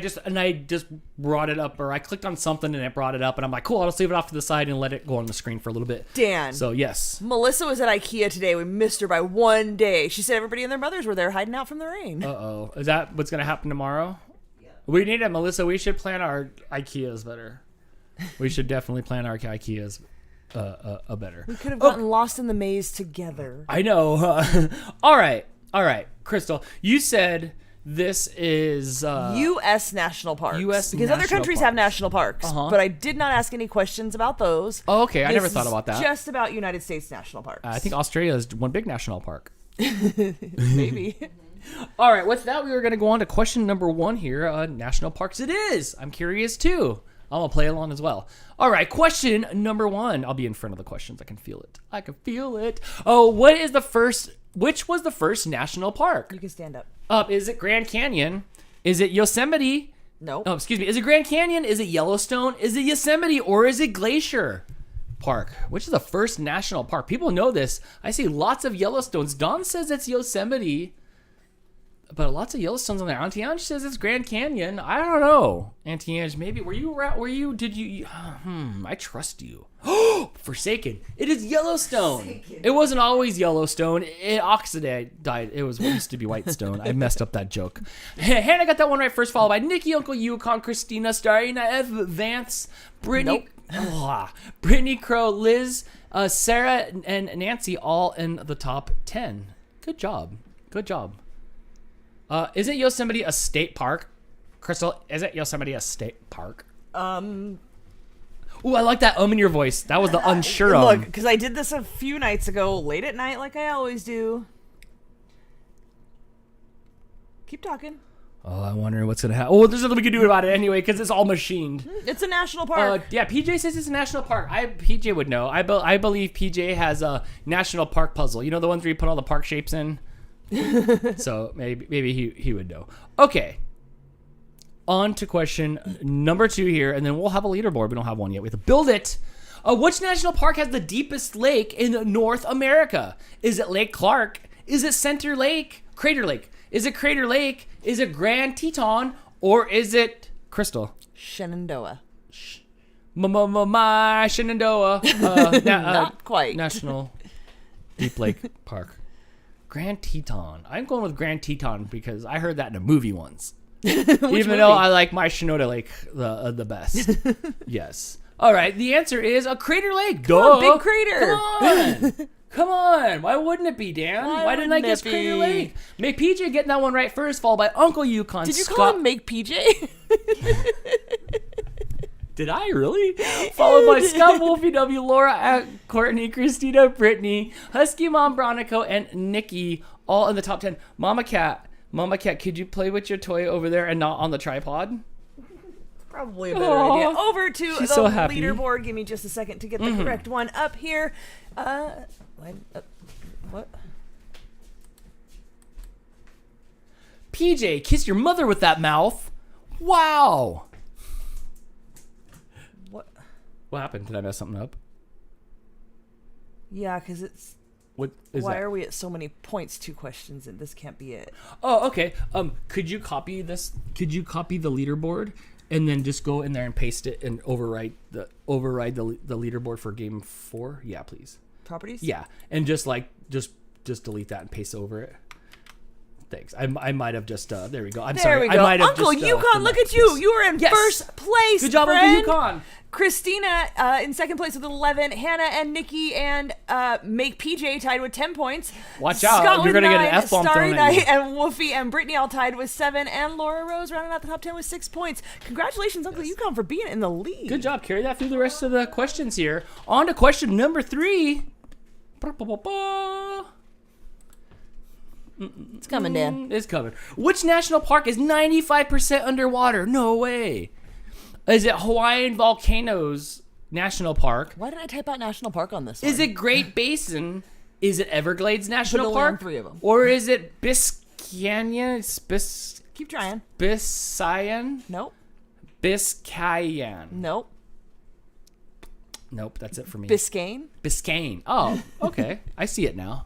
just brought it up, or I clicked on something and it brought it up, and I'm like, cool, I'll just leave it off to the side and let it go on the screen for a little bit. Dan. So yes. Melissa was at IKEA today. We missed her by one day. She said everybody and their mothers were there hiding out from the rain. Uh-oh. Is that what's gonna happen tomorrow? Yeah. We need it, Melissa. We should plan our IKEAs better. We should definitely plan our IKEAs better. We could have gotten lost in the maze together. I know. All right, Crystal. You said this is U.S. national parks. U.S. because other countries have national parks, but I did not ask any questions about those. Oh, okay. I never This thought is about that. Just about United States national parks. I think Australia is one big national park. Maybe. All right. With that, we were going to go on to question number 1 here. National parks it is. I'm curious too. I'm going to play along as well. All right, question number 1. I'll be in front of the questions. I can feel it. Oh, which was the first national park? You can stand up. Is it Grand Canyon? Is it Yosemite? No. Oh, excuse me. Is it Grand Canyon? Is it Yellowstone? Is it Yosemite? Or is it Glacier Park? Which is the first national park? People know this. I see lots of Yellowstones. Don says it's Yosemite. But lots of Yellowstones on there. Auntie Ange says it's Grand Canyon. I don't know. Auntie Ange, maybe I trust you. Forsaken. It is Yellowstone. Forsaken. It wasn't always Yellowstone. It oxidized. It used to be Whitestone. I messed up that joke. Hannah got that one right first, followed by Nikki, Uncle Yukon, Christina, Starina, Ev, Vance, Brittany, Brittany Crow, Liz, Sarah, and Nancy, all in the top 10. Good job. Isn't Yosemite a state park? Crystal, isn't Yosemite a state park? Ooh, I like that in your voice. That was the unsure Look, because I did this a few nights ago, late at night, like I always do. Keep talking. Oh, I wonder what's going to happen. Oh, there's nothing we can do about it anyway, because it's all machined. It's a national park. Yeah, PJ says it's a national park. PJ would know. I believe PJ has a national park puzzle. You know the ones where you put all the park shapes in? So maybe he would know. Okay. On to question number 2 here, and then we'll have a leaderboard. We don't have one yet. We have to build it. Which national park has the deepest lake in North America? Is it Lake Clark? Is it Center Lake? Crater Lake? Is it Crater Lake? Is it Grand Teton? Or is it Crystal? Shenandoah. Shenandoah. Not quite. National Deep Lake Park. Grand Teton. I'm going with Grand Teton because I heard that in a movie once. Even though I like my Shinoda Lake the best. Yes. All right. The answer is a Crater Lake. Come on, big crater. Come on. Why wouldn't it be, Dan? Why didn't I guess Crater Lake? Make PJ getting that one right first, followed by Uncle Yukon. Did you call him Make PJ? Did I really? Followed by Scott, Wolfie W, Laura, Courtney, Christina, Brittany, Husky Mom, Bronico, and Nikki, all in the top 10. Mama Cat, could you play with your toy over there and not on the tripod? Probably a better idea. Over to the so happy. leaderboard. Give me just a second to get the correct one up here. What? PJ, kiss your mother with that mouth. Wow. What happened? Did I mess something up? Yeah, because it's... What is Why that? are we at so many points? 2 questions, and this can't be it. Oh, okay. Could you copy this? Could you copy the leaderboard and then just go in there and paste it and override the leaderboard for game 4? Yeah, please. Properties? Yeah, and just delete that and paste over it. Thanks. I might have just there we go. I'm sorry. There we go. I might have Uncle just, Yukon, look at you. Yes. You are in first place. Good job, friend. Uncle Yukon. Christina in second place with 11. Hannah and Nikki and Make PJ tied with 10 points. Watch out. Scott You're with going to get an 9, F-bomb Starry thrown at you. Night and Wolfie and Brittany all tied with 7. And Laura Rose rounding out the top 10 with 6 points. Congratulations, Uncle Yukon, for being in the lead. Good job. Carry that through the rest of the questions here. On to question number 3. It's coming, Dan. It's coming. Which national park is 95% underwater? No way. Is it Hawaiian Volcanoes National Park? Why did I type out National Park on this one? Is it Great Basin Is it Everglades National only on Park? 3 of 'em. Or is it Biscayne? Keep trying. Biscayne? Nope. Biscayne. Nope. Nope, that's it for me. Biscayne. Biscayne. Oh, okay. I see it now.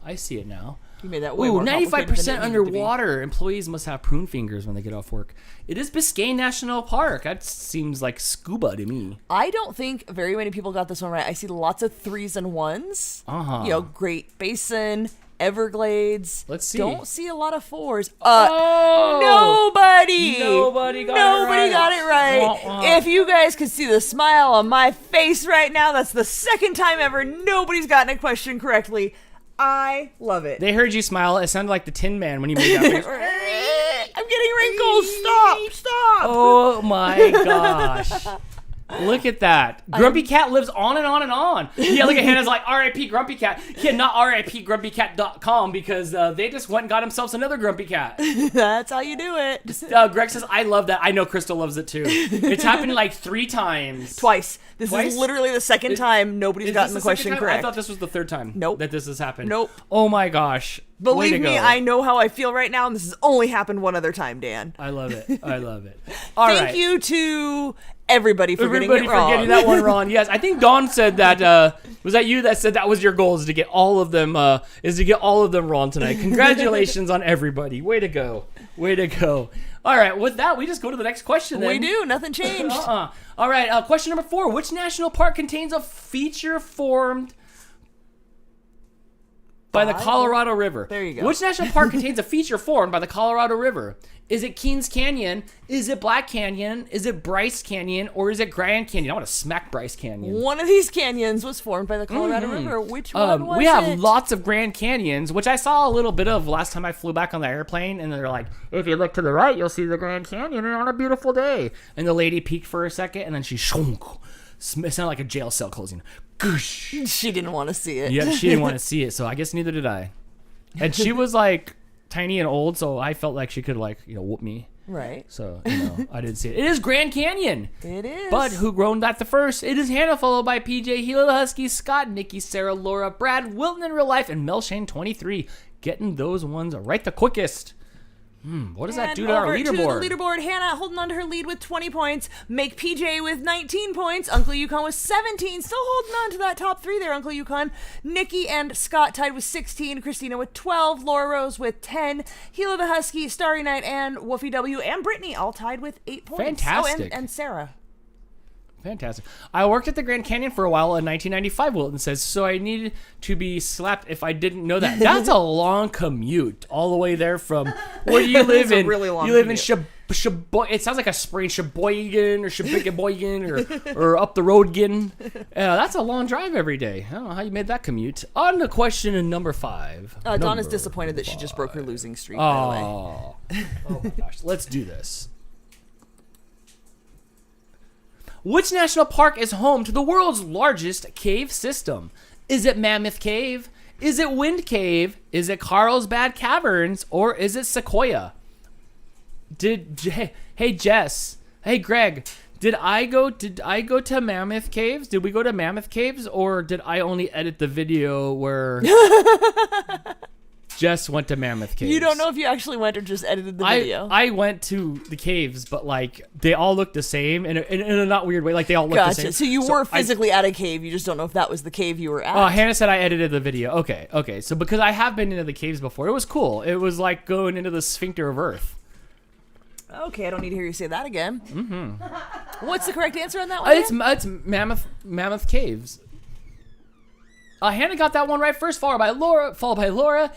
You made that way Ooh, more complicated 95% than it needed to be. underwater. Employees must have prune fingers when they get off work. It is Biscayne National Park. That seems like scuba to me. I don't think very many people got this one right. I see lots of 3s and 1s. Uh-huh. You know, Great Basin, Everglades. Let's see. Don't see a lot of 4s. Oh! Nobody Nobody got it right. Wah-wah. If you guys could see the smile on my face right now, that's the second time ever nobody's gotten a question correctly. I love it. They heard you smile. It sounded like the Tin Man when you made that face. I'm getting wrinkles. Stop. Oh my gosh. Look at that. Grumpy Cat lives on and on and on. Yeah, look at Hannah's like, R.I.P. Grumpy Cat. Yeah, not RIPGrumpyCat.com because they just went and got themselves another Grumpy Cat. That's how you do it. Greg says, I love that. I know Crystal loves it too. It's happened like 3 times. Twice. This Twice? is literally the second time nobody's Is gotten this the question second time? correct. I thought this was the 3rd time Nope. that this has happened. Nope. Oh my gosh. Way Believe to me, go. I know how I feel right now, and this has only happened one other time, Dan. I love it. I love it. All right. Thank you to everybody for getting it wrong. for getting that one wrong. Yes, I think Dawn said that. Was that you that said that was your goal? Is to get all of them. Wrong tonight. Congratulations on everybody. Way to go. Way to go. All right. With that, we just go to the next question. Then. We do. Nothing changed. All right. Question number 4. Which national park contains a feature formed by the Colorado River? There you go. Which national park contains a feature formed by the Colorado River? Is it Keenes Canyon? Is it Black Canyon? Is it Bryce Canyon? Or is it Grand Canyon? I want to smack Bryce Canyon. One of these canyons was formed by the Colorado River. Which one was we have it? lots of Grand Canyons, which I saw a little bit of last time I flew back on the airplane, and they're like, if you look to the right, you'll see the Grand Canyon on a beautiful day. And the lady peeked for a second, and then she shunk. It sounded like a jail cell closing. Goosh. She didn't want to see it. Yep, she didn't want to see it, so I guess neither did I. And she was like tiny and old, so I felt like she could whoop me. Right. So, I didn't see it. It is Grand Canyon. It is. But who groaned that the first? It is Hannah, followed by PJ, Hila the Husky, Scott, Nikki, Sarah, Laura, Brad, Wilton in real life, and Melshane 23. Getting those ones right the quickest. What does that do to our over leaderboard? To the leaderboard, Hannah holding on to her lead with 20 points. Make PJ with 19 points. Uncle Yukon with 17. Still holding on to that top 3 there, Uncle Yukon. Nikki and Scott tied with 16. Christina with 12. Laura Rose with 10. Hila the Husky, Starry Night, and Woofy W, and Brittany all tied with 8 points. Fantastic. Oh, and Sarah. Fantastic. I worked at the Grand Canyon for a while in 1995, Wilton says, so I needed to be slapped if I didn't know that. That's a long commute all the way there from where do you live in? Really long you live commute. in it sounds like a spray, Sheboygan or Sheboygan or up the road again. That's a long drive every day. I don't know how you made that commute. On to question number 5. Dawn is disappointed that she just broke her losing streak, by the way. Oh my gosh. Let's do this. Which national park is home to the world's largest cave system? Is it Mammoth Cave? Is it Wind Cave? Is it Carlsbad Caverns? Or is it Sequoia? Hey Jess. Hey Greg. Did I go to Mammoth Caves? Did we go to Mammoth Caves, or did I only edit the video where Jess went to Mammoth Caves? You don't know if you actually went or just edited the video. I went to the caves, but they all look the same in a not weird way. Like they all look the same. So you were physically at a cave. You just don't know if that was the cave you were at. Oh, Hannah said I edited the video. Okay. So because I have been into the caves before, it was cool. It was like going into the sphincter of Earth. Okay, I don't need to hear you say that again. Mm-hmm. What's the correct answer on that one? It's Mammoth Caves. Hannah got that one right first, followed by Laura, Hila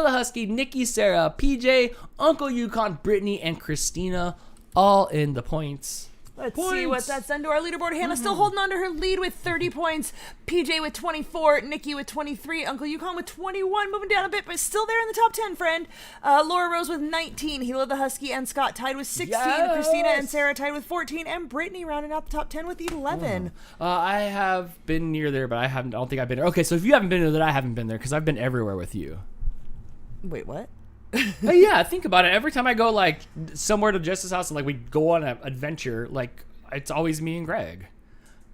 the Husky, Nikki, Sarah, PJ, Uncle Yukon, Brittany, and Christina, all in the points. Let's see what that's done to our leaderboard. Hannah still holding on to her lead with 30 points. PJ with 24. Nikki with 23. Uncle Yukon with 21. Moving down a bit, but still there in the top 10, friend. Laura Rose with 19. Hila the Husky and Scott tied with 16. Yes! Christina and Sarah tied with 14. And Brittany rounding out the top 10 with 11. I have been near there, but I don't think I've been there. Okay, so if you haven't been there, I haven't been there because I've been everywhere with you. Wait, what? Yeah, think about it. Every time I go somewhere to Jess's house and we go on an adventure, it's always me and Greg.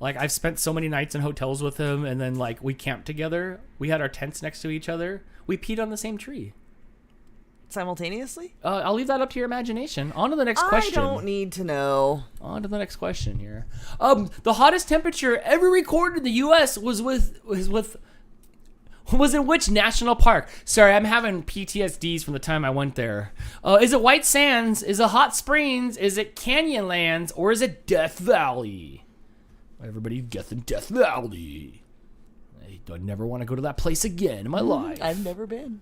Like, I've spent so many nights in hotels with him, and then, like, we camped together. We had our tents next to each other. We peed on the same tree. Simultaneously? I'll leave that up to your imagination. On to the next question. I don't need to know. On to the next question here. The hottest temperature ever recorded in the U.S. was in which national park? Sorry, I'm having PTSDs from the time I went there. Is it White Sands? Is it Hot Springs? Is it Canyonlands? Or is it Death Valley? Everybody's guessing Death Valley. I never want to go to that place again in my life. I've never been.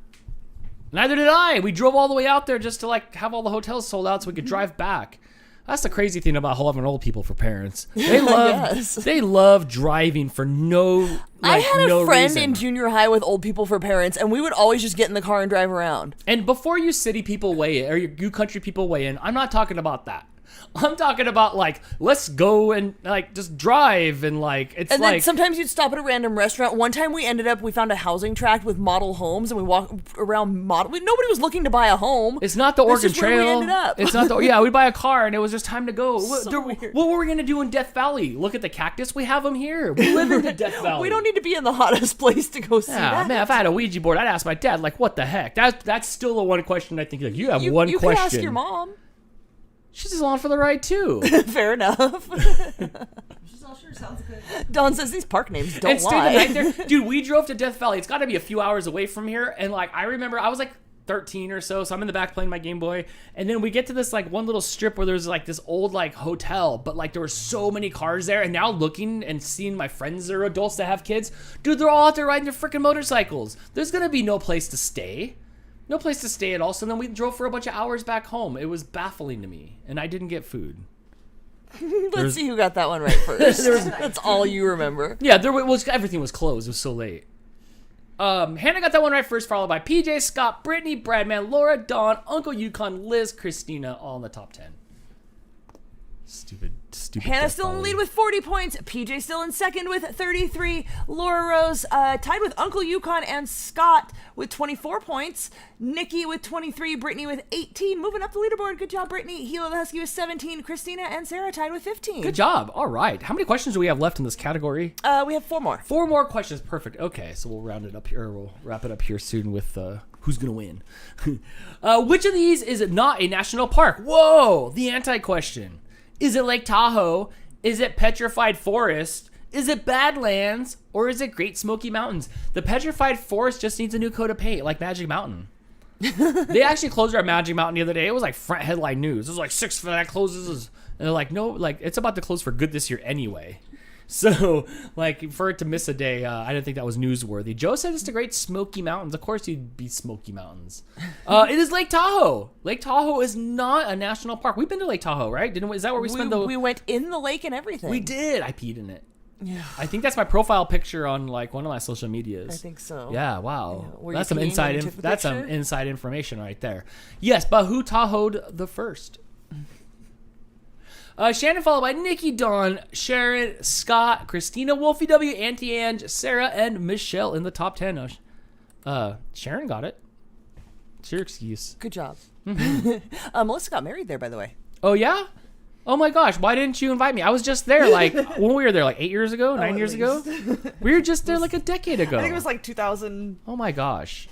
Neither did I. We drove all the way out there just to like have all the hotels sold out so we could drive back. That's the crazy thing about having old people for parents. They love they love driving for no I had no a friend reason. in junior high with old people for parents, and we would always just get in the car and drive around. And before you city people weigh in, or you country people weigh in, I'm not talking about that. I'm talking about like, let's go and like just drive and like it's And like then sometimes you'd stop at a random restaurant. One time we found a housing tract with model homes, and we walked around nobody was looking to buy a home. it's not the That's Oregon just where Trail. we ended up. It's not the we buy a car and it was just time to go. So weird. What were we gonna do in Death Valley? Look at the cactus? We have them here. We live in the Death Valley. We don't need to be in the hottest place to go see Yeah, that. man, if I had a Ouija board, I'd ask my dad, like, what the heck? That's still the one question I think, like, you have one you question. could ask your mom. She's just along for the ride, too. Fair enough. She's all sure sounds good. Don says these park names don't And stayed lie. the night there. Dude, we drove to Death Valley. It's got to be a few hours away from here. And, like, I remember I was, like, 13 or so I'm in the back playing my Game Boy. And then we get to this, like, one little strip where there's, like, this old, like, hotel. But, like, there were so many cars there. And now looking and seeing my friends that are adults that have kids, dude, they're all out there riding their freaking motorcycles. There's going to be no place to stay. No place to stay at all. So then we drove for a bunch of hours back home. It was baffling to me. And I didn't get food. Let's see who got that one right first. That's all you remember. Yeah, everything was closed. It was so late. Hannah got that one right first, followed by PJ, Scott, Brittany, Bradman, Laura, Dawn, Uncle Yukon, Liz, Christina, all in the top 10. Stupid. Hannah Death still in the Valley. lead with 40 points. PJ still in second with 33. Laura Rose tied with Uncle Yukon and Scott with 24 points. Nikki with 23. Brittany with 18. Moving up the leaderboard. Good job, Brittany. Hilo the Husky with 17. Christina and Sarah tied with 15. Good job. All right. How many questions do we have left in this category? We have 4 more. 4 more questions. Perfect. Okay, so we'll round it up here. We'll wrap it up here soon with who's going to win. Which of these is not a national park? Whoa! The anti-question. Is it Lake Tahoe? Is it Petrified Forest? Is it Badlands? Or is it Great Smoky Mountains? The Petrified Forest just needs a new coat of paint, like Magic Mountain. They actually closed our Magic Mountain the other day. It was like front headline news. It was like 6 that closes. And they're like, no, like it's about to close for good this year anyway. So, like, for it to miss a day, I didn't think that was newsworthy. Joe said it's the Great Smoky Mountains. Of course you'd be Smoky Mountains. It is Lake Tahoe. Lake Tahoe is not a national park. We've been to Lake Tahoe, right? Is that where we spent the... We went in the lake and everything. We did. I peed in it. Yeah. I think that's my profile picture on, like, one of my social medias. I think so. Yeah, wow. Yeah. Were That's you some peeing inside when you took the that's some picture? inside information right there. Yes, but who Tahoe'd the first? Shannon, followed by Nikki, Dawn, Sharon, Scott, Christina, Wolfie W, Auntie Ange, Sarah, and Michelle in the top 10. Sharon got it. It's your excuse. Good job. Mm-hmm. Melissa got married there, by the way. Oh, yeah? Oh, my gosh. Why didn't you invite me? I was just there, like, when we were there, like, 8 years ago, 9 years ago? We were just there, like, a decade ago. I think it was like 2011. Oh, my gosh.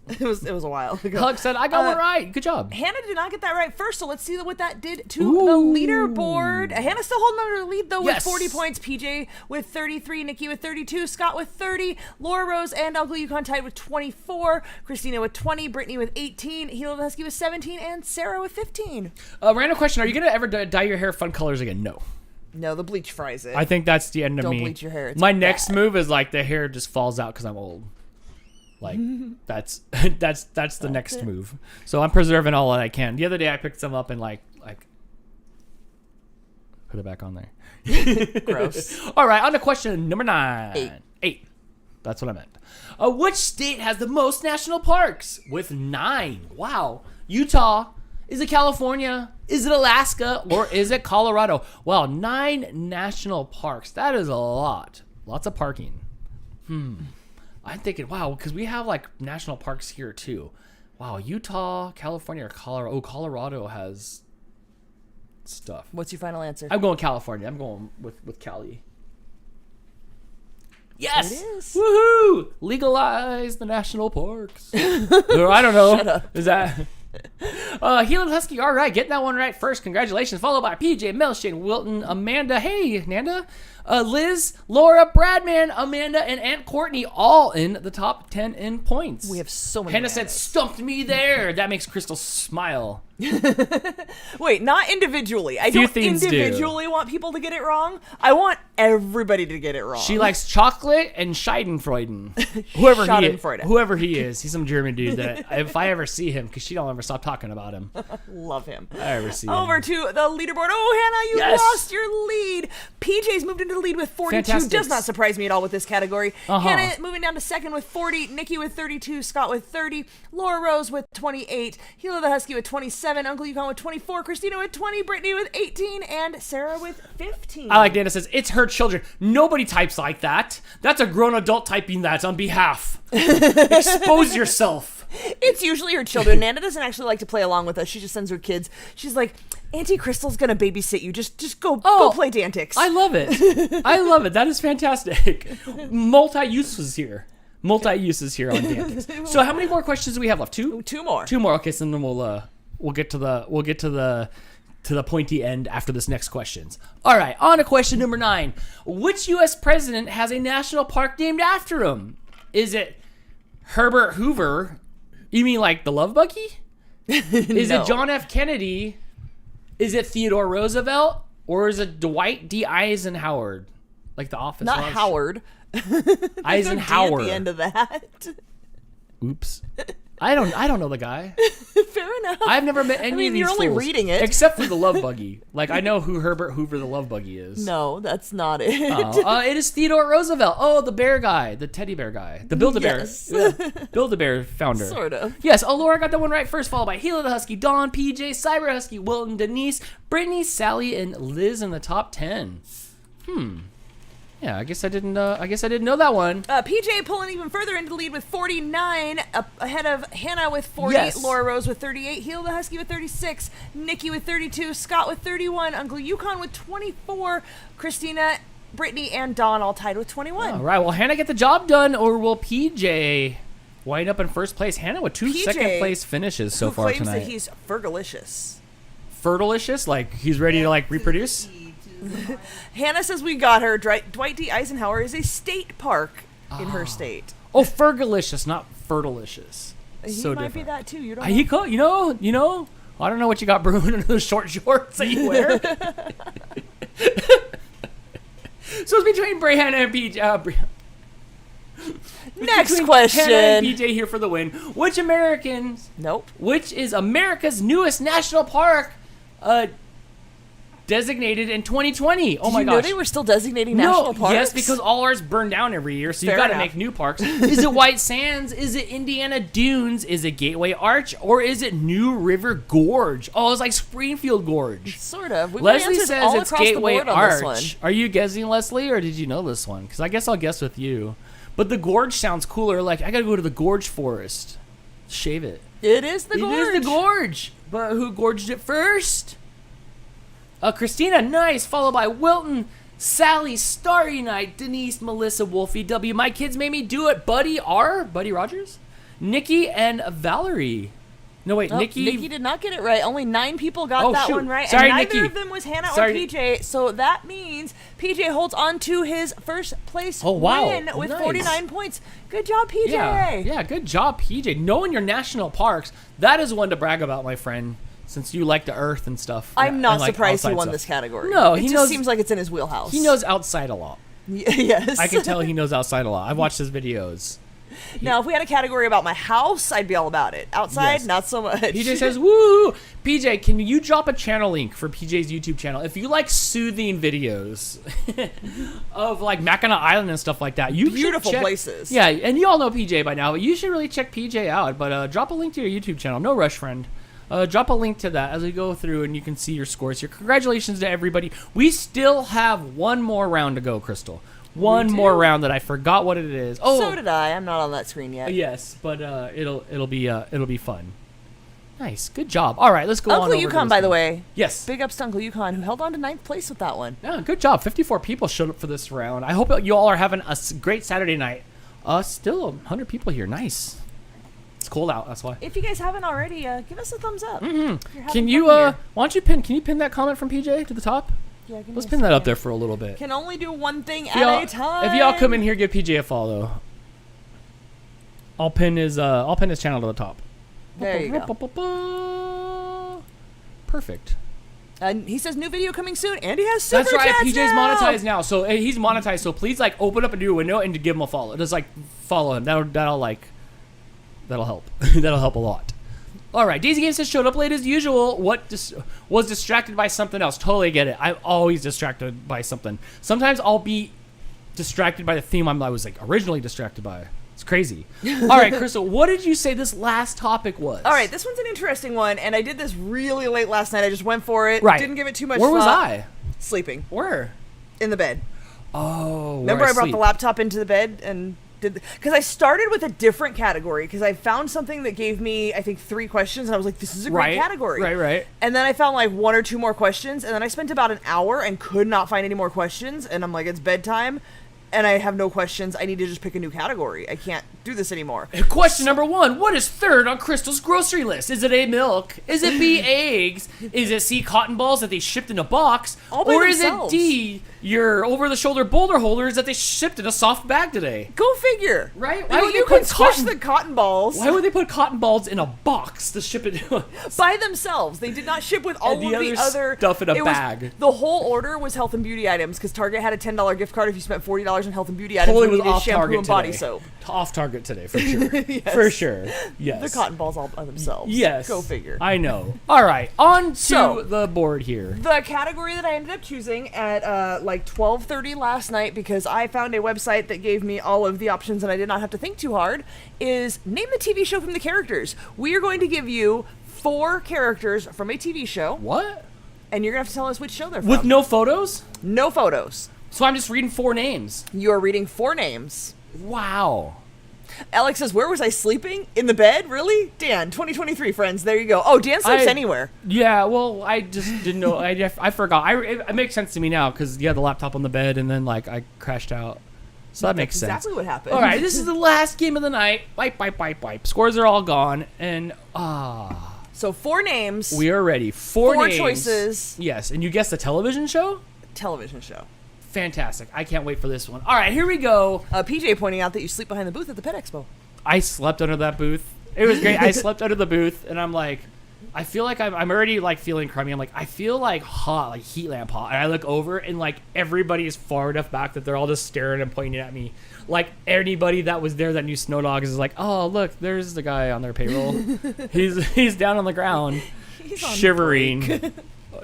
It was a while ago. Huck said, I got one right. Good job. Hannah did not get that right first, so let's see what that did to Ooh. the leaderboard. Hannah's still holding on to the lead, though, Yes. with 40 points. PJ with 33, Nikki with 32, Scott with 30, Laura Rose and Uncle Yukon tied with 24, Christina with 20, Brittany with 18, Hilo the Husky with 17, and Sarah with 15. Random question. Are you going to ever dye your hair fun colors again? No. No, the bleach fries it. I think that's the end of Don't me. bleach your hair. It's My next bad. move is like the hair just falls out because I'm old. Like that's the next move. So I'm preserving all that I can. The other day I picked some up and like put it back on there. Gross. All right, on to question number 9. 8. That's what I meant. Which state has the most national parks? With 9. Wow. Utah. Is it California? Is it Alaska? Or is it Colorado? Wow, 9 national parks. That is a lot. Lots of parking. I'm thinking, wow, because we have like national parks here too. Wow, Utah, California, or Colorado. Oh, Colorado has stuff. What's your final answer? I'm going California. I'm going with Cali. Yes! It is. Woohoo! Legalize the national parks. Or I don't know. Shut up. Is that... Healing Husky, all right, getting that one right first. Congratulations. Followed by PJ, Mel, Shane, Wilton, Amanda. Hey, Nanda. Liz, Laura, Bradman, Amanda, and Aunt Courtney all in the top 10 in points. We have so many. Hannah said, stumped me there. That makes Crystal smile. Wait, not individually. I Few don't things do. individually want people to get it wrong. I want everybody to get it wrong. She likes chocolate and Schadenfreude. Whoever he is. He's some German dude that if I ever see him, because she don't ever stop talking about him. Love him. I ever see him. Over to the leaderboard. Oh, Hannah, you Yes. lost your lead. PJ's moved into the lead with 42. Fantastic. Does not surprise me at all with this category. Uh-huh. Hannah moving down to second with 40. Nikki with 32. Scott with 30. Laura Rose with 28. Hilo the Husky with 27. Uncle Yukon with 24. Christina with 20. Brittany with 18. And Sarah with 15. I like Dana says, it's her children. Nobody types like that. That's a grown adult typing that on behalf. Expose yourself. It's usually her children. Nana doesn't actually like to play along with us. She just sends her kids. She's like, Auntie Crystal's gonna babysit you. Just go play DANtics. I love it. I love it. That is fantastic. Multi-uses here on DANtics. So how many more questions do we have left? Two more. Okay, so then we'll get to the pointy end after this next questions. All right, on to question number 9. Which U.S. president has a national park named after him? Is it Herbert Hoover? You mean like the Love Buggy? Is No. it John F. Kennedy? Is it Theodore Roosevelt? Or is it Dwight D. Eisenhower? Like the office. Not Howard. Eisenhower. At the end of that. Oops. I don't know the guy. Fair enough. I've never met any of these you're only fools, reading it. except for the Love Buggy. Like I know who Herbert Hoover the Love Buggy is. No, that's not it. It is Theodore Roosevelt. Oh, the bear guy, the teddy bear guy, the Build-A-Bear, Yes. Build-A-Bear founder. Sort of. Yes. Oh, Laura got that one right first, followed by Hilo the Husky, Dawn, PJ, Cyber Husky, Wilton, Denise, Brittany, Sally, and Liz in the top 10. Yeah, I guess I didn't know that one. PJ pulling even further into the lead with 49, ahead of Hannah with 40, Yes. Laura Rose with 38, Heel the Husky with 36, Nikki with 32, Scott with 31, Uncle Yukon with 24, Christina, Brittany, and Dawn all tied with 21. All right. Well, Hannah get the job done, or will PJ wind up in first place? Hannah with 2 PJ, second place finishes so who far claims tonight. that he's fergalicious. Fertilicious, like he's ready to like reproduce. Hannah says we got her. Dwight D. Eisenhower is a state park in her state. Oh, Fergalicious, not Fertilicious. He So might be different. that too. You don't know. He could, you know. I don't know what you got brewing under those short shorts that you wear. So it's between Brianna and PJ. Next question. Hannah and PJ here for the win. Which Nope. Which is America's newest national park? Designated in 2020. Oh my Did you know gosh. they were still designating national parks? Yes, because all ours burn down every year, so you Fair got to enough. make new parks. Is it White Sands? Is it Indiana Dunes? Is it Gateway Arch? Or is it New River Gorge? Oh, it's like Springfield Gorge. Sort of. We've Leslie answered says all it's across the Gateway board on this one. Arch. Are you guessing, Leslie, or did you know this one? Because I guess I'll guess with you. But the Gorge sounds cooler. Like, I got to go to the Gorge Forest. Shave it. It is the It gorge. is the Gorge. But who gorged it first? Christina, nice. Followed by Wilton, Sally, Starry Night, Denise, Melissa, Wolfie, W. My kids made me do it. Buddy R. Buddy Rogers, Nikki, and Valerie. No, wait, Nope, Nikki. Nikki did not get it right. Only 9 people got Oh, that shoot. one right. Sorry, and neither Nikki. of them was Hannah Sorry. or PJ. So that means PJ holds on to his first place Oh, wow. win with Nice. 49 points. Good job, PJ. Yeah, good job, PJ. Knowing your national parks, that is one to brag about, my friend, since you like the earth and stuff. I'm not and, like, surprised he outside won stuff. this category. No, it he just knows- seems like it's in his wheelhouse. He knows outside a lot. Yes. I can tell he knows outside a lot. I've watched his videos. Now, if we had a category about my house, I'd be all about it. Outside, Yes. not so much. PJ says, woo! PJ, can you drop a channel link for PJ's YouTube channel? If you like soothing videos of like Mackinac Island and stuff like that, you should Beautiful check- places. Yeah, and you all know PJ by now, but you should really check PJ out. But drop a link to your YouTube channel. No rush, friend. Drop a link to that as we go through and you can see your scores here. Congratulations to everybody. We still have one more round to go, Crystal. One more round that I forgot what it is. Oh, So did I. I'm not on that screen yet. yes, but it'll be fun. Nice. Good job. All right, let's go on Uncle over to Yukon, this by the one. way. Yes. Big ups to Uncle Yukon, who held on to 9th place with that one. Yeah, good job. 54 people showed up for this round. I hope you all are having a great Saturday night. Still 100 people here. Nice. It's cold out. That's why. If you guys haven't already, give us a thumbs up. Can you why don't you pin? Can you pin that comment from PJ to the top? Yeah, give me Let's a pin that up second. there for a little bit. Can only do one thing If at a time. If y'all come in here, give PJ a follow. I'll pin his channel to the top. There you go. Perfect. And he says new video coming soon, and he has super That's right. chats PJ's now. monetized now, so he's monetized. So please open up a new window and give him a follow. Just follow him. That'll help. That'll help a lot. All right, Daisy Games has showed up late as usual. Was distracted by something else. Totally get it. I'm always distracted by something. Sometimes I'll be distracted by the theme I was originally distracted by. It's crazy. All right, Crystal, what did you say this last topic was? All right, this one's an interesting one, and I did this really late last night. I just went for it. Right. Didn't give it too much Where was thought. I? Sleeping. Where? In the bed. Oh, Remember I brought the laptop into the bed and did because I started with a different category because I found something that gave me I think 3 questions and I was like, this is a great category. Right. And then I found 1 or 2 more questions and then I spent about an hour and could not find any more questions and I'm like, it's bedtime and I have no questions. I need to just pick a new category. I can't do this anymore. Question number 1. What is third on Crystal's grocery list? Is it A, milk? Is it B, eggs? Is it C, cotton balls that they shipped in a box? All by or themselves. is it D, your over-the-shoulder boulder holders that they shipped in a soft bag today? Go figure. Right? Why would you could squish the cotton balls Why would they put cotton balls in a box to ship it? by themselves? They did not ship with all And the of the other other stuff in a it was- bag. The whole order was health and beauty items because Target had a $10 gift card if you spent $40 on health and beauty items. Totally you was needed off shampoo target and body today. soap. Off target today, for sure. Yes. For sure. Yes. The cotton balls all by themselves. Yes. Go figure. I know. All right. On to So- the board here. The category that I ended up choosing at 12:30 last night because I found a website that gave me all of the options and I did not have to think too hard is name the TV show from the characters. We are going to give you 4 characters from a TV show What? and you're going to have to tell us which show they're from. With no photos? No photos. So I'm just reading 4 names. You are reading 4 names. Wow. Alex says, where was I sleeping? In the bed? Really? Dan, 2023, friends. There you go. Oh, Dan sleeps anywhere. Yeah, well, I just didn't know. I forgot. It makes sense to me now because you had the laptop on the bed and then I crashed out. So that makes That's sense. exactly what happened. All right, this is the last game of the night. Wipe. Scores are all gone. And So 4 names. we are ready. 4 names. choices. Yes, and you guessed the television show? Television show. Fantastic. I can't wait for this one. All right, here we go. PJ pointing out that you sleep behind the booth at the Pet Expo. I slept under that booth. It was great. I slept under the booth, and I'm like, I feel like I'm already feeling crummy. I'm like, I feel hot, heat lamp hot. And I look over, and everybody is far enough back that they're all just staring and pointing at me. Anybody that was there that knew Snow Dogs is like, oh look, there's the guy on their payroll. he's down on the ground, He's on shivering.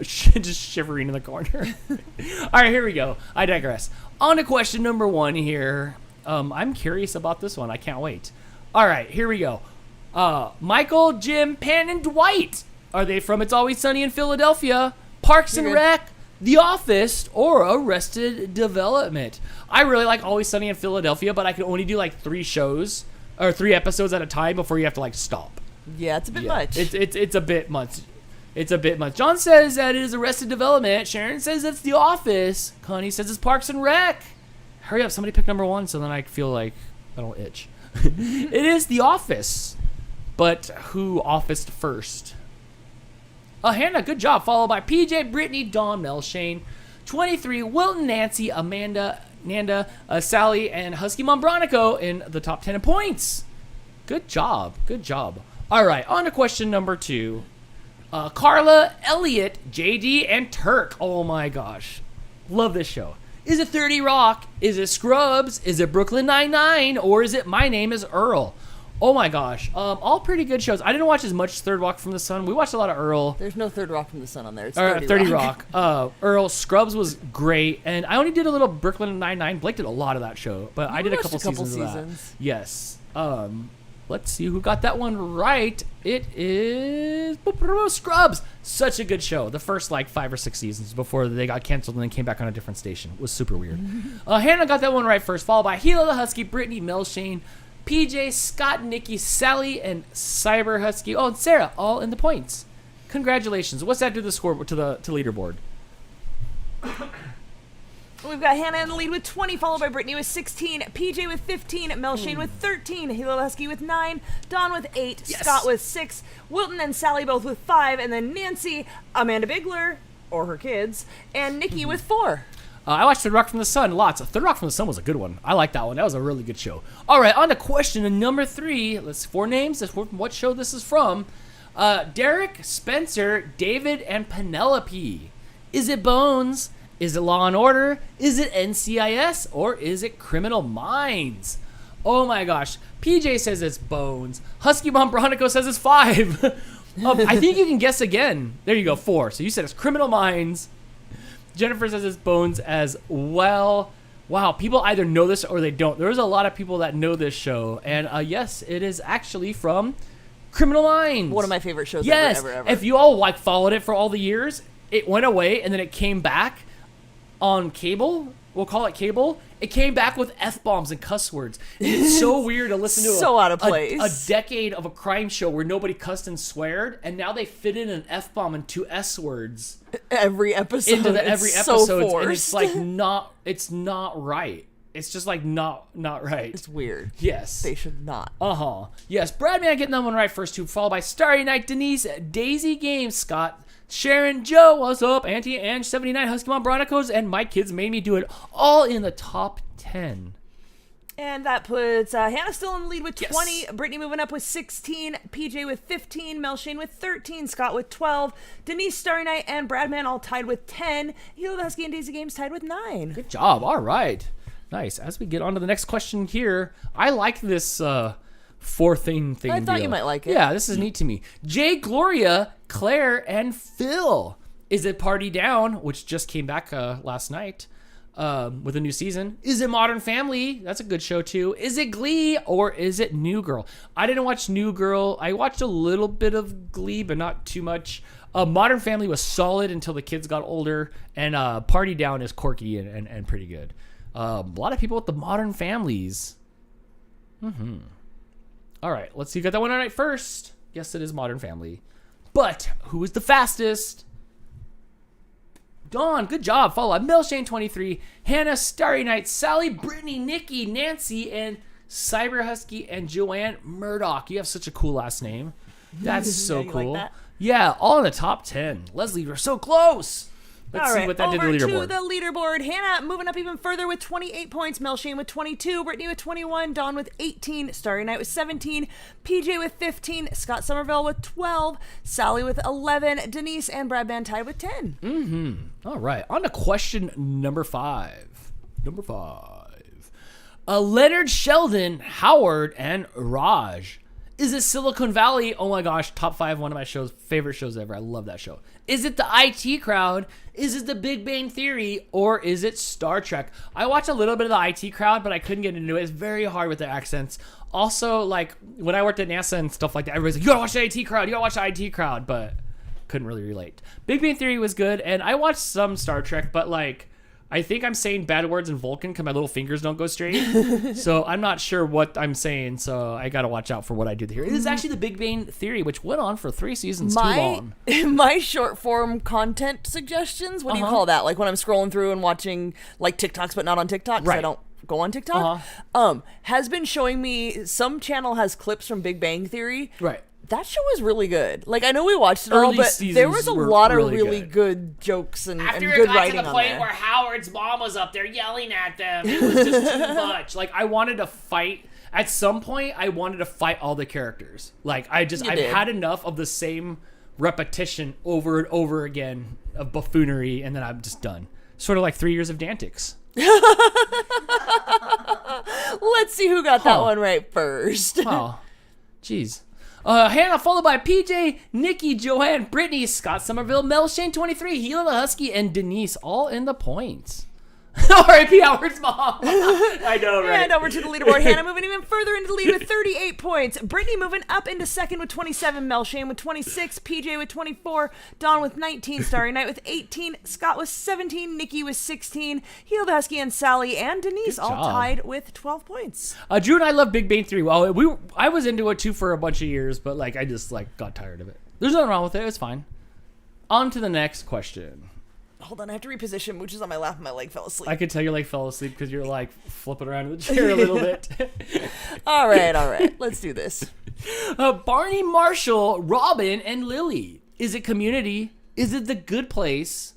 Just shivering in the corner. All right, here we go. I digress. On to question number 1 here. I'm curious about this one. I can't wait. All right, here we go. Michael, Jim, Pan, and Dwight. Are they from It's Always Sunny in Philadelphia, Parks and You're good. Rec, The Office, or Arrested Development? I really like Always Sunny in Philadelphia, but I can only do 3 shows or 3 episodes at a time before you have to stop. Yeah, it's a bit much. It's a bit much. It's a bit much. John says that it is Arrested Development. Sharon says it's The Office. Connie says it's Parks and Rec. Hurry up, somebody pick number 1 so then I feel like I don't itch. It is The Office. But who officed first? Hannah, good job. Followed by PJ, Brittany, Dawn, Mel, Shane, 23, Wilton, Nancy, Amanda, Nanda, Sally, and Husky Mom Bronico in the top 10 in points. Good job. Good job. All right, on to question number 2. Carla, Elliot, JD, and Turk. Oh my gosh. Love this show. Is it 30 Rock? Is it Scrubs? Is it Brooklyn Nine-Nine? Or is it My Name is Earl? Oh my gosh. All pretty good shows. I didn't watch as much Third Rock from the Sun. We watched a lot of Earl. There's no Third Rock from the Sun on there. It's 30 Rock. Earl, Scrubs was great. And I only did a little Brooklyn Nine-Nine. Blake did a lot of that show. But I did a couple seasons of that. Yes. Let's see who got that one right. It is Scrubs. Such a good show. The first 5 or 6 seasons before they got canceled and then came back on a different station. It was super weird. Hannah got that one right first, followed by Gila the Husky, Brittany, Mel, Shane, PJ, Scott, Nikki, Sally, and Cyber Husky. Oh, and Sarah, all in the points. Congratulations. What's that do to the score to leaderboard? We've got Hannah in the lead with 20, followed by Brittany with 16, PJ with 15, Mel Shane with 13, Hilo Husky with 9, Dawn with 8, Yes. Scott with 6, Wilton and Sally both with 5, and then Nancy, Amanda Bigler, or her kids, and Nikki with 4. I watched Third Rock from the Sun lots. Third Rock from the Sun was a good one. I like that one. That was a really good show. All right, on to question number 3. Let's 4 names. That's what show this is from. Derek, Spencer, David, and Penelope. Is it Bones? Is it Law and Order? Is it NCIS? Or is it Criminal Minds? Oh my gosh. PJ says it's Bones. Husky Mom Bronico says it's 5. I think you can guess again. There you go, 4. So you said it's Criminal Minds. Jennifer says it's Bones as well. Wow, people either know this or they don't. There's a lot of people that know this show. And yes, it is actually from Criminal Minds. One of my favorite shows yes. ever. If you all followed it for all the years, it went away and then it came back on cable. We'll call it cable. It came back with F-bombs and cuss words. And it's so weird to listen to So out of place. a decade of a crime show where nobody cussed and sweared, and now they fit in an F-bomb and 2 S words Every episode. into every episode, So forced. and it's like it's not right. It's just like not right. It's weird. Yes. They should not. Yes, Bradman getting that one right first 2, followed by Starry Night, Denise, Daisy Games, Scott, Sharon, Joe, what's up, Auntie Ange, 79, Husky Mom Bronicos, and My Kids Made Me Do It, all in the top 10. And that puts Hannah still in the lead with Yes. 20, Brittany moving up with 16, PJ with 15, Mel Shane with 13, Scott with 12, Denise, Starry Night, and Bradman all tied with 10, Hilo the Husky and Daisy Games tied with 9. Good job. All right. Nice. As we get on to the next question here, I like this 4-thing thing. I thought deal. you might like it. Yeah, this is neat to me. Jay, Gloria, Claire, and Phil. Is it Party Down, which just came back last night with a new season? Is it Modern Family? That's a good show too. Is it Glee or is it New Girl? I didn't watch New Girl. I watched a little bit of Glee, but not too much. Modern Family was solid until the kids got older, and Party Down is quirky and pretty good. A lot of people with the Modern Families. All right, let's see. You got that one right first. Yes, it is Modern Family. But who is the fastest? Dawn, good job. Followed by Mel Shane 23, Hannah, Starry Night, Sally, Brittany, Nikki, Nancy, and Cyber Husky and Joanne Murdoch. You have such a cool last name. That's so Yeah, you cool. like that? Yeah, all in the top 10. Leslie, we're so close. Let's All see right, what that did to over the to leaderboard. the leaderboard. Hannah moving up even further with 28 points. Mel Shane with 22. Brittany with 21. Dawn with 18. Starry Night with 17. PJ with 15. Scott Somerville with 12. Sally with 11. Denise and Brad Band tied with 10. All right, on to question number 5. Leonard, Sheldon, Howard, and Raj. Is it Silicon Valley? Oh my gosh, top 5, one of my favorite shows ever. I love that show. Is it the IT Crowd? Is it the Big Bang Theory? Or is it Star Trek? I watched a little bit of the IT Crowd, but I couldn't get into it. It's very hard with their accents. Also, like, when I worked at NASA and stuff like that, everybody's like, you gotta watch the IT Crowd, you gotta watch the IT Crowd, but couldn't really relate. Big Bang Theory was good, and I watched some Star Trek, but like, I think I'm saying bad words in Vulcan because my little fingers don't go straight. So I'm not sure what I'm saying, so I gotta watch out for what I do here. It is actually the Big Bang Theory, which went on for 3 seasons too long. My short form content suggestions, what do you call that? Like when I'm scrolling through and watching like TikToks but not on TikTok because I don't go on TikTok. Has been showing me some channel has clips from Big Bang Theory. Right. That show was really good. Like, I know we watched it all, Early but seasons there was a were lot of really really good. good jokes and After good it got writing to the on point there. where Howard's mom was up there yelling at them, it was just too much. Like, I wanted to fight. At some point, I wanted to fight all the characters. Like, I've did. had enough of the same repetition over and over again of buffoonery, and then I'm just done. Sort of like 3 years of DANtics. Let's see who got that one right first. Oh, jeez. Hannah, followed by PJ, Nikki, Joanne, Brittany, Scott Somerville, Mel Shane 23, Hila the Husky, and Denise, all in the points. R.I.P. Howard's mom. I know, right? And over to the leaderboard. Hannah moving even further into the lead with 38 points. Brittany moving up into second with 27. Mel Shane with 26. PJ with 24. Dawn with 19. Starry Night with 18. Scott with 17. Nikki with 16. Heel the Husky and Sally and Denise all tied with 12 points. Drew and I love Big Bang Theory. Well, I was into it too for a bunch of years, but like I just like got tired of it. There's nothing wrong with it. It's fine. On to the next question. Hold on, I have to reposition. Mooch is on my lap and my leg fell asleep. I could tell your leg fell asleep because you're like flipping around in the chair a little bit. All right. Let's do this. Barney, Marshall, Robin, and Lily. Is it Community? Is it The Good Place?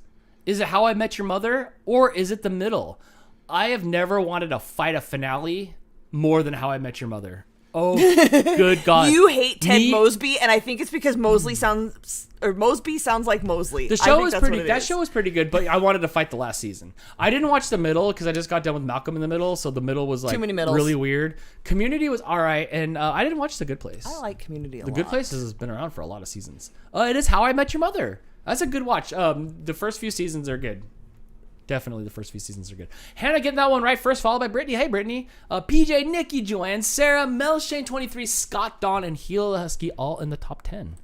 Is it How I Met Your Mother? Or is it the middle? I have never wanted to fight a finale more than How I Met Your Mother. Oh, good God. You hate Ted Mosby, and I think it's because Mosby sounds like Mosley. The show was pretty. That show was pretty good, but I wanted to fight the last season. I didn't watch the middle because I just got done with Malcolm in the Middle, so the middle was like too many middles. Really weird. Community was all right, and I didn't watch The Good Place. I like Community a lot. The Good Place has been around for a lot of seasons. It is How I Met Your Mother. That's a good watch. The first few seasons are good. Definitely the first few seasons are good. Hannah getting that one right first, followed by Brittany. Hey, Brittany. PJ, Nikki, Joanne, Sarah, Mel, Shane, 23, Scott, Dawn, and Heel the Husky all in the top 10.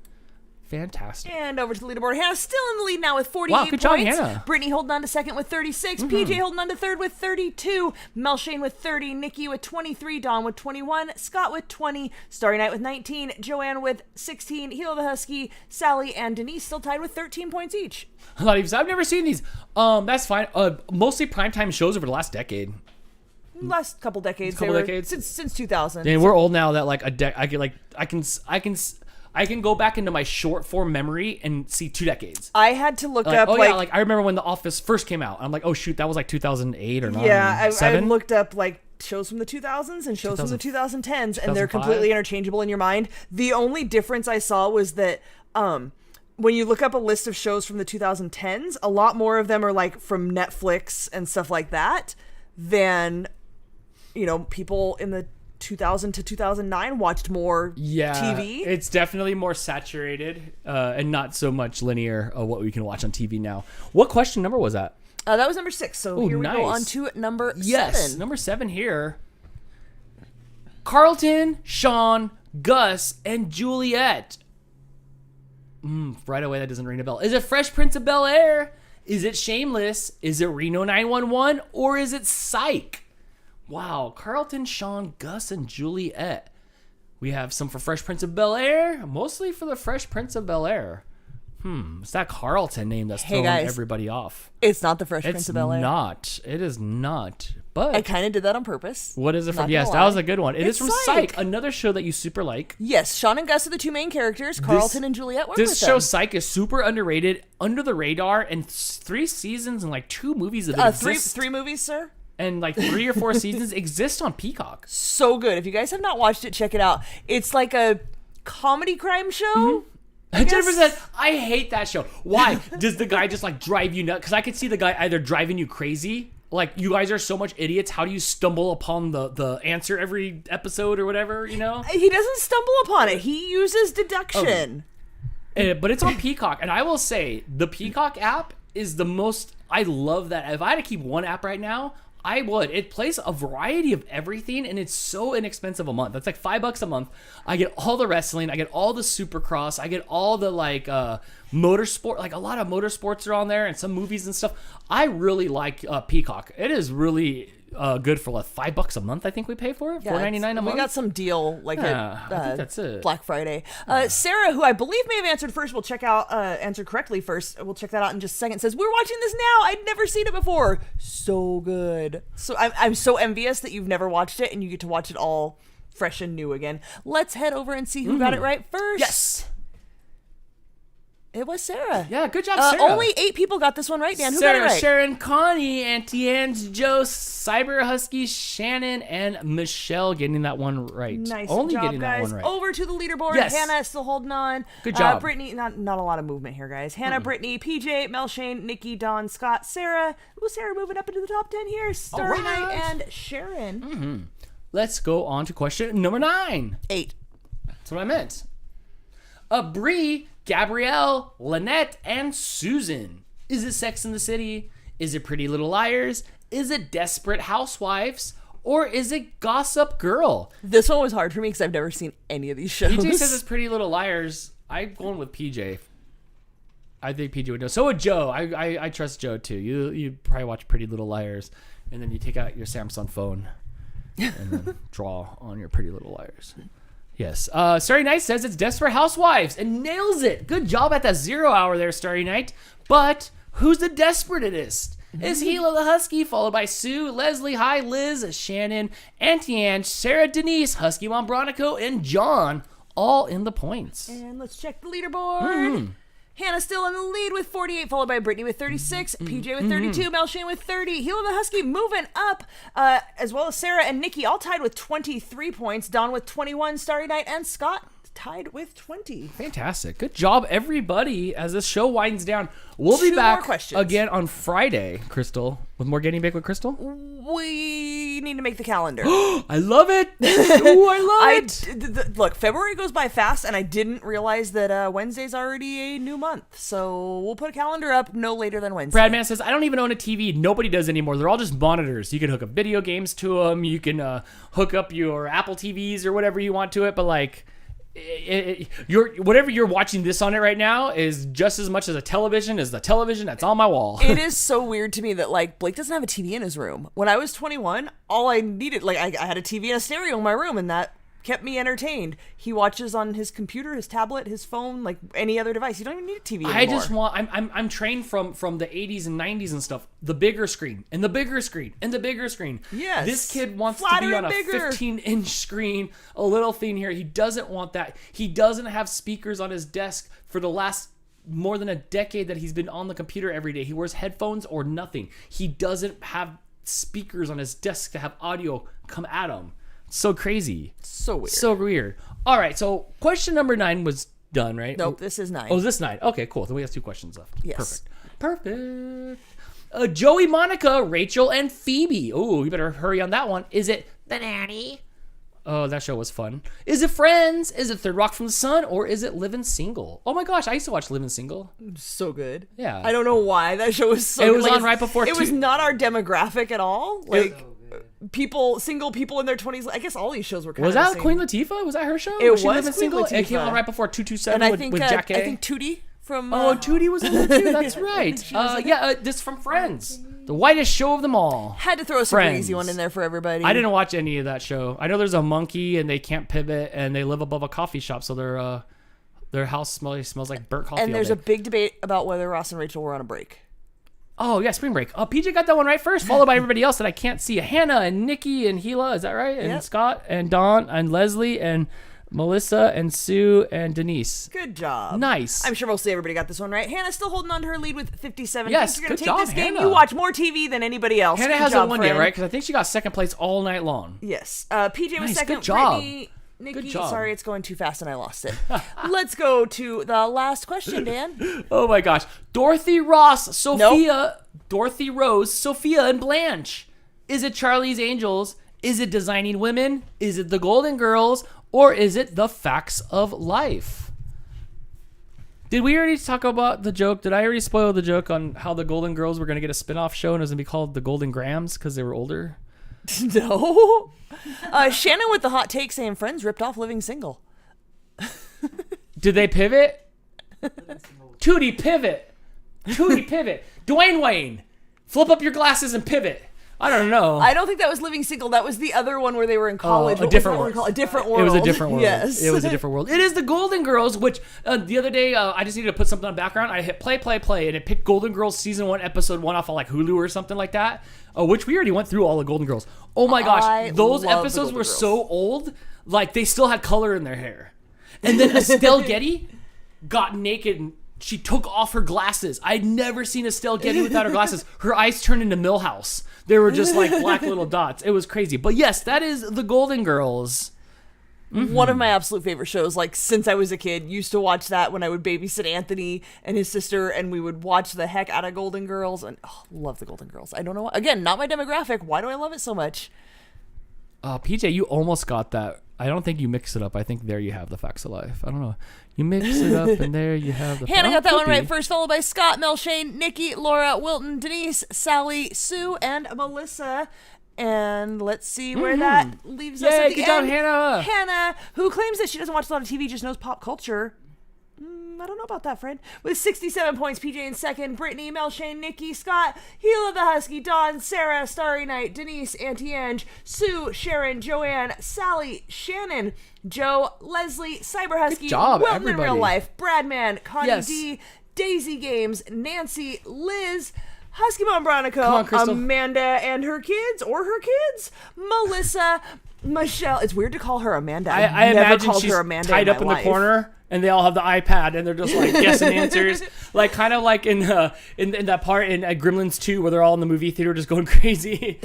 Fantastic. And over to the leaderboard. Hannah still in the lead now with 48 wow, good points. Job, Hannah. Brittany holding on to second with 36. PJ holding on to third with 32. Mel Shane with 30. Nikki with 23. Dawn with 21. Scott with 20. Starry Night with 19. Joanne with 16. Heel the Husky, Sally, and Denise still tied with 13 points each. A lot of you. I've never seen these. That's fine. Mostly primetime shows over the last decade. Last couple decades. Since 2000. And we're old now that like I can go back into my short form memory and see 2 decades. I had to look up I remember when The Office first came out. I'm like, oh shoot, that was like 2008 or 9. Yeah, I looked up like shows from the 2000s and shows from the 2010s, and they're completely interchangeable in your mind. The only difference I saw was that when you look up a list of shows from the 2010s, a lot more of them are like from Netflix and stuff like that than, people in the 2000 to 2009 watched more TV. It's definitely more saturated and not so much linear of what we can watch on TV now. What question number was that? That was number 6. So here we go on to number 7. Yes, number 7 here. Carlton, Sean, Gus, and Juliet. Right away, that doesn't ring a bell. Is it Fresh Prince of Bel-Air? Is it Shameless? Is it Reno 911? Or is it Psych? Wow, Carlton, Sean, Gus, and Juliet. We have some for Fresh Prince of Bel-Air, mostly for the Fresh Prince of Bel-Air. It's that Carlton name that's throwing everybody off. It's not the Fresh Prince of Bel-Air. It's not. It is not. But I kind of did that on purpose. What is it from? Yes, that was a good one. It is from Psych, another show that you super like. Yes, Sean and Gus are the 2 main characters. Carlton and Juliet work with them. This show, Psych, is super underrated, under the radar, and 3 seasons and like 2 movies of it exist. 3 movies, sir? And like 3 or 4 seasons exist on Peacock. So good. If you guys have not watched it, check it out. It's like a comedy crime show. Jennifer said, I hate that show. Why? Does the guy just like drive you nuts? Because I could see the guy either driving you crazy, like you guys are so much idiots. How do you stumble upon the answer every episode or whatever, He doesn't stumble upon it. He uses deduction. But it's on Peacock. And I will say, the Peacock app is the most, I love that. If I had to keep one app right now, I would. It plays a variety of everything, and it's so inexpensive a month. That's like $5 a month. I get all the wrestling. I get all the Supercross. I get all the like motorsport. Like a lot of motorsports are on there, and some movies and stuff. I really like Peacock. It is really good for like $5 a month. I think we pay for it. $4.99 a month. We got some deal like I think that's it. Black Friday. Sarah, who I believe may have answered first, we'll check out answered correctly first. We'll check that out in just a second. Says, we're watching this now. I'd never seen it before. So good. So I'm so envious that you've never watched it and you get to watch it all fresh and new again. Let's head over and see who got it right first. Yes. It was Sarah. Yeah, good job, Sarah. Only 8 people got this one right, Dan. Who Sarah, got it right? Sharon, Connie, Auntie Anne's, Joe, Cyber Husky, Shannon, and Michelle getting that one right. Nice Only job, getting guys. that one right. Over to the leaderboard. Yes. Hannah still holding on. Good job. Brittany, not a lot of movement here, guys. Hannah, Brittany, PJ, Mel, Shane, Nikki, Dawn, Scott, Sarah. Ooh, Sarah moving up into the top 10 here. Starry Night and Sharon. Let's go on to question number 9. 8. That's what I meant. Bree, Gabrielle, Lynette, and Susan. Is it Sex in the City? Is it Pretty Little Liars? Is it Desperate Housewives? Or is it Gossip Girl? This one was hard for me because I've never seen any of these shows. PJ says it's Pretty Little Liars. I'm going with PJ. I think PJ would know. So would Joe. I trust Joe too. You probably watch Pretty Little Liars, and then you take out your Samsung phone and then draw on your Pretty Little Liars. Yes. Starry Night says it's Desperate Housewives and nails it. Good job at that 0 hour there, Starry Night. But who's the desperatest? Is Gila the Husky, followed by Sue, Leslie, Hi, Liz, Shannon, Auntie Ange, Sarah, Denise, Husky Mom Bronico, and John, all in the points. And let's check the leaderboard. Hannah still in the lead with 48, followed by Brittany with 36, PJ with 32, Mel Shane with 30, Gila the Husky moving up, as well as Sarah and Nikki all tied with 23 points, Dawn with 21, Starry Night and Scott tied with 20. Fantastic. Good job, everybody. As this show winds down, we'll be Two back more questions. again on Friday, Crystal, with more Getting Big with Crystal. We need to make the calendar. I love it. Ooh, I love it. Look, February goes by fast, and I didn't realize that Wednesday's already a new month. So we'll put a calendar up no later than Wednesday. Bradman says, I don't even own a TV. Nobody does anymore. They're all just monitors. You can hook up video games to them. You can hook up your Apple TVs or whatever you want to it. But like, whatever you're watching this on it right now is just as much as a television as the television that's on my wall. It is so weird to me that like Blake doesn't have a TV in his room. When I was 21, all I needed, like I had a TV and a stereo in my room, and that kept me entertained. He watches on his computer, his tablet, his phone, like any other device. You don't even need a TV anymore. I just want. I'm trained from the 80s and 90s and stuff. The bigger screen and the bigger screen and the bigger screen. Yes. This kid wants Flatter to be on and a bigger. 15-inch screen, a little thing here. He doesn't want that. He doesn't have speakers on his desk for the last more than a decade that he's been on the computer every day. He wears headphones or nothing. He doesn't have speakers on his desk to have audio come at him. So crazy. So weird. So weird. All right, so question number 9 was done, right? Nope, this is 9. Oh, is this 9? Okay, cool. Then we have 2 questions left. Yes. Perfect. Joey, Monica, Rachel, and Phoebe. Oh, you better hurry on that one. Is it The Nanny? Oh, that show was fun. Is it Friends? Is it Third Rock from the Sun? Or is it Living Single? Oh my gosh, I used to watch Living Single. So good. Yeah. I don't know why that show was so It good. was Like, on right before It was not our demographic at all. Like single people in their 20s. I guess all these shows were kind Was of that the Queen same. Latifah? Was that her show? It She was Living Queen Single? It came Latifah. on right before 227 And I with Jack A. think Tootie from Oh, Tootie was in there too. That's right. This from Friends, the whitest show of them all. had to throw a super Friends. easy one in there for everybody. I didn't watch any of that show. I know there's a monkey and they can't pivot and they live above a coffee shop, so their house smells like burnt coffee. And there's all a day. big debate about whether Ross and Rachel were on a break. Oh yeah, Spring Break. Oh, PJ got that one right first, followed by everybody else that I can't see. Hannah and Nikki and Gila, is that right? And Yep. Scott and Dawn and Leslie and Melissa and Sue and Denise. Good job. Nice. I'm sure mostly everybody got this one right. Hannah's still holding on to her lead with 57. Yes, Thanks, you're gonna good take job, this game. Hannah. You watch more TV than anybody else. Hannah Good hasn't job, won yet, friend. right? Because I think she got second place all night long. Yes. PJ was Nice, second. good job. Brittany, Nikki, Good job. sorry, it's going too fast and I lost it. Let's go to the last question, Dan. Oh my gosh. Dorothy Ross, Sophia, Dorothy Rose, Sophia, and Blanche. Is it Charlie's Angels? Is it Designing Women? Is it The Golden Girls? Or is it The Facts of Life? Did we already talk about the joke? Did I already spoil the joke on how the Golden Girls were going to get a spin-off show and it was going to be called The Golden Grams because they were older? No. Shannon with the hot take saying Friends ripped off Living Single. Did they pivot? Tootie, pivot. Tootie, pivot. Dwayne Wayne, flip up your glasses and pivot. I don't know. I don't think that was Living Single. That was the other one where they were in college. a What was different that one world. called? A different world. It was a different world. Yes. It was a different world. It is the Golden Girls, which the other day I just needed to put something on background. I hit play, and it picked Golden Girls season 1, episode 1 off of like Hulu or something like that. Which we already went through all the Golden Girls. Oh my gosh, I those love the episodes Golden were Girls. so old, like they still had color in their hair. And then Estelle Getty got naked and she took off her glasses. I'd never seen Estelle Getty without her glasses. Her eyes turned into Millhouse. They were just like black little dots. It was crazy. But yes, that is the Golden Girls. One of my absolute favorite shows, like since I was a kid. Used to watch that when I would babysit Anthony and his sister, and we would watch the heck out of Golden Girls, and love the Golden Girls. I don't know. Again, not my demographic. Why do I love it so much? PJ, you almost got that. I don't think you mix it up. I think there you have the facts of life. I don't know. You mix it up, and there you have the. Hannah got that one right first, followed by Scott, Mel, Shane, Nikki, Laura, Wilton, Denise, Sally, Sue, and Melissa. And let's see where that leaves us at the good end. job, Hannah. Hannah, who claims that she doesn't watch a lot of TV, just knows pop culture. I don't know about that, friend. With 67 points, PJ in second, Brittany, Mel, Shane, Nikki, Scott, Hila the Husky, Dawn, Sarah, Starry Night, Denise, Auntie Ange, Sue, Sharon, Joanne, Sally, Shannon, Joe, Leslie, Cyber Husky, Good job, Wilton everybody. in Real Life, Bradman, Connie Yes. D, Daisy Games, Nancy, Liz, Husky Mom Bronico, Come on, Crystal. Amanda and her kids, Melissa, Michelle. It's weird to call her Amanda. I I've never imagine called she's her Amanda tied in up in my the life. corner, and they all have the iPad, and they're just like guessing answers, like kind of like in that part in Gremlins 2 where they're all in the movie theater just going crazy.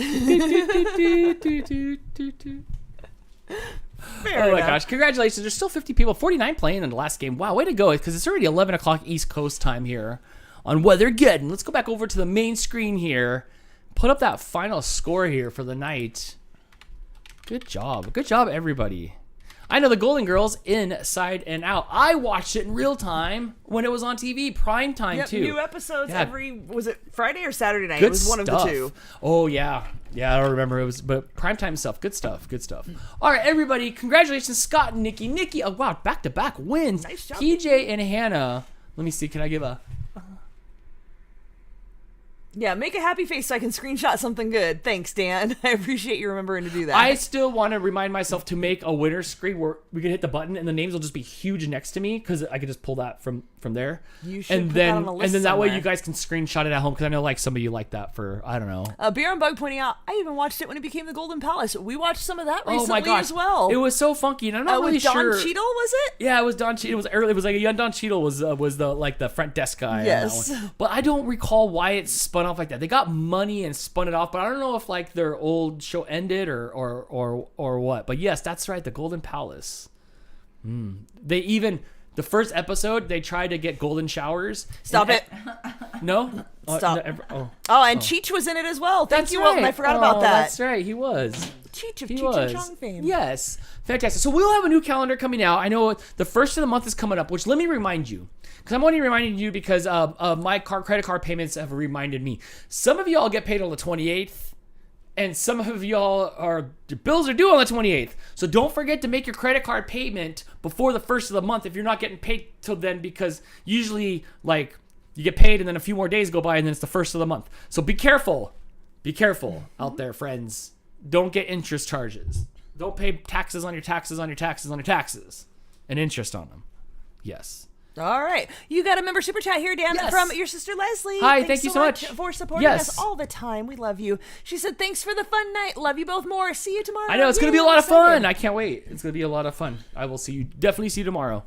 Fair Oh my enough. gosh! Congratulations! There's still 50 people, 49 playing in the last game. Wow, way to go! Because it's already 11 o'clock East Coast time here on Weathergeddon. Let's go back over to the main screen here. Put up that final score here for the night. Good job, everybody. I know the Golden Girls inside and out. I watched it in real time when it was on TV, prime time Yep, too. new episodes Yeah. was it Friday or Saturday night? Good It was one stuff. of the two. Oh yeah, I don't remember. It was, but primetime stuff. Good stuff. All right, everybody, congratulations, Scott and Nikki. Nikki, oh wow, back-to-back wins. Nice job, PJ and Hannah. Let me see. Can I give a? Yeah, make a happy face so I can screenshot something good. Thanks, Dan. I appreciate you remembering to do that. I still want to remind myself to make a winner screen where we can hit the button and the names will just be huge next to me because I could just pull that from there. You should and put then that on a list and then that way somewhere. you guys can screenshot it at home because I know like some of you like that for I don't know. Beer and Bug pointing out, I even watched it when it became the Golden Palace. We watched some of that recently Oh my gosh, as well. It was so funky, and I'm not really with Don sure. Cheadle, was it? Yeah, it was Don Cheadle. It was early. It was like a young Don Cheadle was the like the front desk guy. on that Yes. one. But I don't recall why it spun off like that. They got money and spun it off, but I don't know if like their old show ended or what. But yes, that's right, the Golden Palace. They even the first episode they tried to get golden showers. Stop it. No. Stop. Oh, Oh, and Cheech was in it as well. Thank that's you, right. Wilton. I forgot about that. That's right. He was. Cheech of He Cheech and was. Chong fame. Yes. Fantastic. So we'll have a new calendar coming out. I know the first of the month is coming up, which let me remind you. Because I'm only reminding you because my credit card payments have reminded me. Some of y'all get paid on the 28th. And some of y'all your bills are due on the 28th. So don't forget to make your credit card payment before the first of the month if you're not getting paid till then, because usually like you get paid and then a few more days go by and then it's the first of the month. So be careful. Be careful out there, friends. Don't get interest charges. Don't pay taxes on your taxes on your taxes on your taxes and interest on them. Yes. All right. You got a member super chat here, Dan, Yes. from your sister Leslie. Hi, Thanks thank you so much. for supporting Yes. us all the time. We love you. She said, thanks for the fun night. Love you both more. See you tomorrow. I know, it's going to be a Yay, lot I'm of fun. excited. I can't wait. It's going to be a lot of fun. I will see you. Definitely see you tomorrow.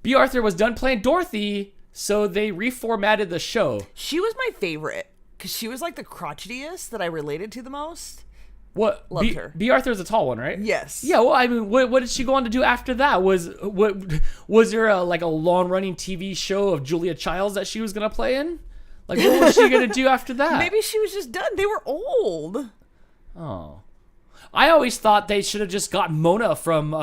B. Arthur was done playing Dorothy, so they reformatted the show. She was my favorite because she was like the crotchetiest that I related to the most. What? Loved her. B. Arthur's a tall one, right? Yes. Yeah, well, I mean, what did she go on to do after that? Was there a long-running TV show of Julia Childs that she was going to play in? Like, what was she going to do after that? Maybe she was just done. They were old. Oh. I always thought they should have just got Mona from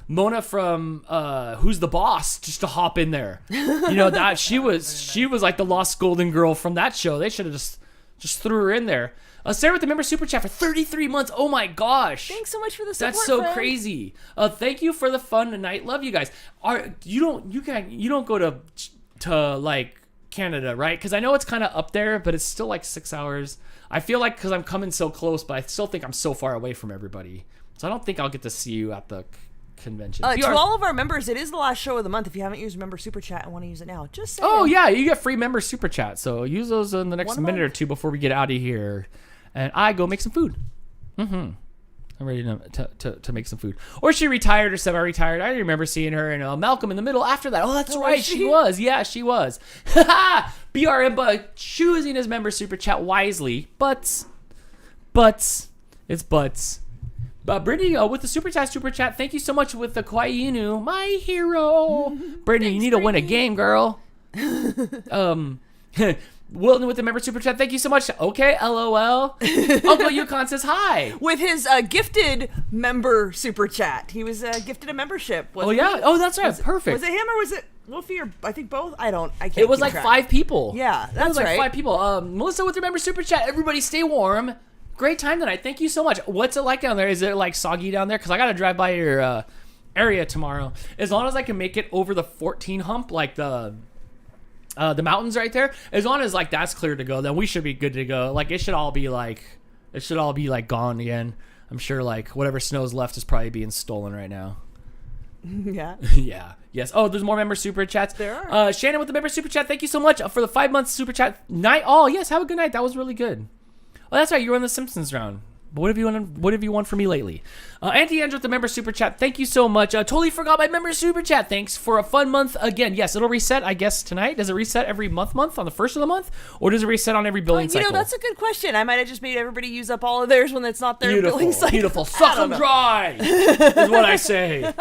Who's the Boss just to hop in there. You know, that she was like the lost golden girl from that show. They should have just threw her in there. Sarah with the member super chat for 33 months. Oh my gosh. Thanks so much for the support. That's so friend. crazy. Thank you for the fun tonight. Love you guys. You don't go to like Canada, right? Because I know it's kind of up there, but it's still like 6 hours. I feel like because I'm coming so close, but I still think I'm so far away from everybody. So I don't think I'll get to see you at the convention. To all of our members, it is the last show of the month. If you haven't used member super chat and want to use it now, just say Oh yeah, you get free member super chat. So use those in the next One minute or month. two before we get out of here, and I go make some food. I'm ready to make some food. Or she retired or semi-retired. I remember seeing her and Malcolm in the middle after that. Oh, that's Oh, right, was she she? was. Yeah, she was. BRM choosing his member super chat wisely, but it's butts. Brittany, with the super chat, thank you so much with the Kawaii Inu, my hero. Brittany, you need to win a game, girl. Wilton with the member super chat. Thank you so much. Okay, LOL. Uncle Yukon says hi. With his gifted member super chat. He was gifted a membership. Oh, yeah. He? Oh, that's right. Perfect. Was it him or was it Wolfie or I think both? I can't It was keep like track. 5 people. Yeah, It that's was like right. 5 people. Melissa with your member super chat. Everybody stay warm. Great time tonight. Thank you so much. What's it like down there? Is it like soggy down there? Because I got to drive by your area tomorrow. As long as I can make it over the 14 hump, like the mountains right there, as long as like that's clear to go, then we should be good to go. Like it should all be like gone again. I'm sure like whatever snow's left is probably being stolen right now. Yeah. Yeah. Yes. Oh, there's more member super chats. There are. Shannon with the member super chat. Thank you so much for the 5 months super chat night. Oh yes, have a good night. That was really good. Oh, that's right. You were on the Simpsons round. But what have you won for me lately? Auntie Andrew with the member super chat. Thank you so much. Totally forgot my member super chat. Thanks for a fun month again. Yes, it'll reset, I guess, tonight. Does it reset every month on the first of the month? Or does it reset on every billing cycle? That's a good question. I might have just made everybody use up all of theirs when it's not their billing cycle. Beautiful. Suck them dry is what I say.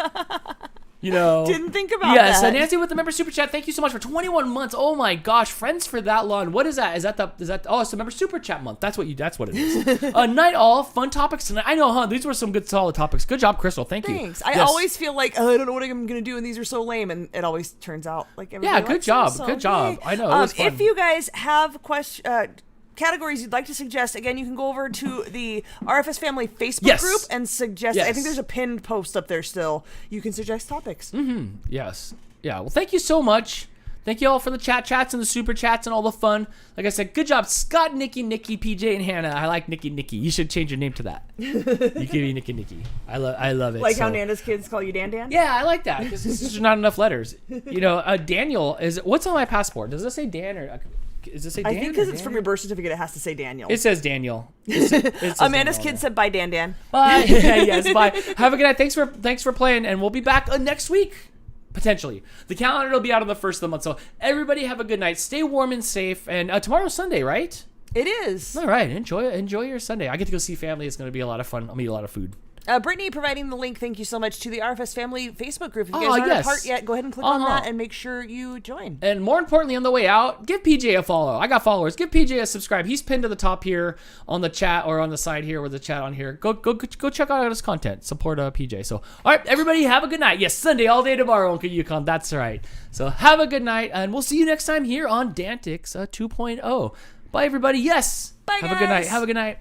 You know. Didn't think about yes, that. Nancy with the member super chat. Thank you so much for 21 months. Oh my gosh, friends for that long. What is that? Is that? Oh, it's the member super chat month. That's what it is. Night all. Fun topics tonight. I know, huh? These were some good solid topics. Good job, Crystal. Thank you. Thanks. I always feel like I don't know what I'm gonna do, and these are so lame, and it always turns out like everybody good likes job. them, so Good job. yay. I know. It was fun. If you guys have categories you'd like to suggest, again, you can go over to the RFS Family Facebook group and suggest. I think there's a pinned post up there still. You can suggest topics. Mm-hmm. Yes. Yeah. Well, thank you so much. Thank you all for the chats and the super chats and all the fun. Like I said, good job, Scott, Nikki, PJ, and Hannah. I like Nikki. You should change your name to that. You can be Nikki. I love it. Like how Nana's kids call you Dan? Yeah, I like that because there's not enough letters. You know, Daniel what's on my passport? Does it say Dan or? Does it say Dan? I think because it's from your birth certificate, it has to say Daniel. It says Daniel. It says Amanda's Daniel. kid said bye, Dan. Bye. Yes, bye. Have a good night. Thanks for playing, and we'll be back next week. Potentially. The calendar will be out on the first of the month. So everybody have a good night. Stay warm and safe. And tomorrow's Sunday, right? It is. All right. Enjoy your Sunday. I get to go see family. It's going to be a lot of fun. I'll eat a lot of food. Brittany providing the link. Thank you so much to the RFS Family Facebook group. If you guys aren't a part yet, go ahead and click on that and make sure you join. And more importantly, on the way out, give PJ a follow. I got followers. Give PJ a subscribe. He's pinned to the top here on the chat or on the side here with the chat on here. Go check out his content. Support PJ. So, all right, everybody, have a good night. Yes, Sunday all day tomorrow, Uncle Yukon. That's right. So have a good night, and we'll see you next time here on DANtics 2.0. Bye, everybody. Yes. Bye, Have a good night. Have a good night.